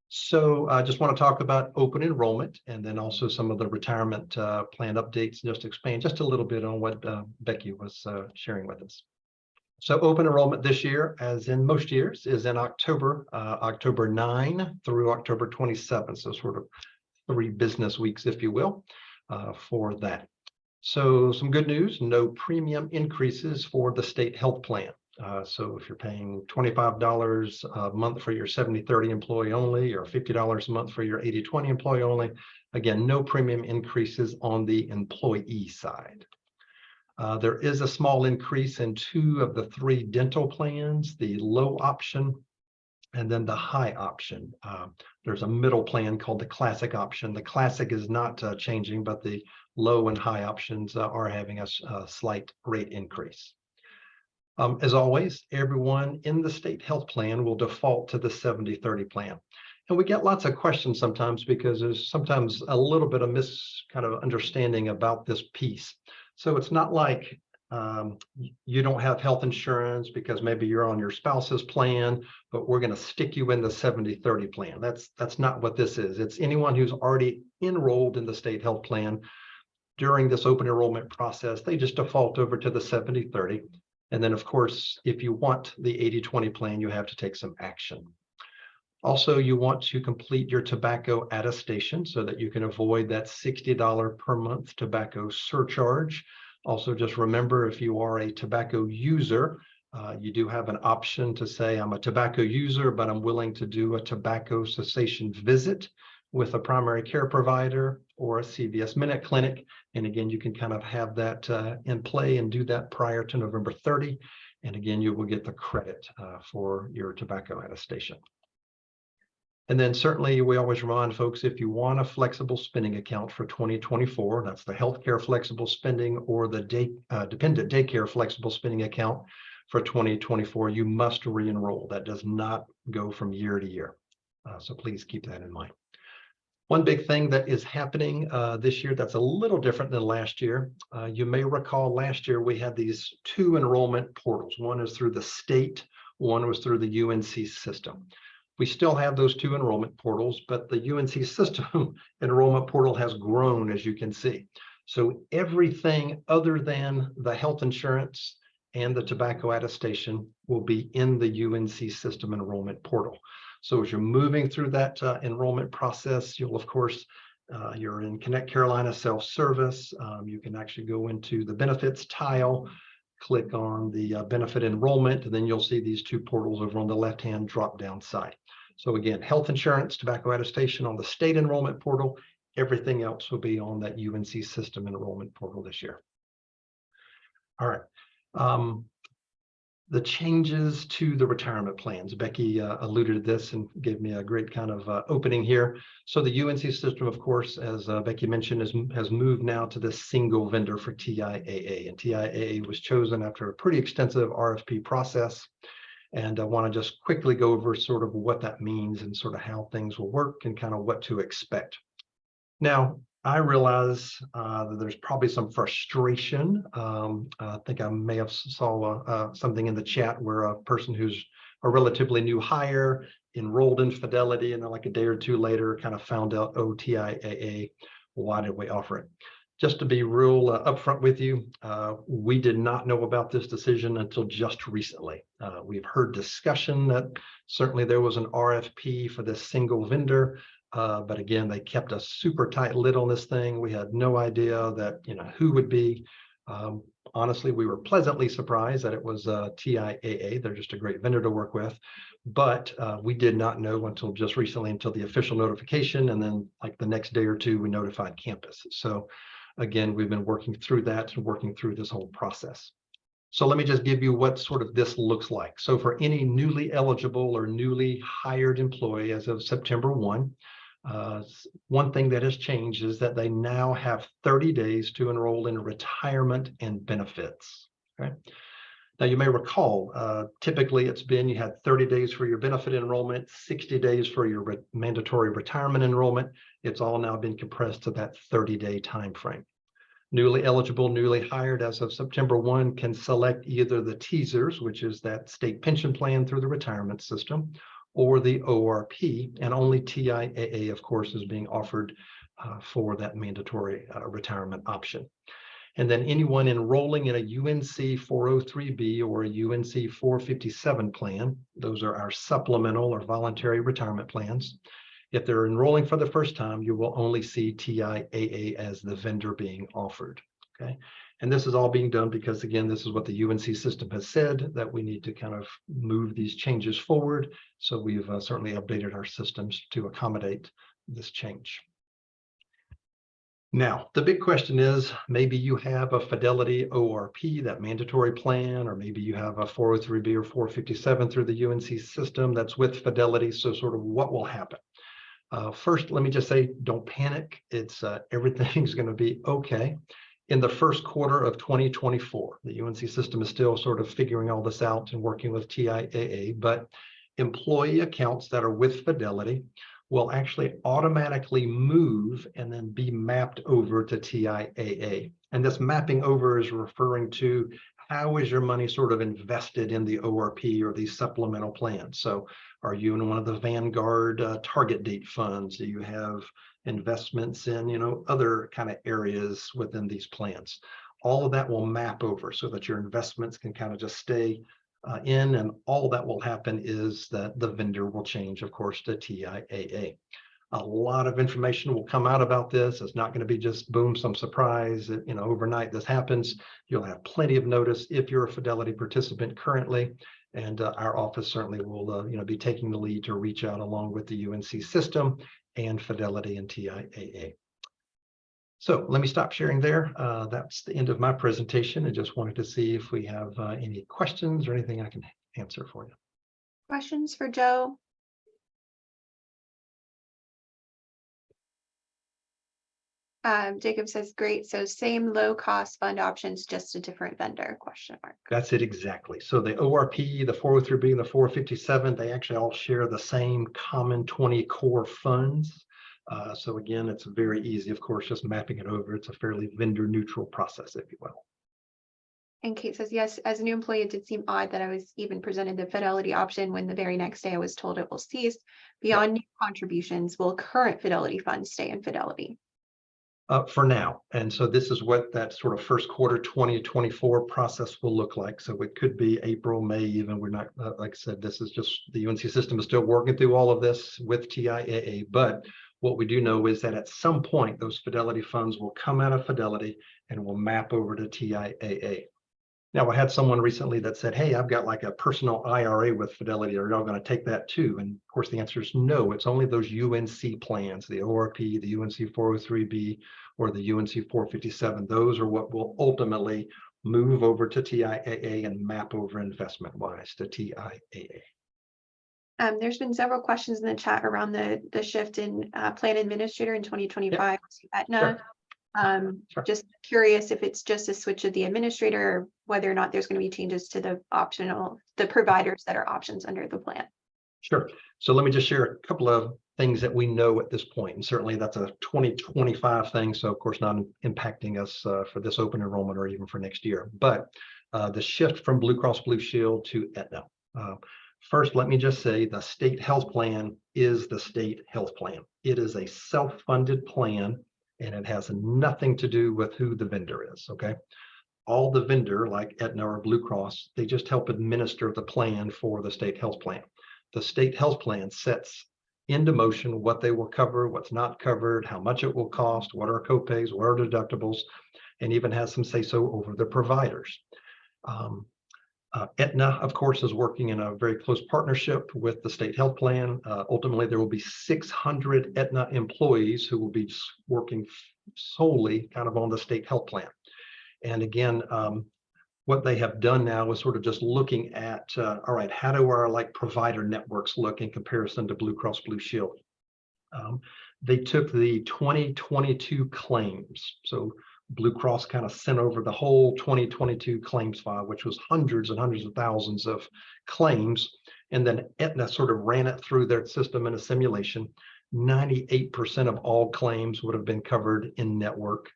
[SPEAKER 2] So I just want to talk about open enrollment and then also some of the retirement plan updates, just to expand just a little bit on what Becci was sharing with us. So open enrollment this year, as in most years, is in October, October 9 through October 27. So sort of 3 business weeks, if you will, for that. So some good news, no premium increases for the state health plan. So if you're paying $25 a month for your 70-30 employee only, or $50 a month for your 80-20 employee only, again, no premium increases on the employee side. There is a small increase in 2 of the 3 dental plans, the low option and then the high option. There's a middle plan called the classic option. The classic is not changing, but the low and high options are having a slight rate increase. As always, everyone in the state health plan will default to the 70-30 plan. And we get lots of questions sometimes because there's sometimes a little bit of kind of understanding about this piece. So it's not like you don't have health insurance because maybe you're on your spouse's plan, but we're going to stick you in the 70-30 plan. That's not what this is. It's anyone who's already enrolled in the state health plan during this open enrollment process. They just default over to the 70-30. And then, of course, if you want the 80-20 plan, you have to take some action. Also, you want to complete your tobacco attestation so that you can avoid that $60 per month tobacco surcharge. Also, just remember, if you are a tobacco user, you do have an option to say, I'm a tobacco user, but I'm willing to do a tobacco cessation visit with a primary care provider or a CVS Minute Clinic. And again, you can kind of have that in play and do that prior to November 30. And again, you will get the credit for your tobacco attestation. And then certainly we always remind folks, if you want a flexible spending account for 2024, that's the healthcare flexible spending or the dependent daycare flexible spending account for 2024, you must re-enroll. That does not go from year to year. So please keep that in mind. One big thing that is happening this year that's a little different than last year. You may recall last year we had these 2 enrollment portals. One is through the state, one was through the UNC system. We still have those 2 enrollment portals, but the UNC system enrollment portal has grown, as you can see. So everything other than the health insurance and the tobacco attestation will be in the UNC system enrollment portal. So as you're moving through that enrollment process, you'll, of course, you're in Connect Carolina self-service. You can actually go into the benefits tile, click on the benefit enrollment, and then you'll see these 2 portals over on the left-hand drop-down side. So again, health insurance, tobacco attestation on the state enrollment portal, Everything else will be on that UNC system enrollment portal this year. All right. The changes to the retirement plans. Becci alluded to this and gave me a great kind of opening here. So the UNC system, of course, as Becci mentioned, has moved now to this single vendor for TIAA. And TIAA was chosen after a pretty extensive RFP process. And I want to just quickly go over sort of what that means and sort of how things will work and kind of what to expect. Now, I realize that there's probably some frustration. I think I may have saw something in the chat where a person who's a relatively new hire enrolled in Fidelity and then like a day or two later kind of found out, oh, TIAA, why did we offer it? Just to be real upfront with you, we did not know about this decision until just recently. We've heard discussion that certainly there was an RFP for this single vendor. But again, they kept a super tight lid on this thing. We had no idea that, who would be. Honestly, we were pleasantly surprised that it was TIAA. They're just a great vendor to work with. But we did not know until just recently, until the official notification. And then like the next day or two, we notified campus. So again, we've been working through that and working through this whole process. So let me just give you what sort of this looks like. So for any newly eligible or newly hired employee as of September 1, one thing that has changed is that they now have 30 days to enroll in retirement and benefits. Okay. Now you may recall, typically it's been you had 30 days for your benefit enrollment, 60 days for your mandatory retirement enrollment. It's all now been compressed to that 30-day time frame. Newly eligible, newly hired as of September 1 can select either the teasers, which is that state pension plan through the retirement system, or the ORP, and only TIAA, of course, is being offered for that mandatory retirement option. And then anyone enrolling in a UNC 403B or a UNC 457 plan, those are our supplemental or voluntary retirement plans. If they're enrolling for the first time, you will only see TIAA as the vendor being offered, okay? And this is all being done because, again, this is what the UNC system has said, that we need to kind of move these changes forward. So we've certainly updated our systems to accommodate this change. Now, the big question is, maybe you have a Fidelity ORP, that mandatory plan, or maybe you have a 403B or 457 through the UNC system that's with Fidelity. So sort of what will happen? First, let me just say, don't panic. It's everything's going to be okay. In the first quarter of 2024, the UNC system is still sort of figuring all this out and working with TIAA, but employee accounts that are with Fidelity will actually automatically move and then be mapped over to TIAA. And this mapping over is referring to how is your money sort of invested in the ORP or these supplemental plans. So are you in one of the Vanguard target date funds? Do you have investments in, other kind of areas within these plans? All of that will map over so that your investments can kind of just stay in, and all that will happen is that the vendor will change, of course, to TIAA. A lot of information will come out about this. It's not going to be just boom, some surprise that, overnight this happens. You'll have plenty of notice if you're a Fidelity participant currently. And our office certainly will, be taking the lead to reach out along with the UNC system and Fidelity and TIAA. So let me stop sharing there. That's the end of my presentation. I just wanted to see if we have any questions or anything I can answer for you.
[SPEAKER 1] Questions for Joe? Jacob says, great. So same low cost fund options, just a different vendor, question mark.
[SPEAKER 2] That's it exactly. So the ORP, the 403B, and the 457, they actually all share the same common 20 core funds. So again, it's very easy, of course, just mapping it over. It's a fairly vendor neutral process, if you will.
[SPEAKER 1] And Kate says, yes, as a new employee, it did seem odd that I was even presented the Fidelity option when the very next day I was told it will cease. Beyond new contributions, will current Fidelity funds stay in Fidelity?
[SPEAKER 2] For now. And so this is what that sort of first quarter 2024 process will look like. So it could be April, May, even. We're not, like I said, this is just the UNC system is still working through all of this with TIAA. But what we do know is that at some point, those Fidelity funds will come out of Fidelity and will map over to TIAA. Now, I had someone recently that said, hey, I've got like a personal IRA with Fidelity. Are y'all going to take that too? And of course, the answer is no. It's only those UNC plans, the ORP, the UNC 403B, or the UNC 457. Those are what will ultimately move over to TIAA and map over investment-wise to TIAA.
[SPEAKER 1] There's been several questions in the chat around the shift in plan administrator in 2025 to Aetna. Just curious if it's just a switch of the administrator, or whether or not there's going to be changes to the providers that are options under the plan.
[SPEAKER 2] Sure. So let me just share a couple of things that we know at this point, and certainly that's a 2025 thing. So of course not impacting us for this open enrollment or even for next year. But the shift from Blue Cross Blue Shield to Aetna. First, let me just say the state health plan is the state health plan. It is a self-funded plan, and it has nothing to do with who the vendor is, okay? All the vendor, like Aetna or Blue Cross, they just help administer the plan for the state health plan. The state health plan sets into motion what they will cover, what's not covered, how much it will cost, what are copays, what are deductibles, and even has some say-so over the providers. Aetna, of course, is working in a very close partnership with the state health plan. Ultimately, there will be 600 Aetna employees who will be working solely kind of on the state health plan. And again, what they have done now is sort of just looking at, all right, how do our like provider networks look in comparison to Blue Cross Blue Shield? They took the 2022 claims. So Blue Cross kind of sent over the whole 2022 claims file, which was hundreds and hundreds of thousands of claims. And then Aetna sort of ran it through their system in a simulation. 98% of all claims would have been covered in network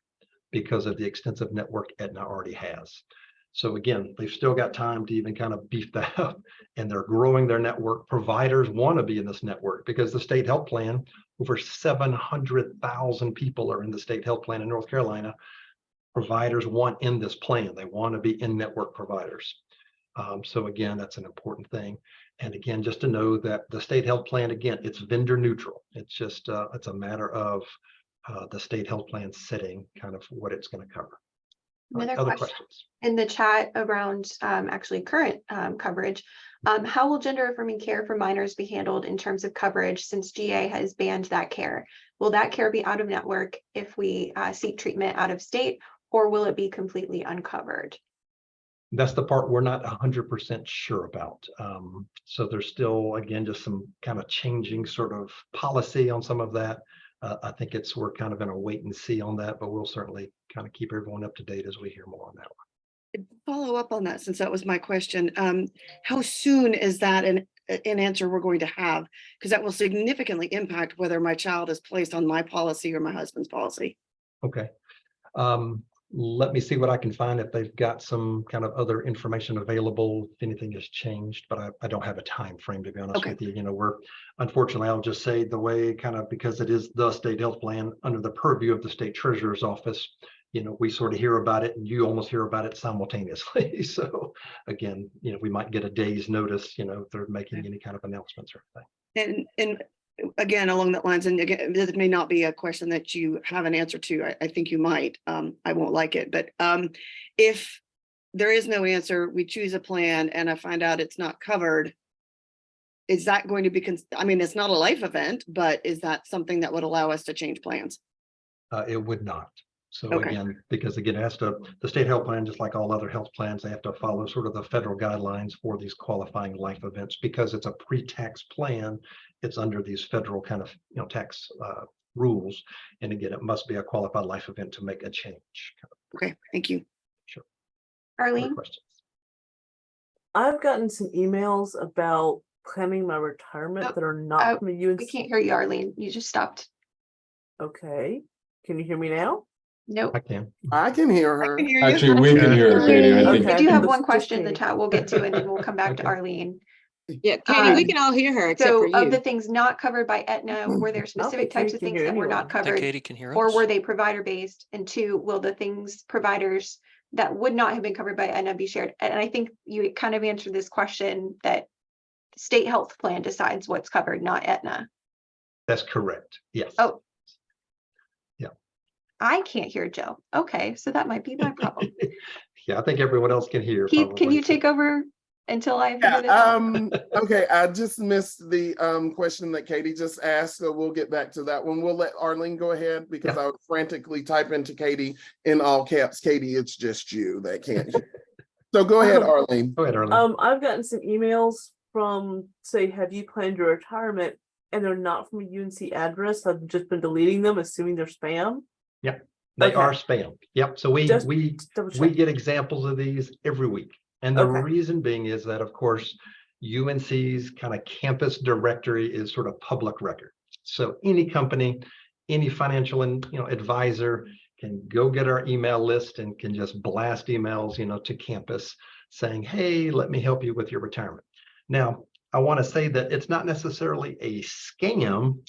[SPEAKER 2] because of the extensive network Aetna already has. So again, they've still got time to even kind of beef that up, and they're growing their network. Providers want to be in this network because the state health plan, over 700,000 people are in the state health plan in North Carolina. Providers want in this plan. They want to be in network providers. So again, that's an important thing. And again, just to know that the state health plan, again, it's vendor neutral. It's just, it's a matter of the state health plan setting kind of what it's going to cover.
[SPEAKER 1] Another
[SPEAKER 2] Other
[SPEAKER 1] question
[SPEAKER 2] questions?
[SPEAKER 1] in the chat around actually current coverage. How will gender affirming care for minors be handled in terms of coverage since GA has banned that care? Will that care be out of network if we seek treatment out of state, or will it be completely uncovered?
[SPEAKER 2] That's the part we're not 100% sure about. So there's still, again, just some kind of changing sort of policy on some of that. I think we're kind of in a wait and see on that, but we'll certainly kind of keep everyone up to date as we hear more on that one.
[SPEAKER 3] Follow up on that, since that was my question. How soon is that an answer we're going to have? Because that will significantly impact whether my child is placed on my policy or my husband's policy.
[SPEAKER 2] Okay. Let me see what I can find if they've got some kind of other information available, if anything has changed, but I don't have a time frame, to be honest with you. You know, we're, unfortunately, I'll just say the way kind of, because it is the state health plan under the purview of the state treasurer's office, you know, we sort of hear about it and you almost hear about it simultaneously. So again, you know, we might get a day's notice, you know, if they're making any kind of announcements or anything.
[SPEAKER 3] And again, along that lines, and again, this may not be a question that you have an answer to. I think you might. I won't like it, but if there is no answer, we choose a plan and I find out it's not covered, is that going to be, I mean, it's not a life event, but is that something that would allow us to change plans?
[SPEAKER 2] It would not. So again, because again, it has to, the state health plan, just like all other health plans, they have to follow sort of the federal guidelines for these qualifying life events. Because it's a pre-tax plan, it's under these federal kind of, you know, tax rules. And again, it must be a qualified life event to make a change.
[SPEAKER 3] Okay, thank you.
[SPEAKER 2] Sure.
[SPEAKER 1] Arlene?
[SPEAKER 2] Questions?
[SPEAKER 5] I've gotten some emails about planning my retirement that are not from the UNC.
[SPEAKER 1] We can't hear you, Arlene. You just stopped.
[SPEAKER 5] Okay. Can you hear me now?
[SPEAKER 1] Nope.
[SPEAKER 2] I can.
[SPEAKER 7] I can hear her.
[SPEAKER 14] Actually, we can hear her, Katie. I think.
[SPEAKER 1] We do have one question in the chat we'll get to, and then we'll come back to Arlene.
[SPEAKER 10] Yeah, Katie, we can all hear her except for
[SPEAKER 1] So
[SPEAKER 10] you.
[SPEAKER 1] of the things not covered by Aetna, were there specific types of things that were not covered?
[SPEAKER 13] Katie can hear us.
[SPEAKER 1] Or were they provider based? And two, will the things providers that would not have been covered by Aetna be shared? And I think you kind of answered this question that state health plan decides what's covered, not Aetna.
[SPEAKER 2] That's correct. Yes.
[SPEAKER 1] Oh.
[SPEAKER 2] Yeah.
[SPEAKER 1] I can't hear Joe. Okay, so that might be my problem.
[SPEAKER 2] Yeah, I think everyone else can hear.
[SPEAKER 1] Keith, can
[SPEAKER 2] probably,
[SPEAKER 1] you
[SPEAKER 2] so-
[SPEAKER 1] take over until I figure
[SPEAKER 7] Yeah,
[SPEAKER 1] this out?
[SPEAKER 7] okay, I just missed the question that Katie just asked, so we'll get back to that one. We'll let Arlene go ahead because I would frantically type into Katie in all caps. Katie, it's just you that can't hear. So go ahead, Arlene.
[SPEAKER 2] Go ahead, Arlene.
[SPEAKER 5] I've gotten some emails from, say, have you planned your retirement? And they're not from a UNC address. I've just been deleting them, assuming they're spam.
[SPEAKER 2] Yep, they are spam. Yep. So we
[SPEAKER 5] double
[SPEAKER 2] we
[SPEAKER 5] check.
[SPEAKER 2] get examples of these every week. And the
[SPEAKER 5] Okay.
[SPEAKER 2] reason being is that, of course, UNC's kind of campus directory is sort of public record. So any company, any financial and advisor can go get our email list and can just blast emails, to campus saying, hey, let me help you with your retirement. Now, I want to say that it's not necessarily a scam,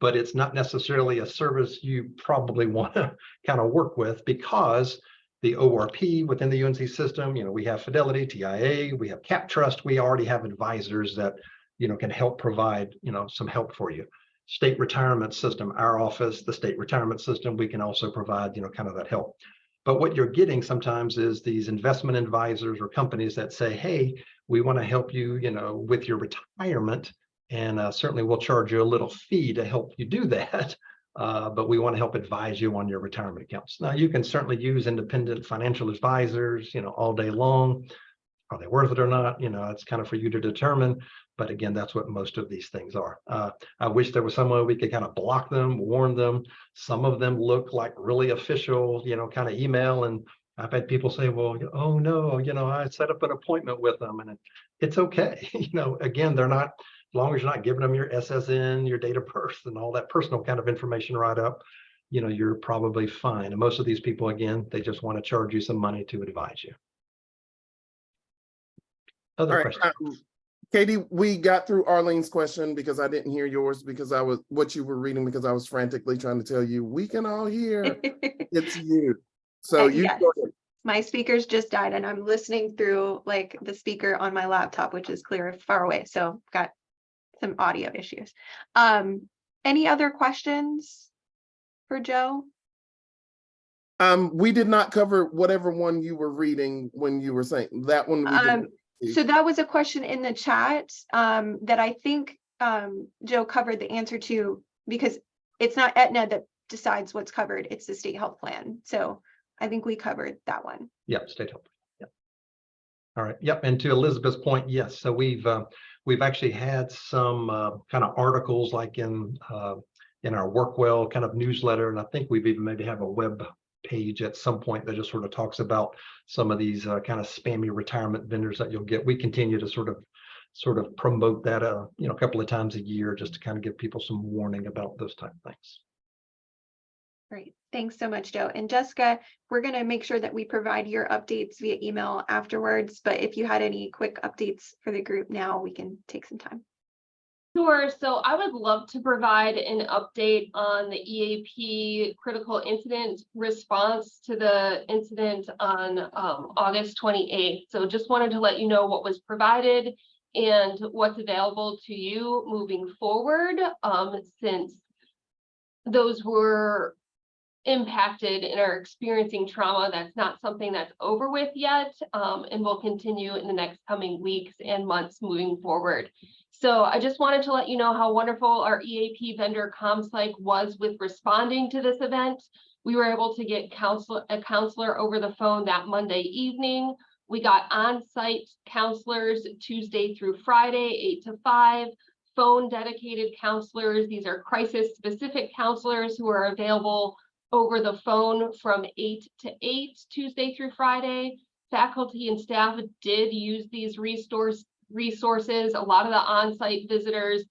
[SPEAKER 2] but it's not necessarily a service you probably want to kind of work with, because the ORP within the UNC system, we have Fidelity, TIA, we have Cap Trust, we already have advisors that, can help provide, some help for you. State retirement system, our office, the state retirement system, we can also provide, kind of that help. But what you're getting sometimes is these investment advisors or companies that say, hey, we want to help you, with your retirement. And certainly we'll charge you a little fee to help you do that. But we want to help advise you on your retirement accounts. Now, you can certainly use independent financial advisors, all day long. Are they worth it or not? It's kind of for you to determine. But again, that's what most of these things are. I wish there was some way we could kind of block them, warn them. Some of them look like really official, kind of email. And I've had people say, well, oh no, I set up an appointment with them, and it's okay. Again, they're not, as long as you're not giving them your SSN, your date of birth, and all that personal kind of information right up, you're probably fine. And most of these people, again, they just want to charge you some money to advise you. Other questions?
[SPEAKER 7] Katie, we got through Arlene's question because I didn't hear yours because I was what you were reading, because I was frantically trying to tell you we can all hear. It's you. So you
[SPEAKER 1] yes.
[SPEAKER 7] go ahead.
[SPEAKER 1] My speakers just died and I'm listening through like the speaker on my laptop, which is clear far away. So got some audio issues. Any other questions for Joe?
[SPEAKER 7] We did not cover whatever one you were reading when you were saying that one.
[SPEAKER 1] So that was a question in the chat that I think Joe covered the answer to, because it's not Aetna that decides what's covered, it's the state health plan. So I think we covered that one.
[SPEAKER 2] Yep, state health. Yep. All right. Yep. And to Elizabeth's point, yes. So we've actually had some kind of articles like in our Workwell kind of newsletter, and I think we've even maybe have a web page at some point that just sort of talks about some of these kind of spammy retirement vendors that you'll get. We continue to sort of promote that a couple of times a year just to kind of give people some warning about those type of things.
[SPEAKER 1] Great. Thanks so much, Joe. And Jessica, we're going to make sure that we provide your updates via email afterwards. But if you had any quick updates for the group now, we can take some time.
[SPEAKER 4] Sure. So I would love to provide an update on the EAP critical incident response to the incident on August 28th. So just wanted to let you know what was provided and what's available to you moving forward, since those were impacted and are experiencing trauma. That's not something that's over with yet, and will continue in the next coming weeks and months moving forward. So I just wanted to let you know how wonderful our EAP vendor ComPsych was with responding to this event. We were able to get a counselor over the phone that Monday evening. We got on-site counselors Tuesday through Friday, 8 to 5, phone dedicated counselors. These are crisis specific counselors who are available over the phone from 8 to 8, Tuesday through Friday. Faculty and staff did use these resources. A lot of the on-site visitors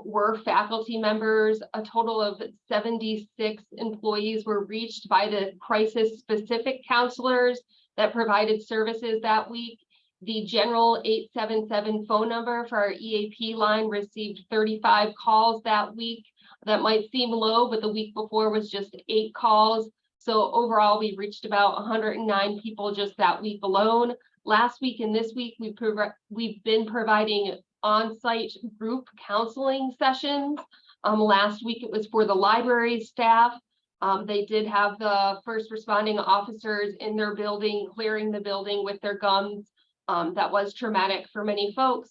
[SPEAKER 4] were faculty members. A total of 76 employees were reached by the crisis specific counselors that provided services that week. The general 877 phone number for our EAP line received 35 calls that week. That might seem low, but the week before was just 8 calls. So overall, we reached about 109 people just that week alone. Last week and this week, we've been providing on-site group counseling sessions. Last week, it was for the library staff. They did have the first responding officers in their building, clearing the building with their guns. That was traumatic for many folks.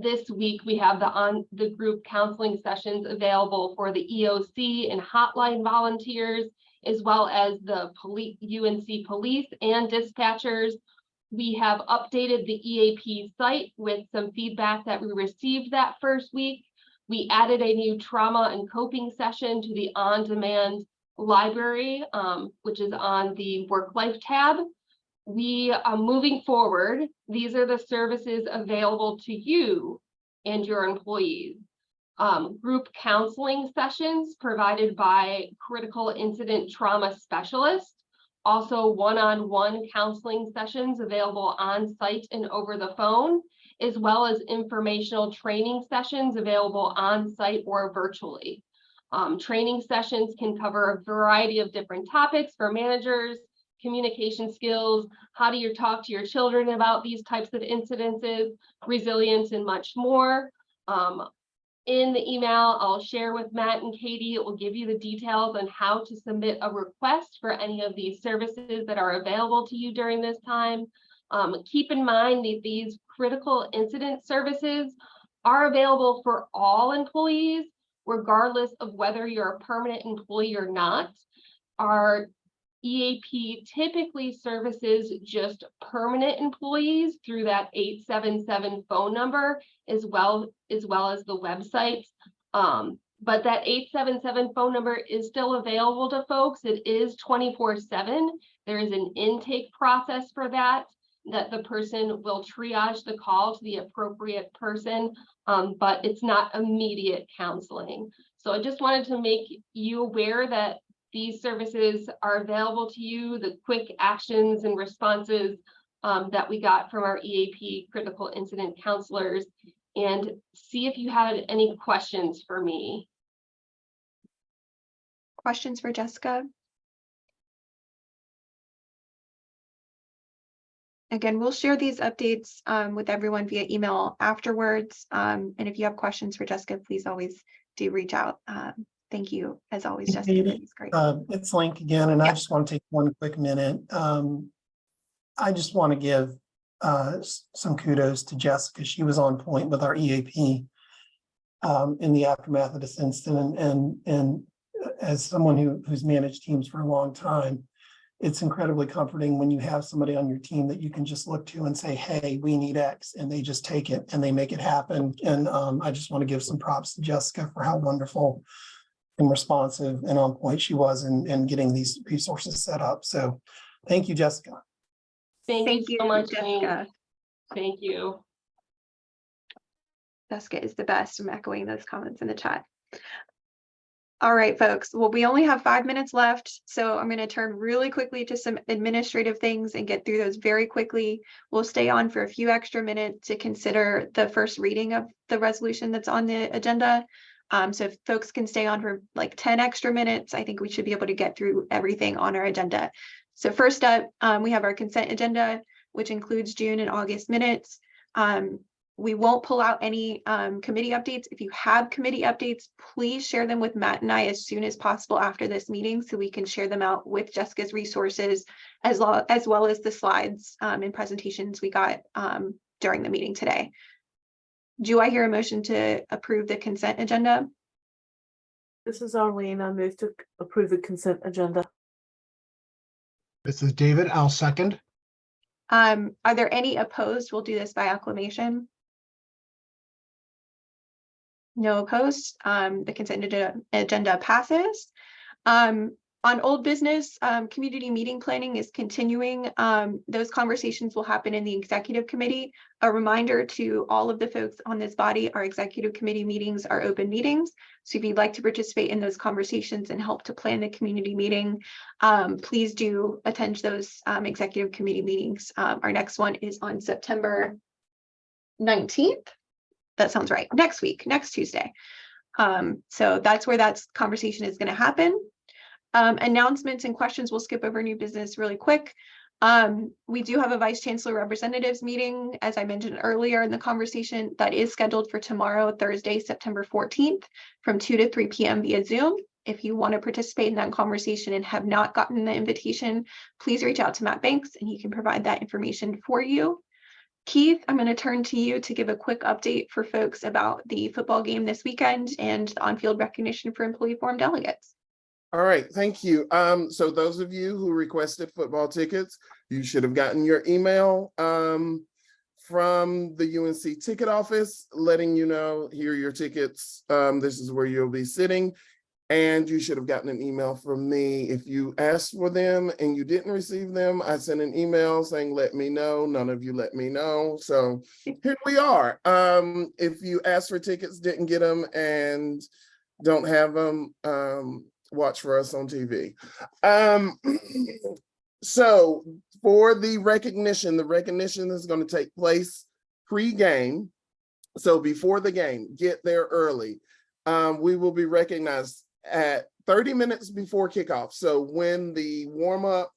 [SPEAKER 4] This week, we have the group counseling sessions available for the EOC and hotline volunteers, as well as the UNC police and dispatchers. We have updated the EAP site with some feedback that we received that first week. We added a new trauma and coping session to the on-demand library, which is on the work life tab. We are moving forward. These are the services available to you and your employees. Group counseling sessions provided by critical incident trauma specialists. Also one-on-one counseling sessions available on site and over the phone, as well as informational training sessions available on site or virtually. Training sessions can cover a variety of different topics for managers, communication skills, how do you talk to your children about these types of incidences, resilience, and much more. In the email I'll share with Matt and Katie, it will give you the details on how to submit a request for any of these services that are available to you during this time. Keep in mind that these critical incident services are available for all employees, regardless of whether you're a permanent employee or not. Our EAP typically services just permanent employees through that 877 phone number, as well as the website. But that 877 phone number is still available to folks. It is 24/7. There is an intake process for that the person will triage the call to the appropriate person, but it's not immediate counseling. So I just wanted to make you aware that these services are available to you, the quick actions and responses that we got from our EAP critical incident counselors, and see if you had any questions for me.
[SPEAKER 1] Questions for Jessica? Again, we'll share these updates with everyone via email afterwards. And if you have questions for Jessica, please always do reach out. Thank you, as always, Jessica. It's great.
[SPEAKER 20] It's Link again, and I just want to take one quick minute. I just want to give some kudos to Jessica. She was on point with our EAP in the aftermath of this incident, and as someone who's managed teams for a long time, it's incredibly comforting when you have somebody on your team that you can just look to and say, hey, we need X, and they just take it and they make it happen. And I just want to give some props to Jessica for how wonderful and responsive and on point she was in getting these resources set up. So thank you, Jessica.
[SPEAKER 4] Thank you so much,
[SPEAKER 1] Jessica.
[SPEAKER 4] Thank you.
[SPEAKER 1] Jessica is the best. I'm echoing those comments in the chat. All right, folks. Well, we only have 5 minutes left, so I'm going to turn really quickly to some administrative things and get through those very quickly. We'll stay on for a few extra minutes to consider the first reading of the resolution that's on the agenda. So if folks can stay on for like 10 extra minutes, I think we should be able to get through everything on our agenda. So first up, we have our consent agenda, which includes June and August minutes. We won't pull out any committee updates. If you have committee updates, please share them with Matt and I as soon as possible after this meeting so we can share them out with Jessica's resources as well as the slides and presentations we got during the meeting today. Do I hear a motion to approve the consent agenda?
[SPEAKER 5] This is Arlene. I move to approve the consent agenda.
[SPEAKER 6] This is David. I'll second.
[SPEAKER 1] Are there any opposed? We'll do this by acclamation. No opposed. The consent agenda passes. On old business, community meeting planning is continuing. Those conversations will happen in the executive committee. A reminder to all of the folks on this body, our executive committee meetings are open meetings. So if you'd like to participate in those conversations and help to plan the community meeting, please do attend those executive committee meetings. Our next one is on September 19th. That sounds right. Next week, next Tuesday. So that's where that conversation is going to happen. Announcements and questions. We'll skip over new business really quick. We do have a Vice Chancellor Representatives meeting, as I mentioned earlier in the conversation, that is scheduled for tomorrow, Thursday, September 14th from 2 to 3 p.m. via Zoom. If you want to participate in that conversation and have not gotten the invitation, please reach out to Matt Banks and he can provide that information for you. Keith, I'm going to turn to you to give a quick update for folks about the football game this weekend and the on-field recognition for employee forum delegates.
[SPEAKER 7] All right, thank you. So those of you who requested football tickets, you should have gotten your email from the UNC ticket office letting you know, here are your tickets. This is where you'll be sitting. And you should have gotten an email from me. If you asked for them and you didn't receive them, I sent an email saying, let me know. None of you let me know. So here we are. If you asked for tickets, didn't get them, and don't have them, watch for us on TV. So for the recognition is going to take place pre-game. So before the game, get there early. We will be recognized at 30 minutes before kickoff. So when the warm-up,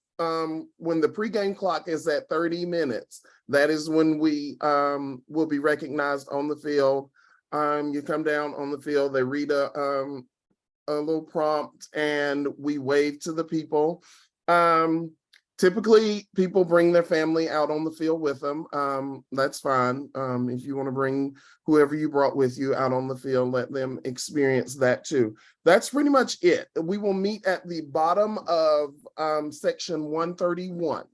[SPEAKER 7] when the pregame clock is at 30 minutes, that is when we will be recognized on the field. You come down on the field, they read a little prompt, and we wave to the people. Typically, people bring their family out on the field with them. That's fine. If you want to bring whoever you brought with you out on the field, let them experience that too. That's pretty much it. We will meet at the bottom of section 131.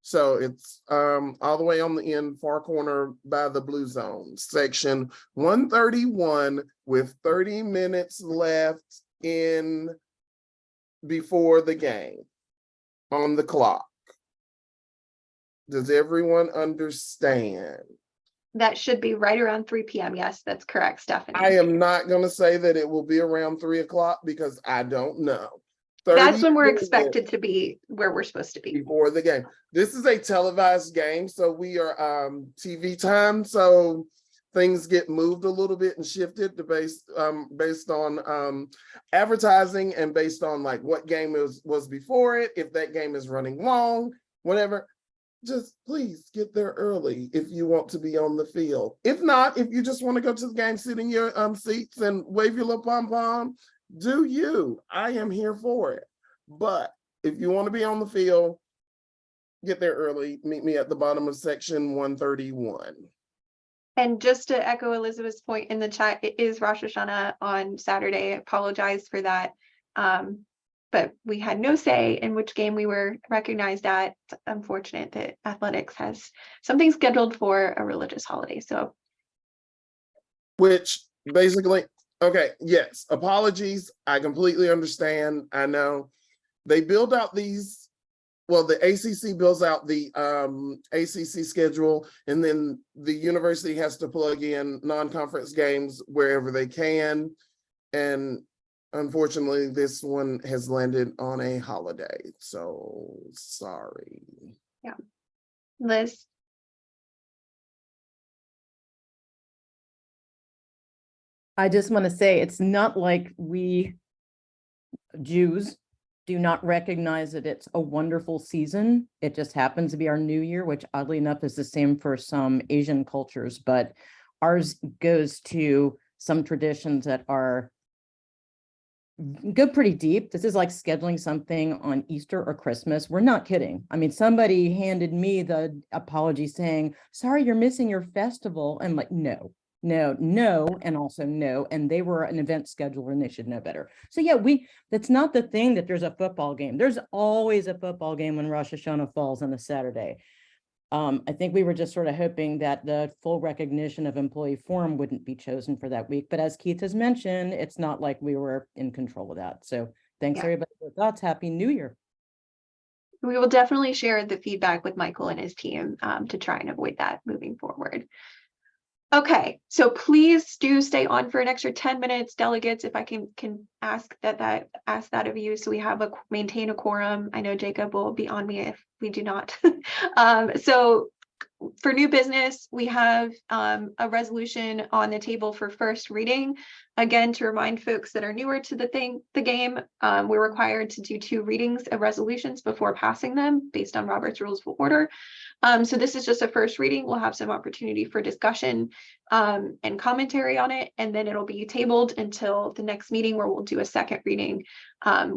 [SPEAKER 7] So it's all the way on the end, far corner by the blue zone, section 131, with 30 minutes left in before the game on the clock. Does everyone understand?
[SPEAKER 1] That should be right around 3 p.m. Yes, that's correct, Stephanie.
[SPEAKER 7] I am not going to say that it will be around 3 o'clock because I don't know.
[SPEAKER 1] That's when we're expected to be where we're supposed to be. Before
[SPEAKER 7] the game. This is a televised game, so we are TV time, so things get moved a little bit and shifted to based on advertising and based on like what game was before it. If that game is running long, whatever, just please get there early if you want to be on the field. If not, if you just want to go to the game, sit in your seats and wave your little pom-pom, do you. I am here for it. But if you want to be on the field, get there early. Meet me at the bottom of section 131.
[SPEAKER 1] And just to echo Elizabeth's point in the chat, it is Rosh Hashanah on Saturday. I apologize for that. But we had no say in which game we were recognized at. It's unfortunate that athletics has something scheduled for a religious holiday. So,
[SPEAKER 7] which basically, okay, yes, apologies. I completely understand. I know they build out these. Well, the ACC builds out the ACC schedule, and then the university has to plug in non-conference games wherever they can. And unfortunately, this one has landed on a holiday. So sorry.
[SPEAKER 1] Yeah. Liz?
[SPEAKER 8] I just want to say it's not like we Jews do not recognize that it's a wonderful season. It just happens to be our new year, which oddly enough is the same for some Asian cultures, but ours goes to some traditions that go pretty deep. This is like scheduling something on Easter or Christmas. We're not kidding. I mean, somebody handed me the apology saying, sorry, you're missing your festival. I'm like, no, and also no. And they were an event scheduler and they should know better. So yeah, that's not the thing that there's a football game. There's always a football game when Rosh Hashanah falls on a Saturday. I think we were just sort of hoping that the full recognition of employee forum wouldn't be chosen for that week. But as Keith has mentioned, it's not like we were in control of that. So thanks everybody for your thoughts. Happy New Year.
[SPEAKER 1] We will definitely share the feedback with Michael and his team to try and avoid that moving forward. Okay, so please do stay on for an extra 10 minutes, delegates, if I can ask that of you, so we have maintain a quorum. I know Jacob will be on me if we do not. So For new business, we have a resolution on the table for first reading. Again, to remind folks that are newer to the game, we're required to do 2 readings of resolutions before passing them based on Robert's Rules of Order. So this is just a first reading. We'll have some opportunity for discussion and commentary on it, and then it'll be tabled until the next meeting where we'll do a second reading,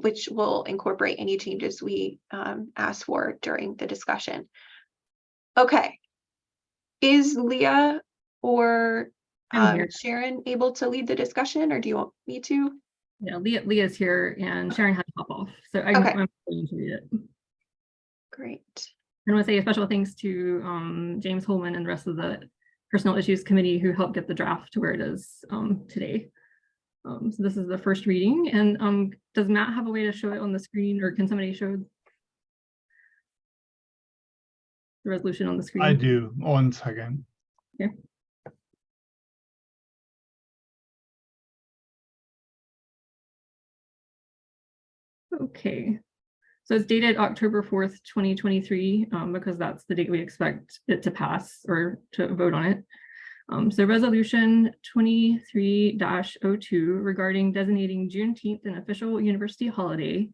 [SPEAKER 1] which will incorporate any changes we ask for during the discussion. Okay. Is Leah or Sharon able to lead the discussion, or do you want me to?
[SPEAKER 9] Yeah, Leah's here and Sharon had to hop off, so I'm going to read it.
[SPEAKER 1] Great.
[SPEAKER 9] I want to say a special thanks to James Holman and the rest of the Personnel Issues Committee who helped get the draft to where it is today. So this is the first reading, and does Matt have a way to show it on the screen, or can somebody show the resolution on the screen?
[SPEAKER 12] I do. 1 second.
[SPEAKER 9] Okay. Okay. So it's dated October 4th, 2023, because that's the date we expect it to pass or to vote on it. So resolution 23-02 regarding designating Juneteenth an official university holiday.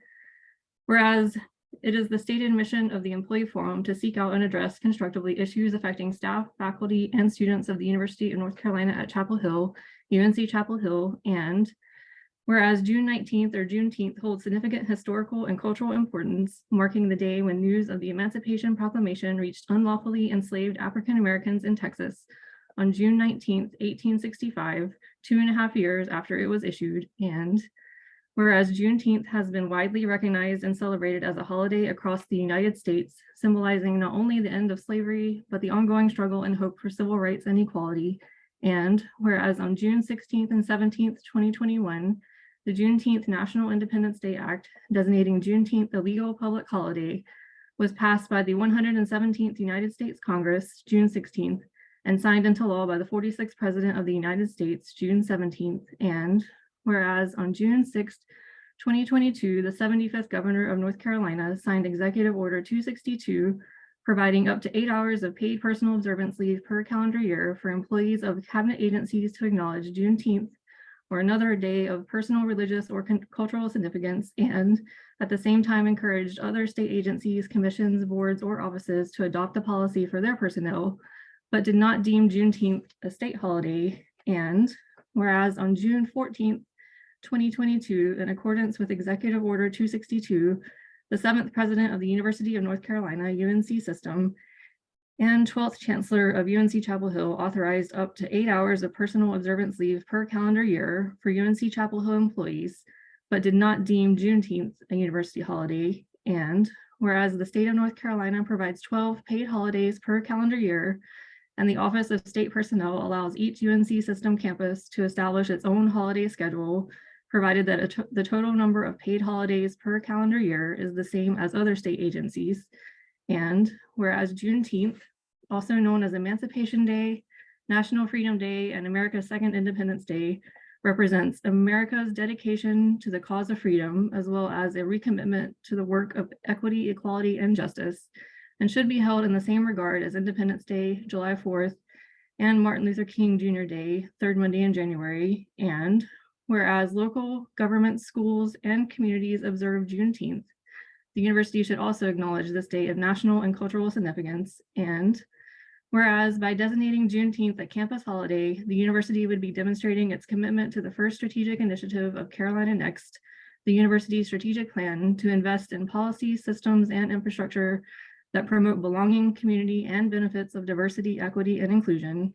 [SPEAKER 9] Whereas it is the stated mission of the Employee Forum to seek out and address constructively issues affecting staff, faculty, and students of the University of North Carolina at Chapel Hill, UNC-Chapel Hill, and whereas June 19th or Juneteenth holds significant historical and cultural importance, marking the day when news of the Emancipation Proclamation reached unlawfully enslaved African Americans in Texas on June 19th, 1865, 2.5 years after it was issued, and whereas Juneteenth has been widely recognized and celebrated as a holiday across the United States, symbolizing not only the end of slavery, but the ongoing struggle and hope for civil rights and equality, and whereas on June 16th and 17th, 2021, the Juneteenth National Independence Day Act, designating Juneteenth a legal public holiday, was passed by the 117th United States Congress, June 16th, and signed into law by the 46th President of the United States, June 17th, and whereas on June 6th, 2022, the 75th Governor of North Carolina signed Executive Order 262, providing up to 8 hours of paid personal observance leave per calendar year for employees of cabinet agencies to acknowledge Juneteenth or another day of personal, religious, or cultural significance, and at the same time encouraged other state agencies, commissions, boards, or offices to adopt the policy for their personnel, but did not deem Juneteenth a state holiday. And whereas on June 14th, 2022, in accordance with Executive Order 262, the 7th President of the University of North Carolina, UNC system, and 12th Chancellor of UNC-Chapel Hill authorized up to 8 hours of personal observance leave per calendar year for UNC-Chapel Hill employees, but did not deem Juneteenth a university holiday. And whereas the state of North Carolina provides 12 paid holidays per calendar year, and the Office of State Personnel allows each UNC system campus to establish its own holiday schedule, provided that the total number of paid holidays per calendar year is the same as other state agencies. And whereas Juneteenth, also known as Emancipation Day, National Freedom Day, and America's Second Independence Day, represents America's dedication to the cause of freedom, as well as a recommitment to the work of equity, equality, and justice, and should be held in the same regard as Independence Day, July 4th, and Martin Luther King Jr. Day, third Monday in January. And whereas local governments, schools, and communities observe Juneteenth, the university should also acknowledge this day of national and cultural significance. And whereas by designating Juneteenth a campus holiday, the university would be demonstrating its commitment to the first strategic initiative of Carolina Next, the university's strategic plan to invest in policy, systems, and infrastructure that promote belonging, community, and benefits of diversity, equity, and inclusion.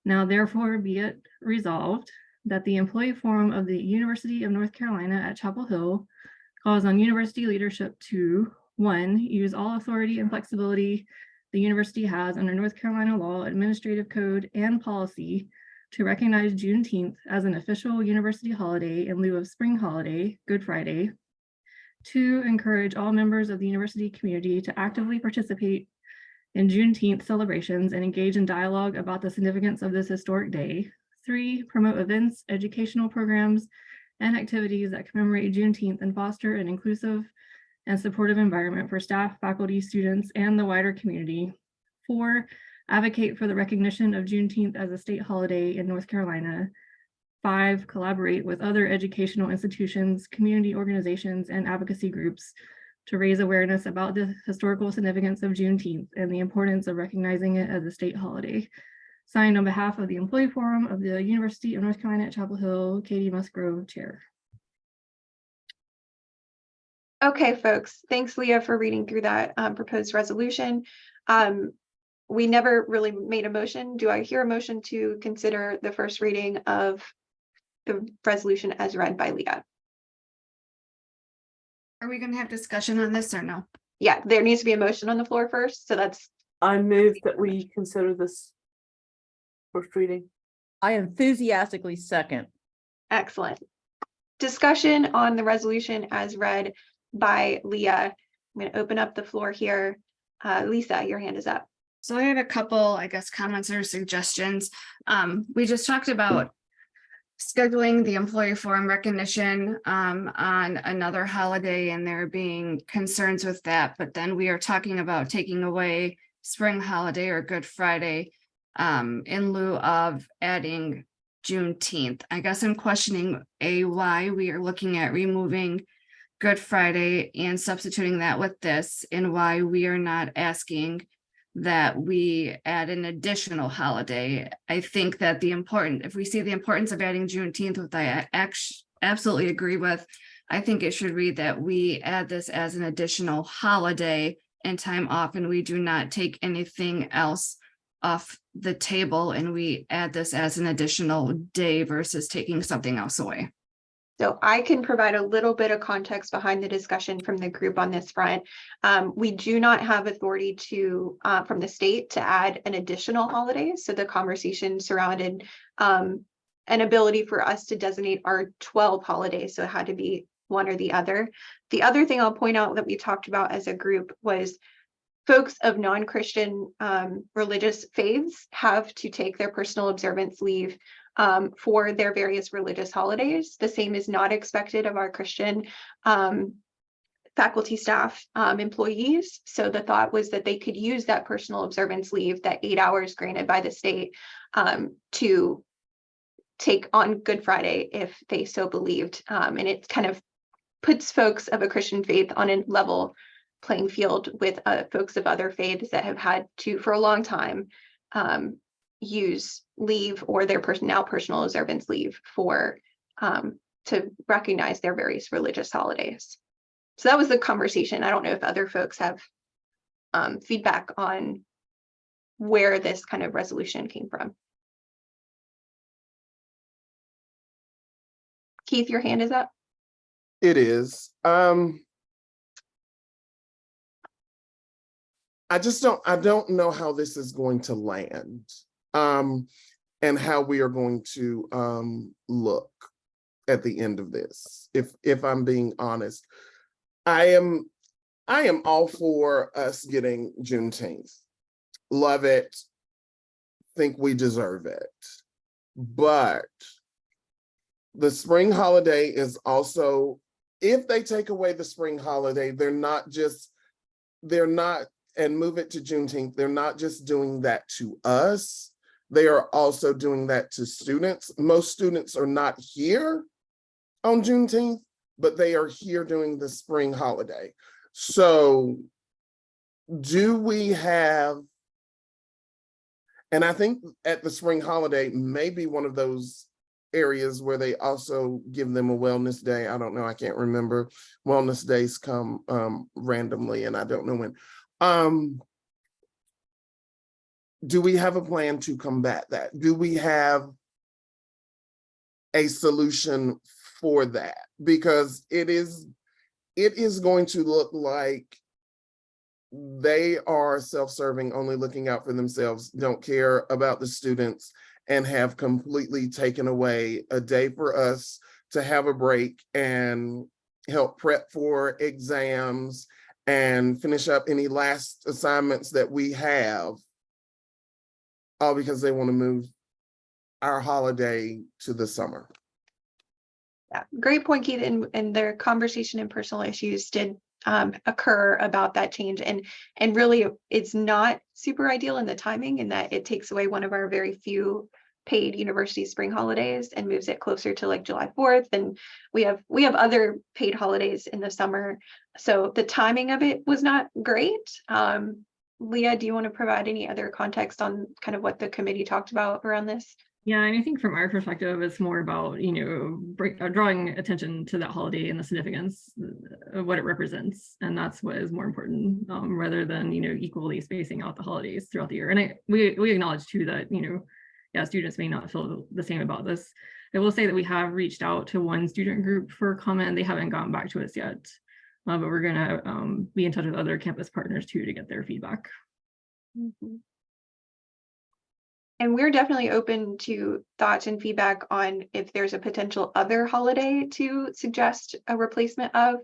[SPEAKER 9] Now, therefore, be it resolved that the Employee Forum of the University of North Carolina at Chapel Hill calls on university leadership to, 1, use all authority and flexibility the university has under North Carolina law, administrative code, and policy to recognize Juneteenth as an official university holiday in lieu of spring holiday, Good Friday. 2, encourage all members of the university community to actively participate in Juneteenth celebrations and engage in dialogue about the significance of this historic day. 3, promote events, educational programs, and activities that commemorate Juneteenth and foster an inclusive and supportive environment for staff, faculty, students, and the wider community. 4, advocate for the recognition of Juneteenth as a state holiday in North Carolina. 5, collaborate with other educational institutions, community organizations, and advocacy groups to raise awareness about the historical significance of Juneteenth and the importance of recognizing it as a state holiday. Signed on behalf of the Employee Forum of the University of North Carolina at Chapel Hill, Katie Musgrove, Chair.
[SPEAKER 1] Okay, folks, thanks, Leah, for reading through that proposed resolution. We never really made a motion. Do I hear a motion to consider the first reading of the resolution as read by Leah?
[SPEAKER 11] Are we going to have discussion on this or no?
[SPEAKER 1] Yeah, there needs to be a motion on the floor first. So that's.
[SPEAKER 5] I move that we consider this first reading.
[SPEAKER 8] I enthusiastically second.
[SPEAKER 1] Excellent. Discussion on the resolution as read by Leah. I'm going to open up the floor here. Lisa, your hand is up.
[SPEAKER 11] So I have a couple, I guess, comments or suggestions. We just talked about scheduling the employee forum recognition on another holiday and there being concerns with that. But then we are talking about taking away spring holiday or Good Friday in lieu of adding Juneteenth. I guess I'm questioning why we are looking at removing Good Friday and substituting that with this, and why we are not asking that we add an additional holiday. I think that if we see the importance of adding Juneteenth, which I absolutely agree with, I think it should read that we add this as an additional holiday and time off, and we do not take anything else off the table, and we add this as an additional day versus taking something else away.
[SPEAKER 1] So I can provide a little bit of context behind the discussion from the group on this front. We do not have authority from the state to add an additional holiday. So the conversation surrounded an ability for us to designate our 12 holidays. So it had to be one or the other. The other thing I'll point out that we talked about as a group was folks of non-Christian religious faiths have to take their personal observance leave for their various religious holidays. The same is not expected of our Christian faculty, staff, employees. So the thought was that they could use that personal observance leave, that 8 hours granted by the state, to take on Good Friday if they so believed. And it kind of puts folks of a Christian faith on a level playing field with folks of other faiths that have had to, for a long time, use leave or their personal observance leave for to recognize their various religious holidays. So that was the conversation. I don't know if other folks have feedback on where this kind of resolution came from. Keith, your hand is up.
[SPEAKER 7] It is. I don't know how this is going to land. And how we are going to look at the end of this. If I'm being honest, I am all for us getting Juneteenth. Love it. Think we deserve it. But the spring holiday is also, if they take away the spring holiday, they're not and move it to Juneteenth, they're not just doing that to us. They are also doing that to students. Most students are not here on Juneteenth, but they are here during the spring holiday. So do we have, and I think at the spring holiday, maybe one of those areas where they also give them a wellness day. I don't know, I can't remember. Wellness days come randomly and I don't know when. Do we have a plan to combat that? Do we have a solution for that? Because it is going to look like they are self-serving, only looking out for themselves, don't care about the students, and have completely taken away a day for us to have a break and help prep for exams and finish up any last assignments that we have, all because they want to move our holiday to the summer.
[SPEAKER 1] Yeah, great point, Keith. And their conversation and personal issues did occur about that change. And really, it's not super ideal in the timing in that it takes away one of our very few paid university spring holidays and moves it closer to like July 4th. And we have other paid holidays in the summer. So the timing of it was not great. Leah, do you want to provide any other context on kind of what the committee talked about around this?
[SPEAKER 9] Yeah, and I think from our perspective, it's more about, drawing attention to that holiday and the significance of what it represents. And that's what is more important, rather than, equally spacing out the holidays throughout the year. And we acknowledge too that, yeah, students may not feel the same about this. I will say that we have reached out to one student group for comment. They haven't gotten back to us yet, but we're gonna be in touch with other campus partners too to get their feedback.
[SPEAKER 1] Mm-hmm. And we're definitely open to thoughts and feedback on if there's a potential other holiday to suggest a replacement of.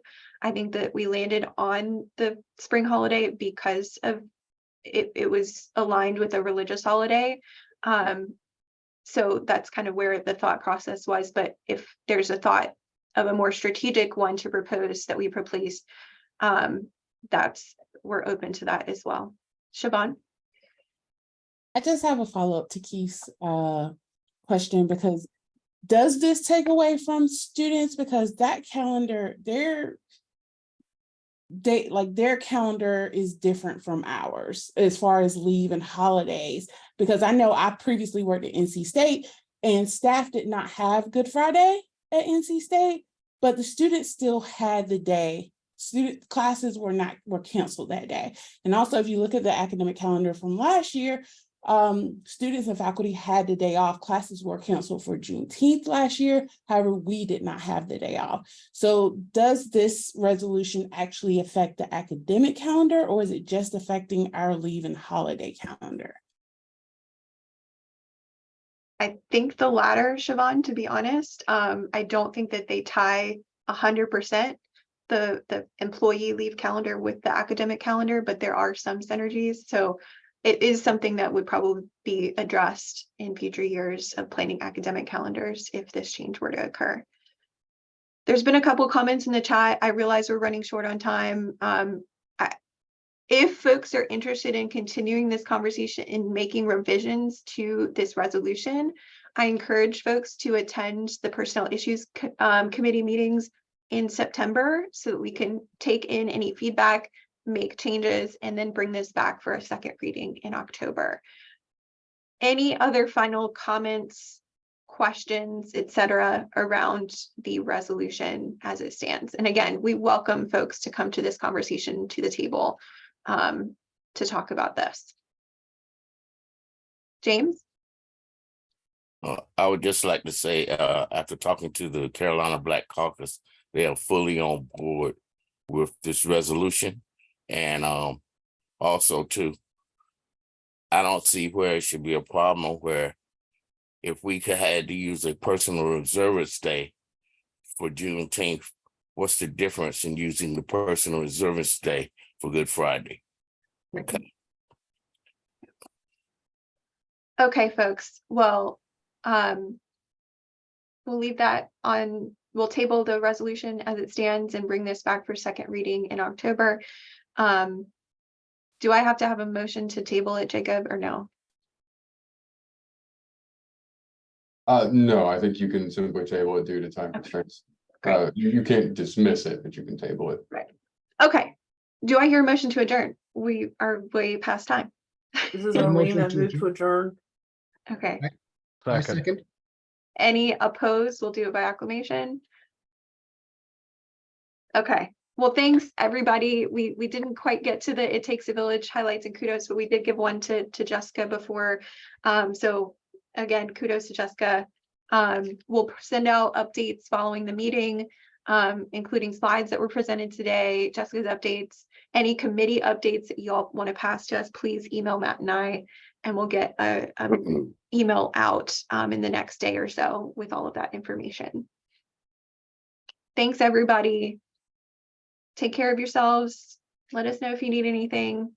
[SPEAKER 1] I think that we landed on the spring holiday because of it was aligned with a religious holiday. So that's kind of where the thought process was. But if there's a thought of a more strategic one to propose that we replace, we're open to that as well. Siobhan?
[SPEAKER 12] I just have a follow-up to Keith's question, because does this take away from students? Because that calendar, their calendar is different from ours as far as leave and holidays. Because I know I previously worked at NC State and staff did not have Good Friday at NC State, but the students still had the day. Student classes were canceled that day. And also, if you look at the academic calendar from last year, students and faculty had the day off. Classes were canceled for Juneteenth last year. However, we did not have the day off. So does this resolution actually affect the academic calendar, or is it just affecting our leave and holiday calendar?
[SPEAKER 1] I think the latter, Siobhan, to be honest. I don't think that they tie 100% the employee leave calendar with the academic calendar, but there are some synergies. So it is something that would probably be addressed in future years of planning academic calendars if this change were to occur. There's been a couple comments in the chat. I realize we're running short on time. If folks are interested in continuing this conversation and making revisions to this resolution, I encourage folks to attend the Personnel Issues Committee meetings in September so that we can take in any feedback, make changes, and then bring this back for a second reading in October. Any other final comments, questions, etc., around the resolution as it stands? And again, we welcome folks to come to this conversation, to the table, to talk about this. James?
[SPEAKER 15] I would just like to say, after talking to the Carolina Black Caucus, they are fully on board with this resolution. And also too, I don't see where it should be a problem where if we had to use a personal reservist day for Juneteenth, what's the difference in using the personal reservist day for Good Friday? Okay.
[SPEAKER 1] Okay, folks. Well, we'll leave that on. We'll table the resolution as it stands and bring this back for second reading in October. Do I have to have a motion to table it, Jacob, or no?
[SPEAKER 14] No, I think you can simply table it due to time constraints. You can't dismiss it, but you can table it.
[SPEAKER 1] Right. Okay. Do I hear a motion to adjourn? We are way past time.
[SPEAKER 5] This is Arlene. I move to adjourn.
[SPEAKER 1] Okay.
[SPEAKER 6] Second.
[SPEAKER 1] Any opposed? We'll do it by acclamation. Okay. Well, thanks everybody. We didn't quite get to the It Takes a Village highlights and kudos, but we did give one to Jessica before. So again, kudos to Jessica. We'll send out updates following the meeting, including slides that were presented today, Jessica's updates, any committee updates that you all want to pass to us, please email Matt and I, and we'll get a email out in the next day or so with all of that information. Thanks, everybody. Take care of yourselves. Let us know if you need anything.